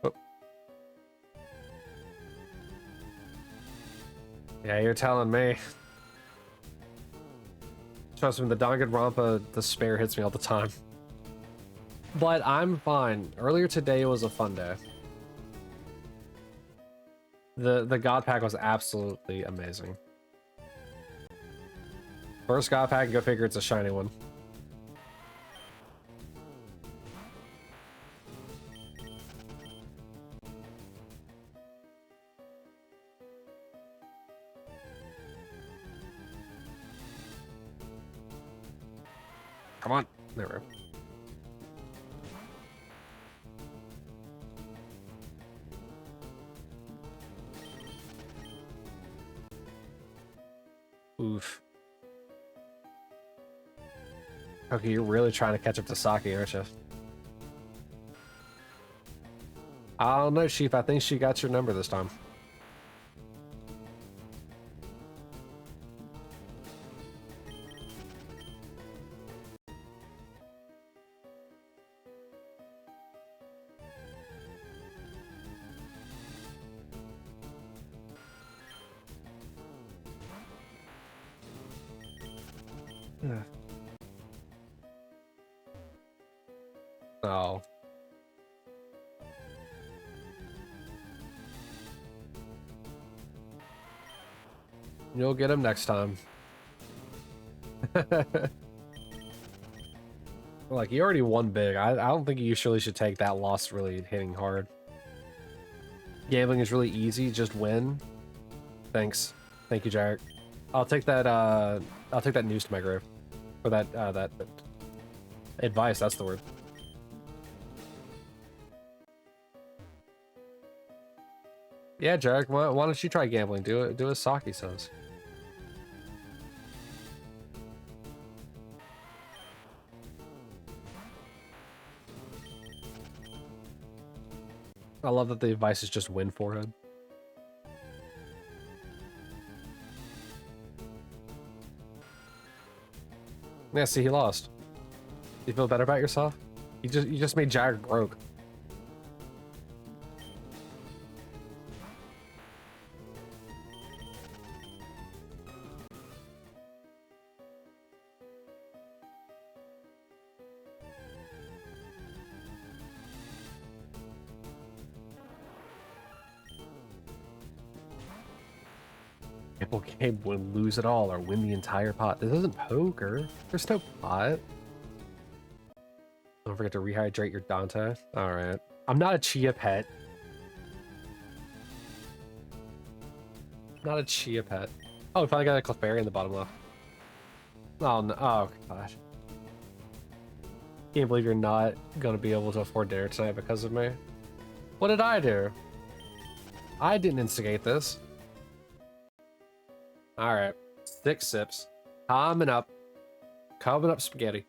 Oh. Yeah, you're telling me. Trust me, the Danganronpa despair hits me all the time. But I'm fine. Earlier today was a fun day. The God Pack was absolutely amazing. First God Pack, go figure it's a shiny one. Come on. There we go. Oof. Okay, you're really trying to catch up to Saki, aren't you? I don't know, Sheep. I think she got your number this time. Oh. You'll get him next time. Like, you already won big. I don't think you surely should take that loss really hitting hard. Gambling is really easy, just win. Thanks. Thank you, Jarek. I'll take that news to my grave. Or that advice, that's the word. Yeah, Jarek, why don't you try gambling? Do as Saki says. I love that the advice is just win for him. Yeah, see, he lost. You feel better about yourself? You just made Jarek broke. People game would lose it all or win the entire pot. This isn't poker. There's no pot. Don't forget to rehydrate your Dante. All right. I'm not a chia pet. Not a chia pet. Oh, we finally got a Clefairy in the bottom left. Oh, no. Oh, gosh. Can't believe you're not going to be able to afford dinner tonight because of me. What did I do? I didn't instigate this. All right. 6 sips. Coming up. Coming up, spaghetti.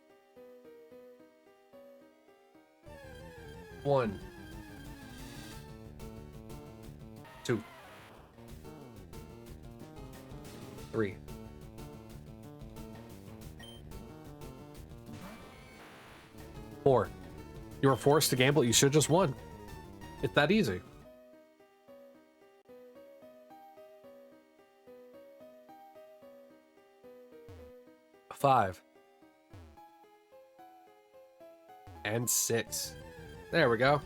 1, 2, 3. 4. You were forced to gamble. You should have just won. It's that easy. Five. And 6. There we go.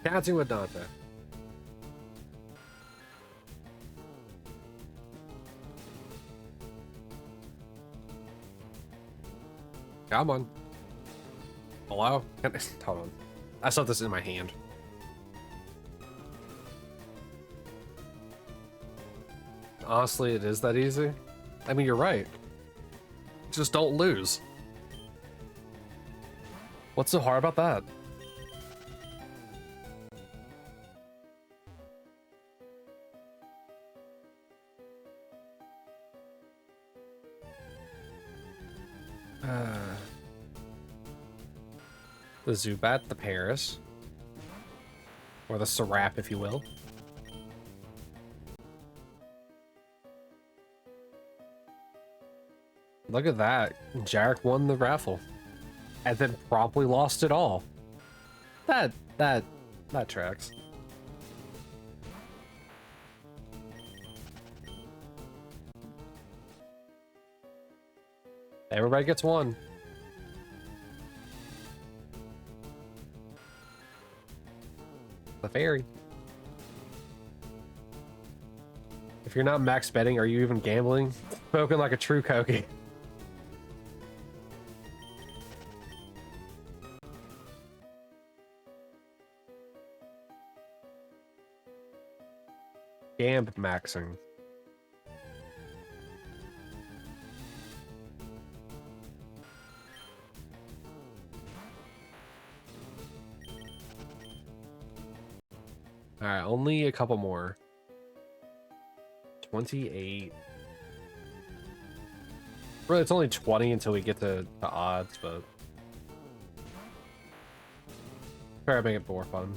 Counting with Dante. Come on. Hello? Hold on. I saw this in my hand. Honestly, it is that easy. I mean, you're right. Just don't lose. What's so hard about that? The Zubat, the Paris. Or the Serap, if you will. Look at that. Jarek won the raffle. And then promptly lost it all. That tracks. Everybody gets one. The fairy. If you're not max betting, are you even gambling? Spoken like a true Koki. Gamb maxing. Alright, only a couple more. 28. Really, it's only 20 until we get to the odds, but try to make it more fun.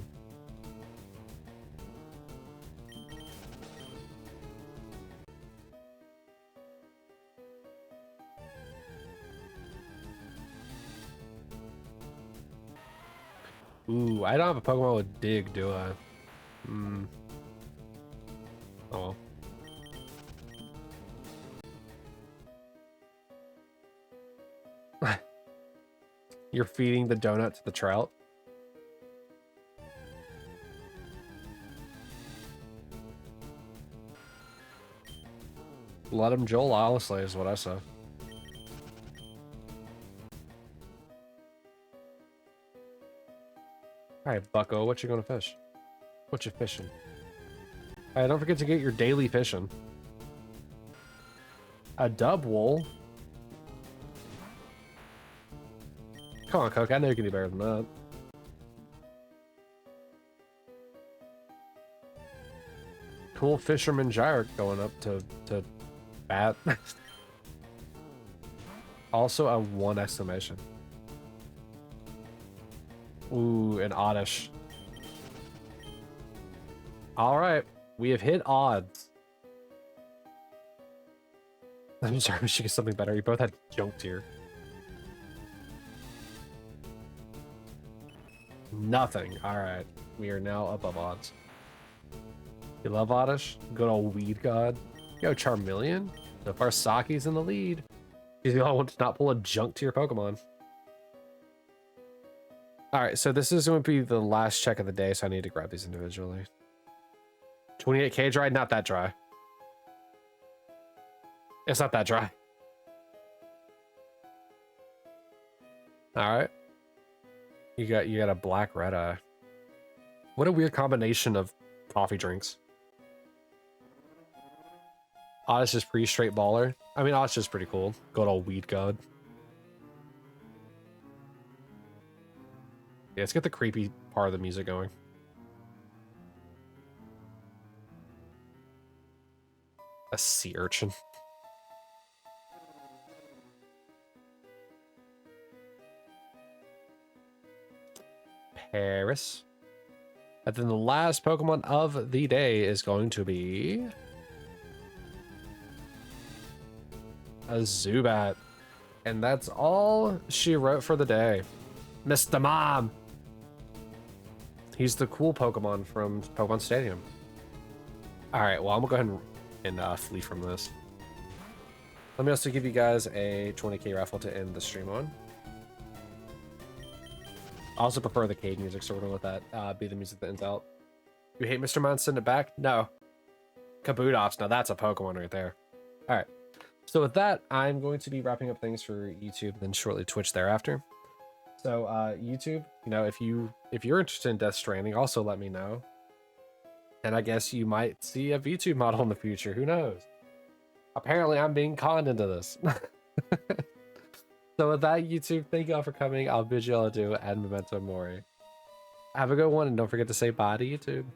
Ooh, I don't have a Pokemon with Dig, do I? Hmm. Oh well. You're feeding the donut to the trout? Let him Joel, honestly, is what I say. Alright, bucko, what you gonna fish? What you fishing? Alright, don't forget to get your daily fishing. A dub wool? Come on, Coke, I know you can do better than that. Cool fisherman gyre going up to bat. Also a 1 exclamation. Ooh, an oddish. Alright, we have hit odds. I'm sorry, we should get something better. You both had junk tier. Nothing. Alright, we are now above odds. You love Oddish? Good old Weed God. Yo, Charmeleon? So far, Saki's in the lead. He's the only one to not pull a junk tier Pokemon. Alright, so this is going to be the last check of the day, so I need to grab these individually. 28k dry? Not that dry. It's not that dry. Alright. You got a black red eye. What a weird combination of coffee drinks. Oddish is pretty straight baller. I mean, Oddish is pretty cool. Good old Weed God. Yeah, let's get the creepy part of the music going. A sea urchin. Paris. And then the last Pokemon of the day is going to be a Zubat. And that's all she wrote for the day. Mr. Mom! He's the cool Pokemon from Pokemon Stadium. Alright, well, I'm gonna go ahead and flee from this. Let me also give you guys a 20k raffle to end the stream on. I also prefer the Cade music, so we're gonna let that be the music that ends out. You hate Mr. Mom, send it back? No. Kabootops, now that's a Pokemon right there. Alright. So with that, I'm going to be wrapping up things for YouTube, then shortly Twitch thereafter. So YouTube, you know, if you're interested in Death Stranding, also let me know. And I guess you might see a VTube model in the future. Who knows? Apparently, I'm being conned into this. So with that, YouTube, thank you all for coming. I'll bid you all adieu and memento mori. Have a good one, and don't forget to say bye to YouTube.